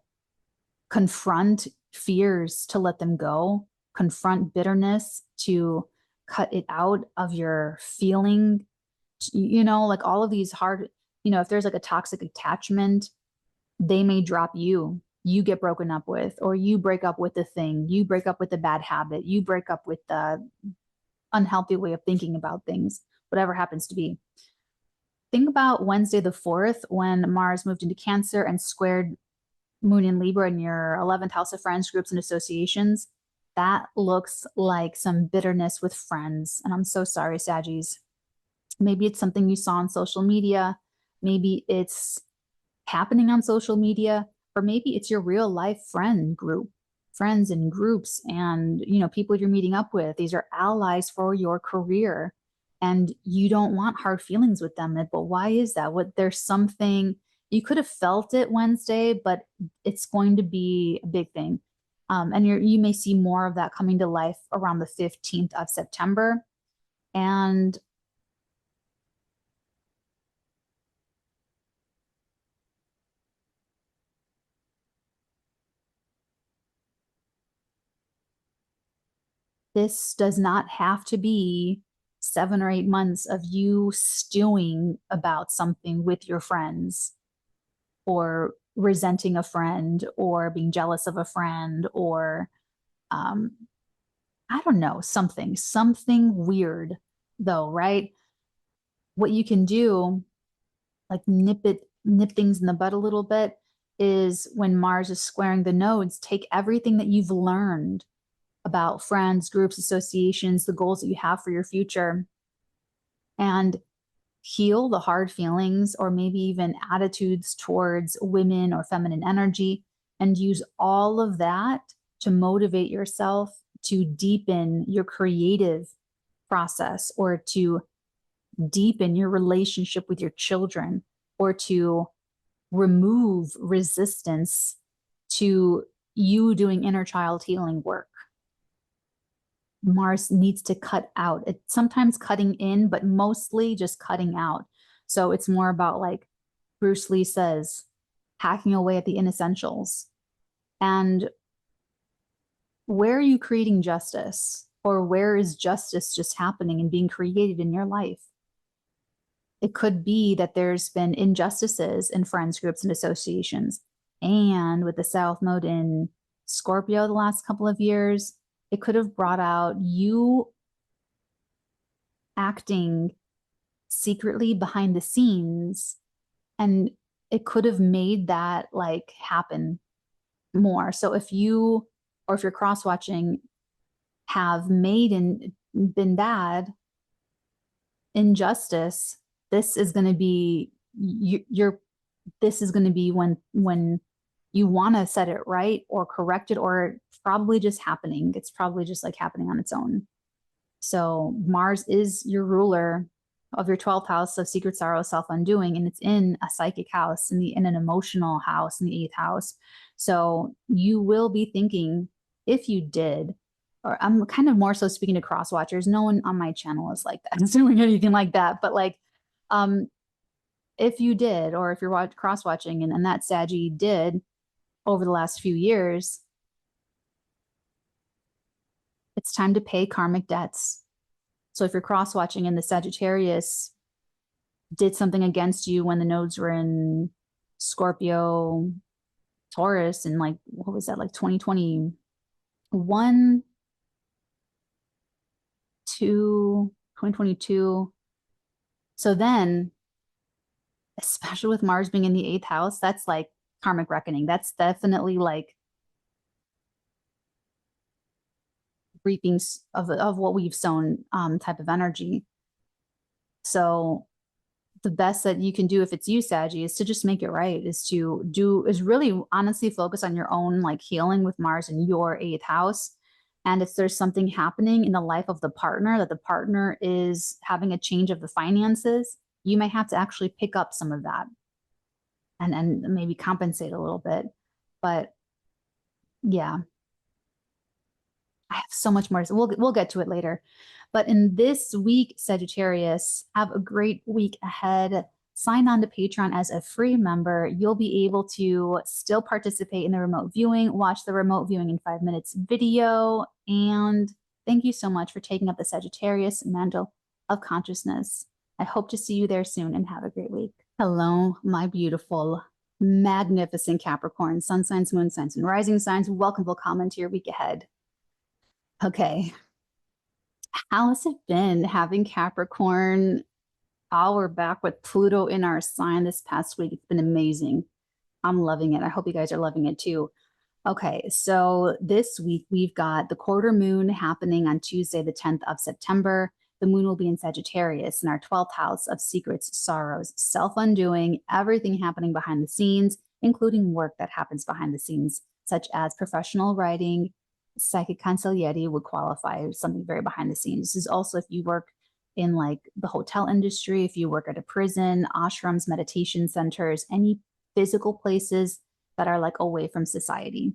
confront fears to let them go, confront bitterness to cut it out of your feeling, like all of these hard, if there's like a toxic attachment, they may drop you get broken up with, or you break up with the thing, you break up with the bad habit, you break up with the unhealthy way of thinking about things, whatever happens to be. Think about Wednesday the 4th when Mars moved into Cancer and squared Moon in Libra in your 11th house of friends, groups, and associations. That looks like some bitterness with friends. And I'm so sorry, Saggies. Maybe it's something you saw on social media. Maybe it's happening on social media, or maybe it's your real life friends and groups and, people you're meeting up with. These are allies for your career and you don't want hard feelings with them. But why is that? There's something. You could have felt it Wednesday, but it's going to be a big thing. And you may see more of that coming to life around the 15th of September. And this does not have to be 7 or 8 months of you stewing about something with your friends, or resenting a friend, or being jealous of a friend, or I don't know, something weird though, right? What you can do, like nip things in the bud a little bit, is when Mars is squaring the nodes, take everything that you've learned about friends, groups, associations, the goals that you have for your future, and heal the hard feelings or maybe even attitudes towards women or feminine energy, and use all of that to motivate yourself to deepen your creative process, or to deepen your relationship with your children, or to remove resistance to you doing inner child healing work. Mars needs to cut out. It's sometimes cutting in, but mostly just cutting out. So it's more about, like Bruce Lee says, hacking away at the inessentials. And where are you creating justice? Or where is justice just happening and being created in your life? It could be that there's been injustices in friends, groups, and associations. And with the South Node in Scorpio the last couple of years, it could have brought out you acting secretly behind the scenes And it could have made that like happen more. So if you, or if you're cross-watching, have made and been bad, injustice, this is going to be this is going to be when you want to set it right or correct it, or probably just happening. It's probably just like happening on its own. So Mars is your ruler of your 12th house of secret sorrow, self-undoing, and it's in a psychic house, in an emotional house, in the 8th house. So you will be thinking, if you did, or I'm kind of more so speaking to cross watchers. No one on my channel is like that, is doing anything like that. But like, if you did, or if you're cross watching and that Saggy did over the last few years, it's time to pay karmic debts. So if you're cross watching and the Sagittarius did something against you when the nodes were in Scorpio, Taurus, and like, what was that, like 2021, 2022. So then, especially with Mars being in the 8th house, that's like karmic reckoning. That's definitely like reaping of what we've sown type of energy. So the best that you can do if it's you, Saggy, is to just make it right, is really honestly focus on your own like healing with Mars in your 8th house. And if there's something happening in the life of the partner, that the partner is having a change of the finances, you may have to actually pick up some of that and maybe compensate a little bit. But yeah, I have so much more. So we'll get to it later. But in this week, Sagittarius, have a great week ahead. Sign on to Patreon as a free member. You'll be able to still participate in the remote viewing, watch the remote viewing in 5 minutes video. And thank you so much for taking up the Sagittarius mantle of consciousness. I hope to see you there soon, and have a great week. Hello, my beautiful, magnificent Capricorn, sun signs, moon signs, and rising signs. Welcome, welcome to your week ahead. Okay. How has it been having Capricorn power back with Pluto in our sign this past week? It's been amazing. I'm loving it. I hope you guys are loving it too. Okay, so this week we've got the quarter moon happening on Tuesday, the 10th of September. The moon will be in Sagittarius in our 12th house of secrets, sorrows, self-undoing, everything happening behind the scenes, including work that happens behind the scenes, such as professional writing. Psychic consigliere would qualify as something very behind the scenes. This is also if you work in like the hotel industry, if you work at a prison, ashrams, meditation centers, any physical places that are like away from society.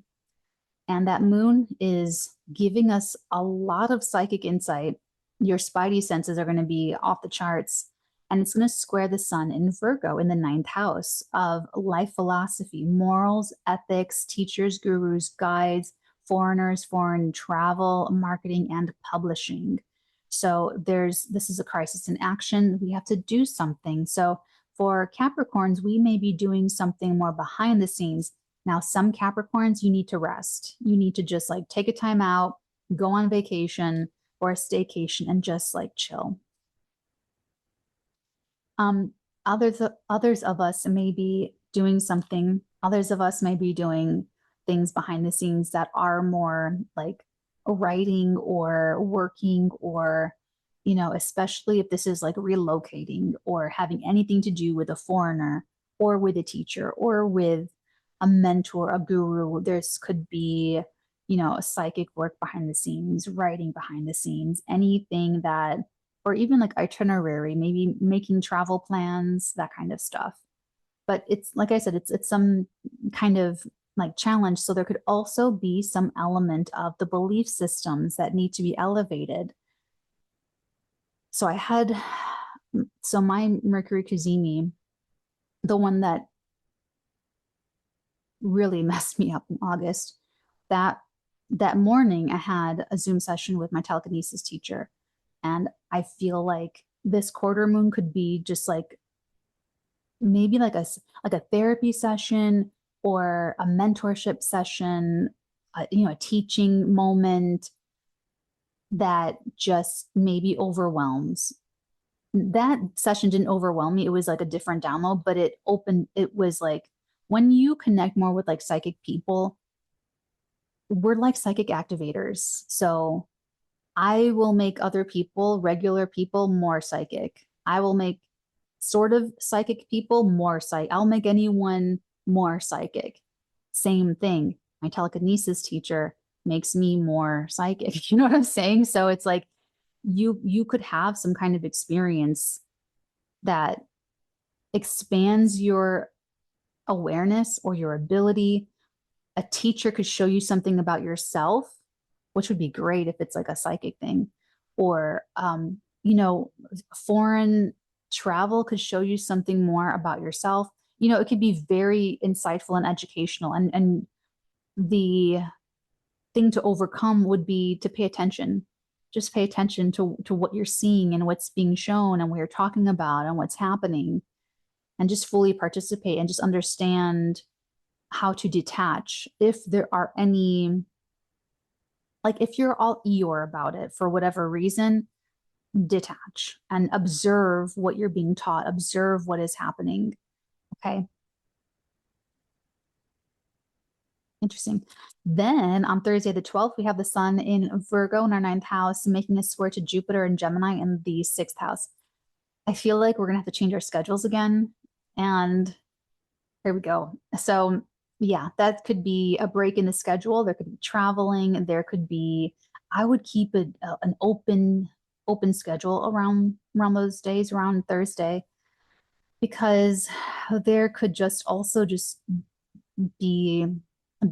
And that moon is giving us a lot of psychic insight. Your spidey senses are going to be off the charts, and it's going to square the sun in Virgo in the 9th house of life philosophy, morals, ethics, teachers, gurus, guides, foreigners, foreign travel, marketing, and publishing. So this is a crisis in action. We have to do something. So for Capricorns, we may be doing something more behind the scenes. Now, some Capricorns, you need to rest. You need to just like take a time out, go on vacation or a staycation, and just like chill. Others of us may be doing something. Others of us may be doing things behind the scenes that are more like writing or working, or, you know, especially if this is like relocating or having anything to do with a foreigner or with a teacher or with a mentor, a guru. This could be, you know, a psychic work behind the scenes, writing behind the scenes, anything that, or even like itinerary, maybe making travel plans, that kind of stuff. But it's, like I said, it's some kind of like challenge. So there could also be some element of the belief systems that need to be elevated. So my Mercury 𝚑𝚘𝚎, the one that really messed me up in August, that morning I had a Zoom session with my telekinesis teacher. And I feel like this quarter moon could be just like maybe like a therapy session or a mentorship session, you know, a teaching moment that just maybe overwhelms that session didn't overwhelm me. It was like a different download, but it was like when you connect more with like psychic people, we're like psychic activators. So I will make other people, regular people, more psychic. I will make sort of psychic people more psychic. I'll make anyone more psychic. Same thing. My telekinesis teacher makes me more psychic. You know what I'm saying? So it's like you could have some kind of experience that expands your awareness or your ability. A teacher could show you something about yourself, which would be great if it's like a psychic thing. Or you know, foreign travel could show you something more about yourself. You know, it could be very insightful and educational. And the thing to overcome would be to pay attention. Just pay attention to what you're seeing and what's being shown and what you're talking about and what's happening, and just fully participate and just understand how to detach. If there are any, like if you're all Eeyore about it for whatever reason, detach and observe what you're being taught, observe what is happening. Okay. Interesting. Then on Thursday, the 12th, we have the sun in Virgo in our 9th house, making a square to Jupiter and Gemini in the 6th house. I feel like we're going to have to change our schedules again. And here we go. So yeah, that could be a break in the schedule. There could be traveling. There could be, I would keep an open schedule around those days, around Thursday, because there could just also just be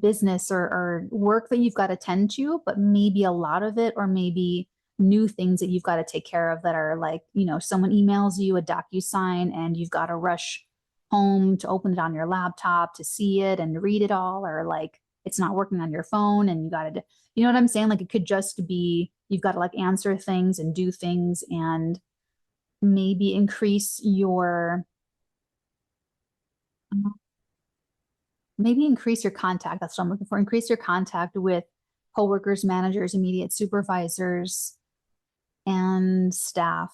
business or work that you've got to tend to, but maybe a lot of it, or maybe new things that you've got to take care of that are like, you know, someone emails you a DocuSign and you've got to rush home to open it on your laptop to see it and read it all, or like it's not working on your phone and you got to, you know what I'm saying? Like it could just be, you've got to like answer things and do things and maybe increase your contact. That's what I'm looking for. Increase your contact with coworkers, managers, immediate supervisors, and staff.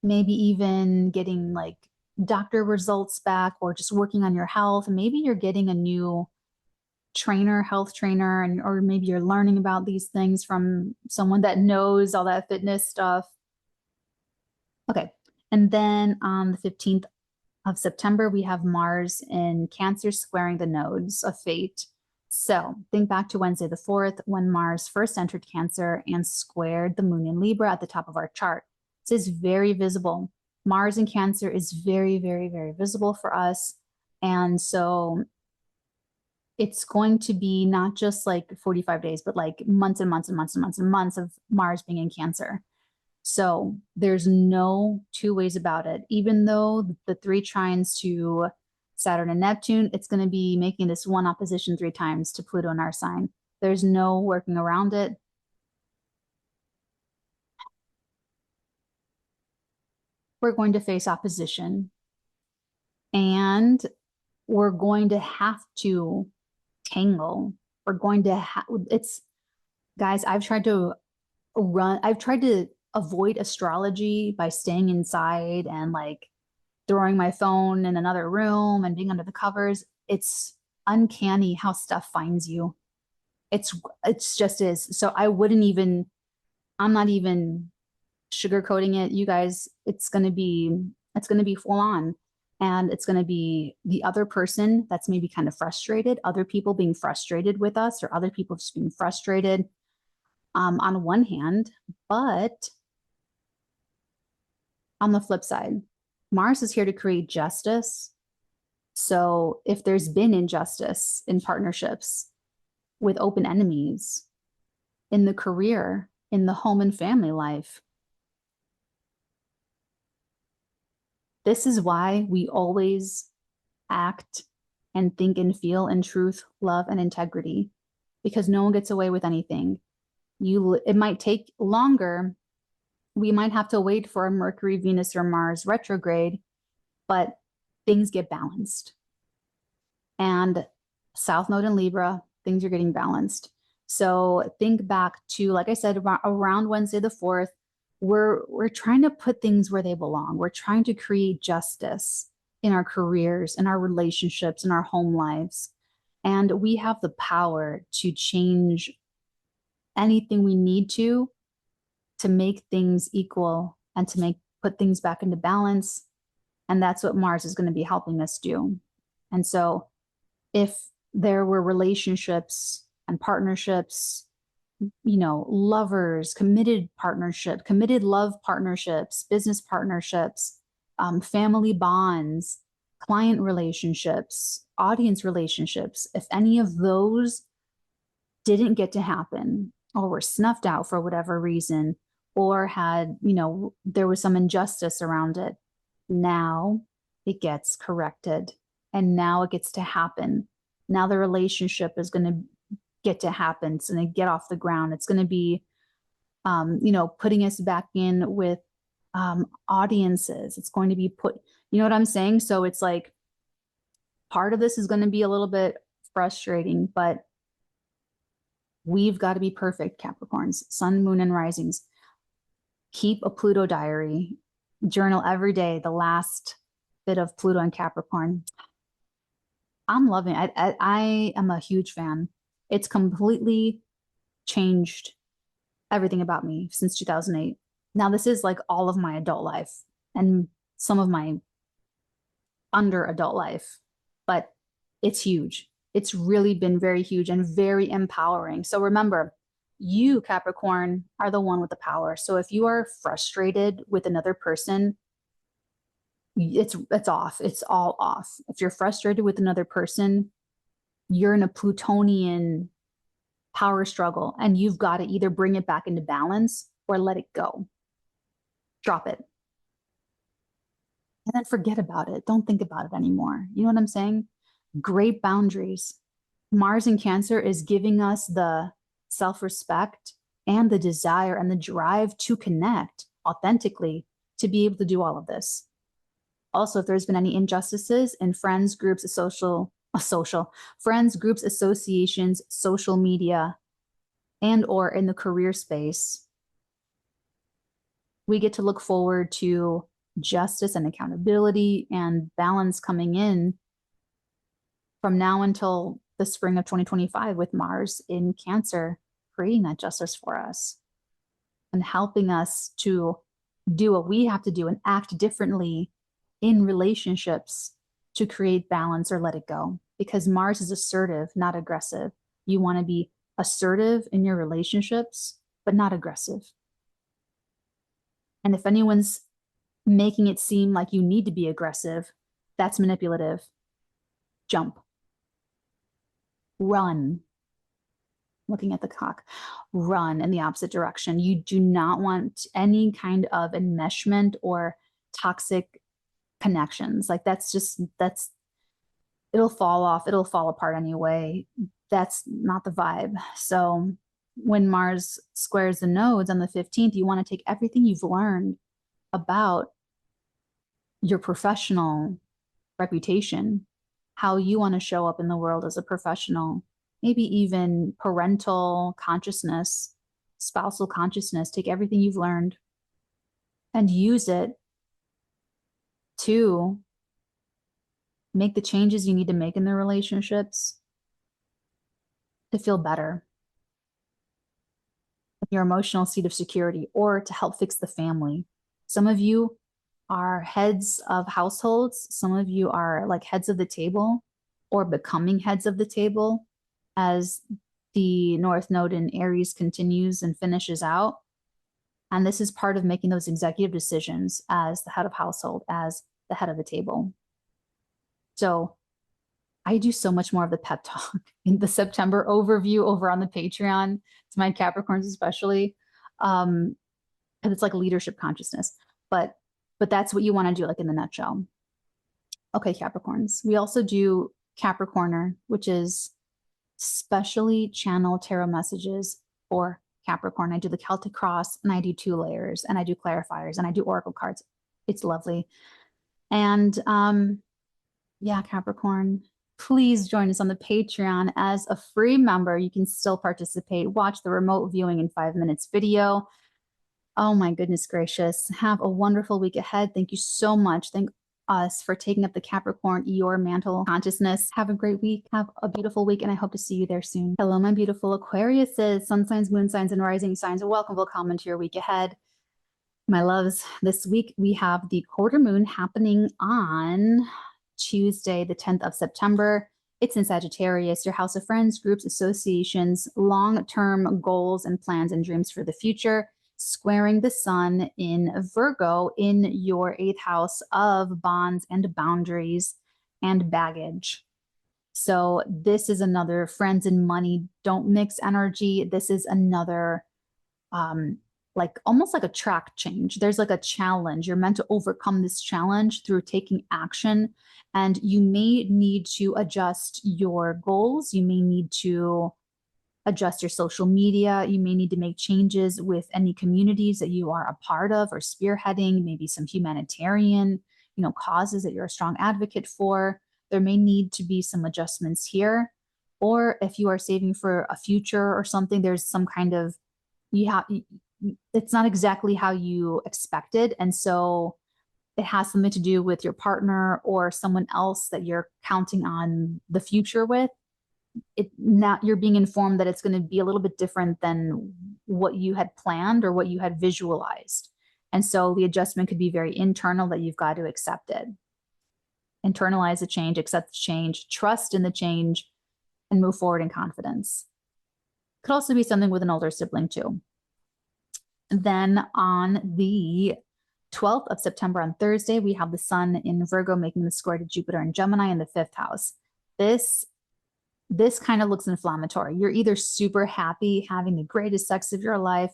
Maybe even getting like doctor results back, or just working on your health. Maybe you're getting a new trainer, health trainer, and or maybe you're learning about these things from someone that knows all that fitness stuff. Okay. And then on the 15th of September, we have Mars in Cancer squaring the nodes of fate. So think back to Wednesday the 4th, when Mars first entered Cancer and squared the moon in Libra at the top of our chart. This is very visible. Mars in Cancer is very, very, very visible for us. And so it's going to be not just like 45 days, but like months and months and months and months and months of Mars being in Cancer. So there's no two ways about it. Even though the 3 trines to Saturn and Neptune, it's going to be making this one opposition 3 times to Pluto in our sign. There's no working around it. We're going to face opposition. And we're going to have to tangle. We're going to have, it's, guys, I've tried to avoid astrology by staying inside and like throwing my phone in another room and being under the covers. It's uncanny how stuff finds you. It's just is. So I'm not even sugarcoating it. You guys, it's going to be full on. And it's going to be the other person that's maybe kind of frustrated, other people being frustrated with us, or other people just being frustrated on one hand. But on the flip side, Mars is here to create justice. So if there's been injustice in partnerships, with open enemies, in the career, in the home and family life, this is why we always act and think and feel in truth, love, and integrity, because no one gets away with anything. It might take longer. We might have to wait for a Mercury, Venus, or Mars retrograde, but things get balanced. And South Node in Libra, things are getting balanced. So think back to, like I said, around Wednesday the 4th, we're trying to put things where they belong. We're trying to create justice in our careers, in our relationships, in our home lives. And we have the power to change anything we need to make things equal and to put things back into balance. And that's what Mars is going to be helping us do. And so if there were relationships and partnerships, you know, lovers, committed partnership, committed love partnerships, business partnerships, family bonds, client relationships, audience relationships, if any of those didn't get to happen or were snuffed out for whatever reason, or had, you know, there was some injustice around it, now it gets corrected and now it gets to happen. Now the relationship is going to get to happen. It's going to get off the ground. It's going to be, you know, putting us back in with audiences. It's going to be put, you know what I'm saying? So it's like part of this is going to be a little bit frustrating, but we've got to be perfect, Capricorns, sun, moon, and risings. Keep a Pluto diary, journal every day, the last bit of Pluto and Capricorn. I'm loving it. I am a huge fan. It's completely changed everything about me since 2008. Now, this is like all of my adult life and some of my under adult life, but it's huge. It's really been very huge and very empowering. So remember, you, Capricorn, are the one with the power. So if you are frustrated with another person, it's off. It's all off. If you're frustrated with another person, you're in a Plutonian power struggle, and you've got to either bring it back into balance or let it go. Drop it. And then forget about it. Don't think about it anymore. You know what I'm saying? Great boundaries. Mars in Cancer is giving us the self-respect and the desire and the drive to connect authentically to be able to do all of this. Also, if there's been any injustices in friends, groups, friends, groups, associations, social media, and or in the career space, we get to look forward to justice and accountability and balance coming in from now until the spring of 2025 with Mars in Cancer, creating that justice for us and helping us to do what we have to do and act differently in relationships to create balance or let it go. Because Mars is assertive, not aggressive. You want to be assertive in your relationships, but not aggressive. And if anyone's making it seem like you need to be aggressive, that's manipulative. Jump. Run. Looking at the clock. Run in the opposite direction. You do not want any kind of enmeshment or toxic connections. Like it'll fall off. It'll fall apart anyway. That's not the vibe. So when Mars squares the nodes on the 15th, you want to take everything you've learned about your professional reputation, how you want to show up in the world as a professional, maybe even parental consciousness, spousal consciousness. Take everything you've learned and use it to make the changes you need to make in the relationships to feel better, your emotional seat of security, or to help fix the family. Some of you are heads of households. Some of you are like heads of the table or becoming heads of the table as the North Node in Aries continues and finishes out. And this is part of making those executive decisions as the head of household, as the head of the table. So I do so much more of the pep talk in the September overview over on the Patreon, to my Capricorns especially, because it's like leadership consciousness. But that's what you want to do, like in the nutshell. Okay, Capricorns. We also do Capricorner, which is specially channel tarot messages for Capricorn. I do the Celtic cross, and I do 2 layers, and I do clarifiers, and I do oracle cards. It's lovely. And yeah, Capricorn, please join us on the Patreon as a free member. You can still participate, watch the remote viewing in 5 minutes video, Oh my goodness gracious. Have a wonderful week ahead. Thank you so much. Thank us for taking up the Capricorn, your mantle consciousness. Have a great week. Have a beautiful week, and I hope to see you there soon. Hello, my beautiful Aquariuses, sun signs, moon signs, and rising signs. Welcome, welcome to your week ahead. My loves, this week we have the quarter moon happening on Tuesday, the 10th of September. It's in Sagittarius, your house of friends, groups, associations, long-term goals and plans and dreams for the future, squaring the sun in Virgo in your 8th house of bonds and boundaries and baggage. So this is another friends and money don't mix energy. This is another like almost like a track change. There's like a challenge. You're meant to overcome this challenge through taking action, and you may need to adjust your goals. You may need to adjust your social media. You may need to make changes with any communities that you are a part of or spearheading, maybe some humanitarian, causes that you're a strong advocate for. There may need to be some adjustments here. Or if you are saving for a future or something, there's some kind of, it's not exactly how you expected. And so it has something to do with your partner or someone else that you're counting on the future with. Now you're being informed that it's going to be a little bit different than what you had planned or what you had visualized. And so the adjustment could be very internal, that you've got to accept it. Internalize the change, accept the change, trust in the change, and move forward in confidence. Could also be something with an older sibling too. Then on the 12th of September, on Thursday, we have the sun in Virgo making the square to Jupiter and Gemini in the 5th house. This kind of looks inflammatory. You're either super happy, having the greatest sex of your life,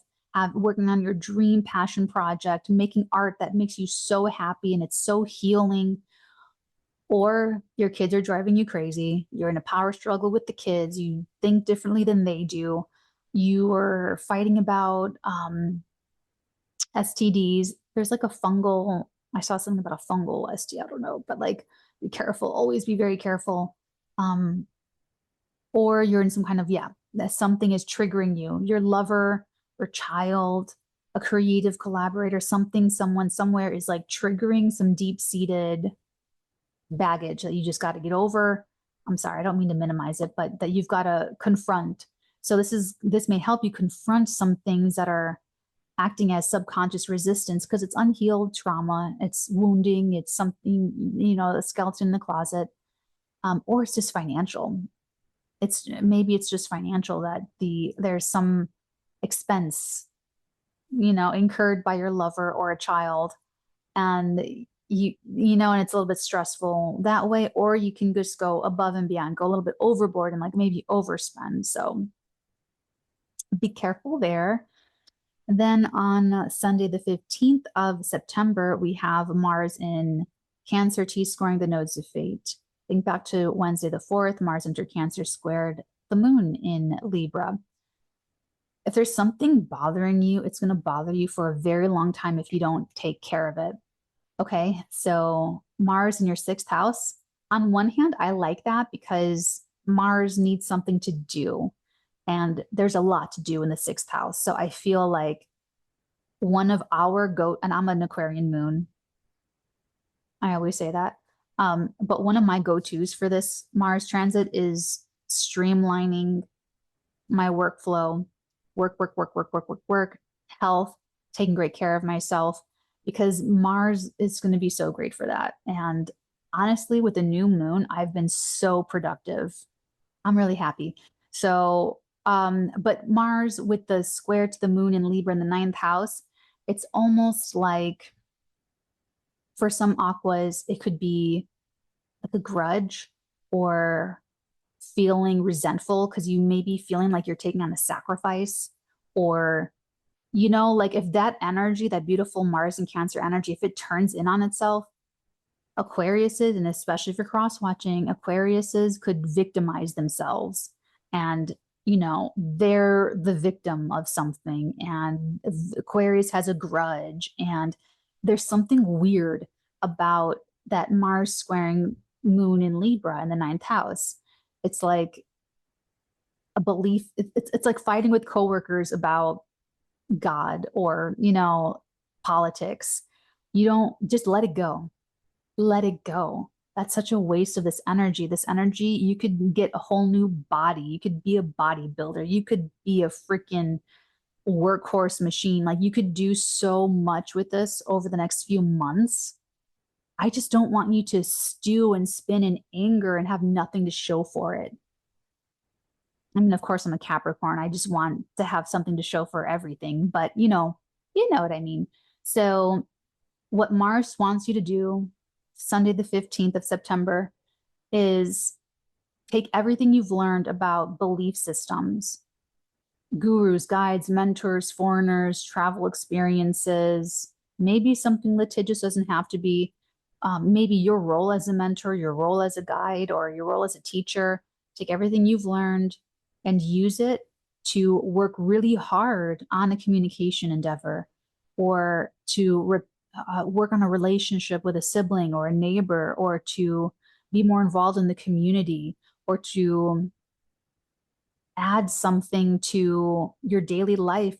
working on your dream passion project, making art that makes you so happy and it's so healing, or your kids are driving you crazy. You're in a power struggle with the kids. You think differently than they do. You are fighting about STDs. There's like a fungal, I saw something about a fungal STD, I don't know, but like, be careful, always be very careful. Or you're in some kind of, that something is triggering you. Your lover or child, a creative collaborator, something, someone, somewhere is like triggering some deep-seated baggage that you just got to get over. I'm sorry, I don't mean to minimize it, but that you've got to confront. So this may help you confront some things that are acting as subconscious resistance, because it's unhealed trauma, it's wounding, it's something, a skeleton in the closet, or it's just financial. Maybe it's just financial, that there's some expense, incurred by your lover or a child, and and it's a little bit stressful that way. Or you can just go above and beyond, go a little bit overboard and like maybe overspend. So be careful there. Then on Sunday, the 15th of September, we have Mars in Cancer, T-squaring the nodes of fate. Think back to Wednesday, the 4th, Mars entered Cancer, squared the moon in Libra. If there's something bothering you, it's going to bother you for a very long time if you don't take care of it. Okay, so Mars in your 6th house. On one hand, I like that because Mars needs something to do. And there's a lot to do in the 6th house. So I feel like one of our and I'm an Aquarian moon. I always say that. But one of my go-tos for this Mars transit is streamlining my workflow, work, health, taking great care of myself, because Mars is going to be so great for that. And honestly, with the new moon, I've been so productive. I'm really happy. So but Mars with the square to the moon in Libra in the 9th house, it's almost like, for some aquas, it could be like a grudge or feeling resentful because you may be feeling like you're taking on a sacrifice, or, like if that energy, that beautiful Mars and Cancer energy, if it turns in on itself, Aquariuses, and especially if you're cross-watching, Aquariuses could victimize themselves, and they're the victim of something, and Aquarius has a grudge, and there's something weird about that Mars squaring moon in Libra in the 9th house. It's like a belief, it's like fighting with coworkers about God or, politics. You don't just let it go. Let it go. That's such a waste of this energy. This energy, you could get a whole new body. You could be a bodybuilder. You could be a freaking workhorse machine. Like you could do so much with this over the next few months. I just don't want you to stew and spin in anger and have nothing to show for it. I mean, of course, I'm a Capricorn. I just want to have something to show for everything, but you know what I mean. So what Mars wants you to do Sunday, the 15th of September, is take everything you've learned about belief systems, gurus, guides, mentors, foreigners, travel experiences, maybe something litigious, doesn't have to be, maybe your role as a mentor, your role as a guide, or your role as a teacher. Take everything you've learned and use it to work really hard on a communication endeavor, or to work on a relationship with a sibling or a neighbor, or to be more involved in the community, or to add something to your daily life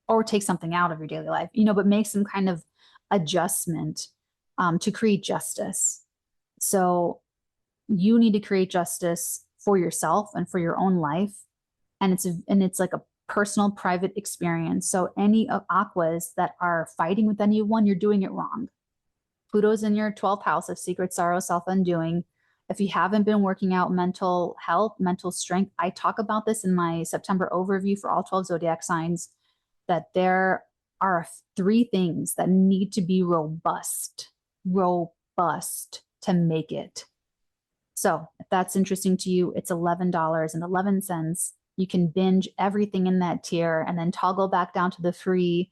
or take something out of your daily life, but make some kind of adjustment to create justice. So you need to create justice for yourself and for your own life. And it's like a personal, private experience. So any aquas that are fighting with anyone, you're doing it wrong. Pluto's in your 12th house of secret sorrow, self-undoing. If you haven't been working out mental health, mental strength, I talk about this in my September overview for all 12 zodiac signs, that there are 3 things that need to be robust to make it. So if that's interesting to you, it's $11.11. You can binge everything in that tier and then toggle back down to the free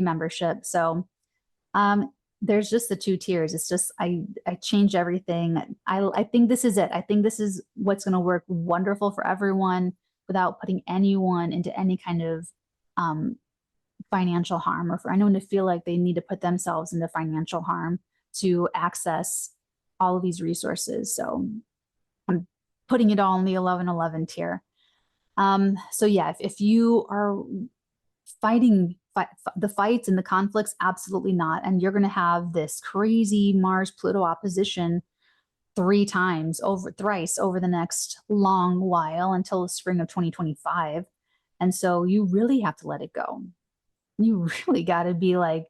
membership. So there's just the 2 tiers. It's just I changed everything. I think this is it. I think this is what's going to work wonderful for everyone without putting anyone into any kind of financial harm, or for anyone to feel like they need to put themselves into financial harm to access all of these resources. So I'm putting it all in the 1111 tier. So yeah, if you are fighting the fights and the conflicts, absolutely not. And you're going to have this crazy Mars Pluto opposition thrice over the next long while until the spring of 2025. And so you really have to let it go. You really got to be like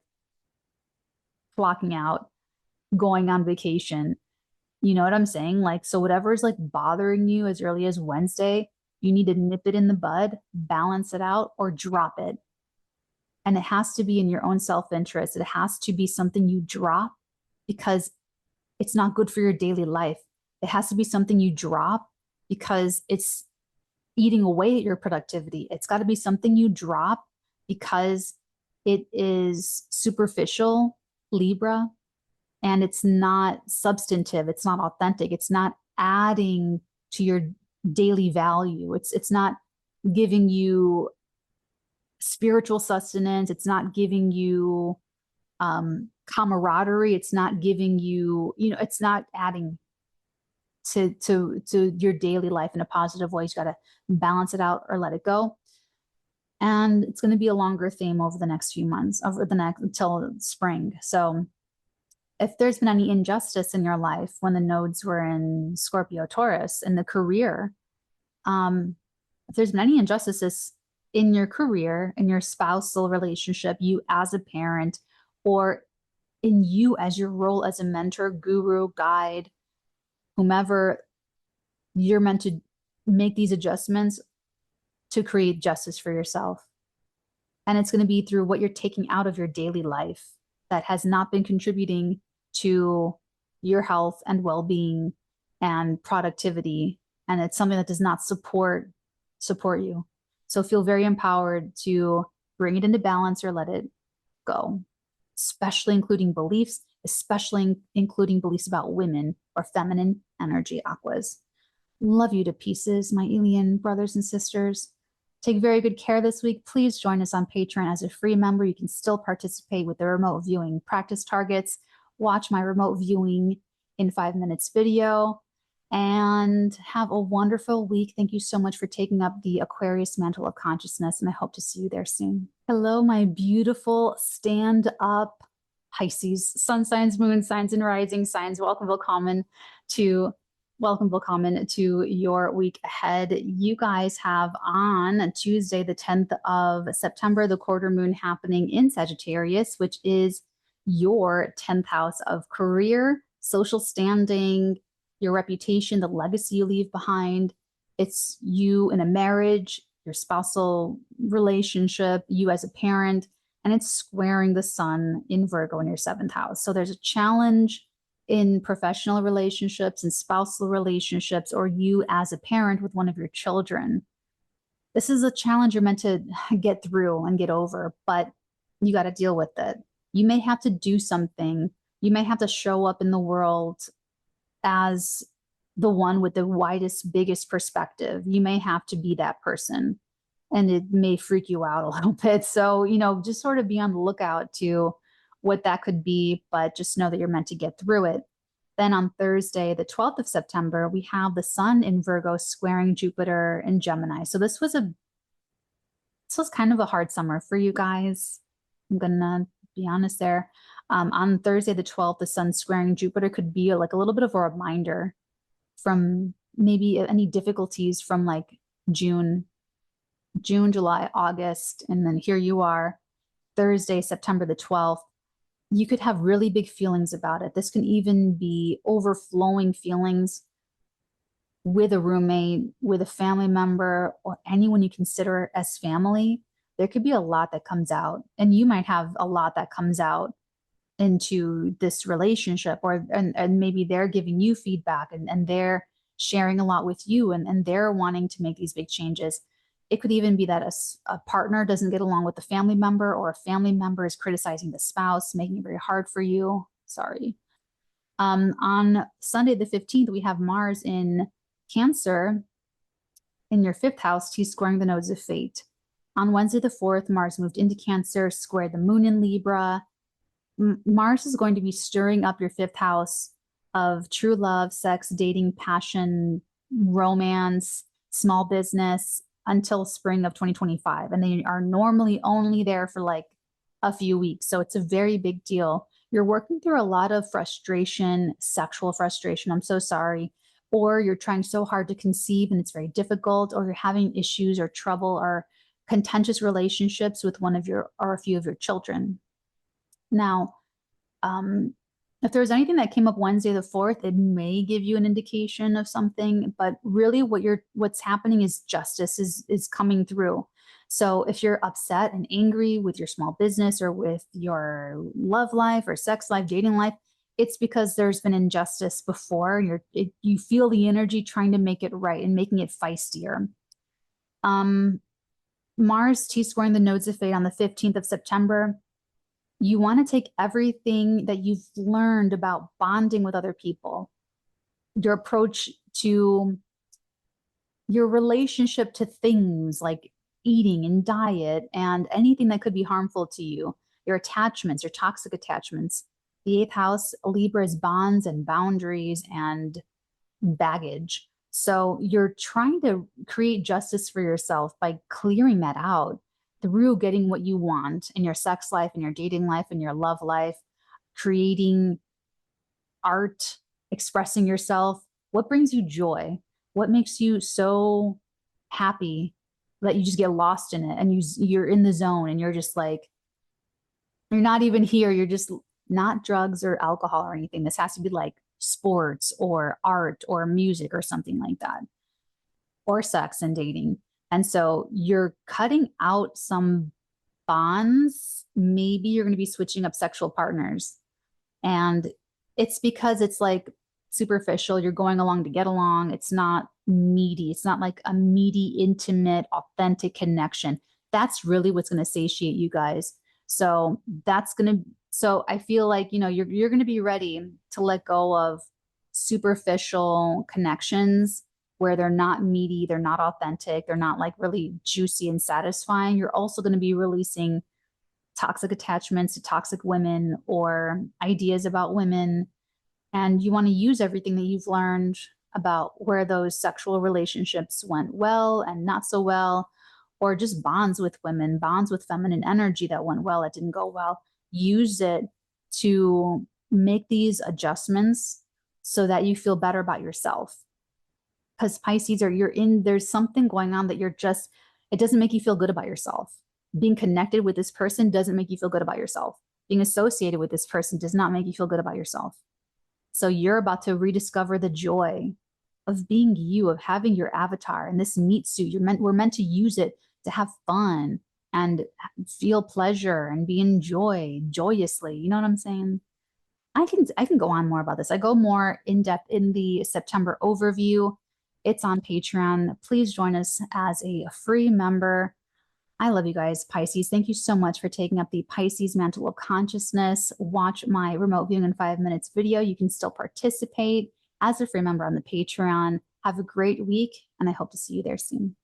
flocking out, going on vacation. You know what I'm saying? Like, so whatever's like bothering you as early as Wednesday, you need to nip it in the bud, balance it out, or drop it. And it has to be in your own self-interest. It has to be something you drop because it's not good for your daily life. It has to be something you drop because it's eating away at your productivity. It's got to be something you drop because it is superficial, Libra, and it's not substantive. It's not authentic. It's not adding to your daily value. It's not giving you spiritual sustenance. It's not giving you camaraderie. It's not giving you, it's not adding to your daily life in a positive way. You got to balance it out or let it go. And it's going to be a longer theme over the next few months, until spring. So if there's been any injustice in your life when the nodes were in Scorpio, Taurus, in the career, if there's been any injustices in your career, in your spousal relationship, you as a parent, or in you as your role as a mentor, guru, guide, whomever, you're meant to make these adjustments to create justice for yourself. And it's going to be through what you're taking out of your daily life that has not been contributing to your health and well-being and productivity. And it's something that does not support you. So feel very empowered to bring it into balance or let it go, especially including beliefs, especially including beliefs about women or feminine energy aquas. Love you to pieces, my alien brothers and sisters. Take very good care this week. Please join us on Patreon as a free member. You can still participate with the remote viewing practice targets. Watch my remote viewing in 5 minutes video. and have a wonderful week. Thank you so much for taking up the Aquarius mantle of consciousness, and I hope to see you there soon. Hello, my beautiful stand-up Pisces, sun signs, moon signs, and rising signs. Welcome to your week ahead. You guys have on Tuesday, the 10th of September, the quarter moon happening in Sagittarius, which is your 10th house of career, social standing, your reputation, the legacy you leave behind. It's you in a marriage, your spousal relationship, you as a parent, and it's squaring the sun in Virgo in your 7th house. So there's a challenge in professional relationships and spousal relationships, or you as a parent with one of your children. This is a challenge you're meant to get through and get over, but you got to deal with it. You may have to do something. You may have to show up in the world as the one with the widest, biggest perspective. You may have to be that person, and it may freak you out a little bit. So, just sort of be on the lookout to what that could be, but just know that you're meant to get through it. Then on Thursday, the 12th of September, we have the sun in Virgo squaring Jupiter in Gemini. So this was kind of a hard summer for you guys. I'm gonna be honest there. On Thursday, the 12th, the sun squaring Jupiter could be like a little bit of a reminder from maybe any difficulties from like June, July, August, and then here you are, Thursday, September the 12th. You could have really big feelings about it. This can even be overflowing feelings with a roommate, with a family member, or anyone you consider as family. There could be a lot that comes out, and you might have a lot that comes out into this relationship, or and maybe they're giving you feedback, and they're sharing a lot with you, and they're wanting to make these big changes. It could even be that a partner doesn't get along with the family member, or a family member is criticizing the spouse, making it very hard for you. Sorry. On Sunday the 15th, we have Mars in Cancer in your 5th house, T-squaring the nodes of fate. On Wednesday the 4th, Mars moved into Cancer, squared the moon in Libra. Mars is going to be stirring up your 5th house of true love, sex, dating, passion, romance, small business until spring of 2025. And they are normally only there for like a few weeks. So it's a very big deal. You're working through a lot of frustration, sexual frustration. I'm so sorry. Or you're trying so hard to conceive and it's very difficult, or you're having issues or trouble or contentious relationships with one of your or a few of your children. Now, if there's anything that came up Wednesday the 4th, it may give you an indication of something, but really what's happening is justice is coming through. So if you're upset and angry with your small business or with your love life or sex life, dating life, it's because there's been injustice before. You feel the energy trying to make it right and making it feistier. Mars T-squaring the nodes of fate on the 15th of September. You want to take everything that you've learned about bonding with other people, your approach to your relationship to things like eating and diet and anything that could be harmful to you, your attachments, your toxic attachments. The 8th house, Libra, is bonds and boundaries and baggage. So you're trying to create justice for yourself by clearing that out through getting what you want in your sex life, in your dating life, in your love life, creating art, expressing yourself. What brings you joy? What makes you so happy that you just get lost in it and you're in the zone and you're just like, you're not even here. You're just not drugs or alcohol or anything. This has to be like sports or art or music or something like that, or sex and dating. And so you're cutting out some bonds. Maybe you're going to be switching up sexual partners. And it's because it's like superficial. You're going along to get along. It's not meaty. It's not like a meaty, intimate, authentic connection. That's really what's going to satiate you guys. So so I feel like, you're going to be ready to let go of superficial connections where they're not meaty, they're not authentic, they're not like really juicy and satisfying. You're also going to be releasing toxic attachments to toxic women or ideas about women. And you want to use everything that you've learned about where those sexual relationships went well and not so well, or just bonds with women, bonds with feminine energy that went well, that didn't go well. Use it to make these adjustments so that you feel better about yourself. Because Pisces there's something going on that it doesn't make you feel good about yourself. Being connected with this person doesn't make you feel good about yourself. Being associated with this person does not make you feel good about yourself. So you're about to rediscover the joy of being you, of having your avatar and this meat suit. We're meant to use it to have fun and feel pleasure and be in joy, joyously. You know what I'm saying? I can go on more about this. I go more in depth in the September overview. It's on Patreon. Please join us as a free member. I love you guys, Pisces. Thank you so much for taking up the Pisces mantle of consciousness. Watch my remote viewing in 5 minutes video. You can still participate as a free member on the Patreon. Have a great week, and I hope to see you there soon.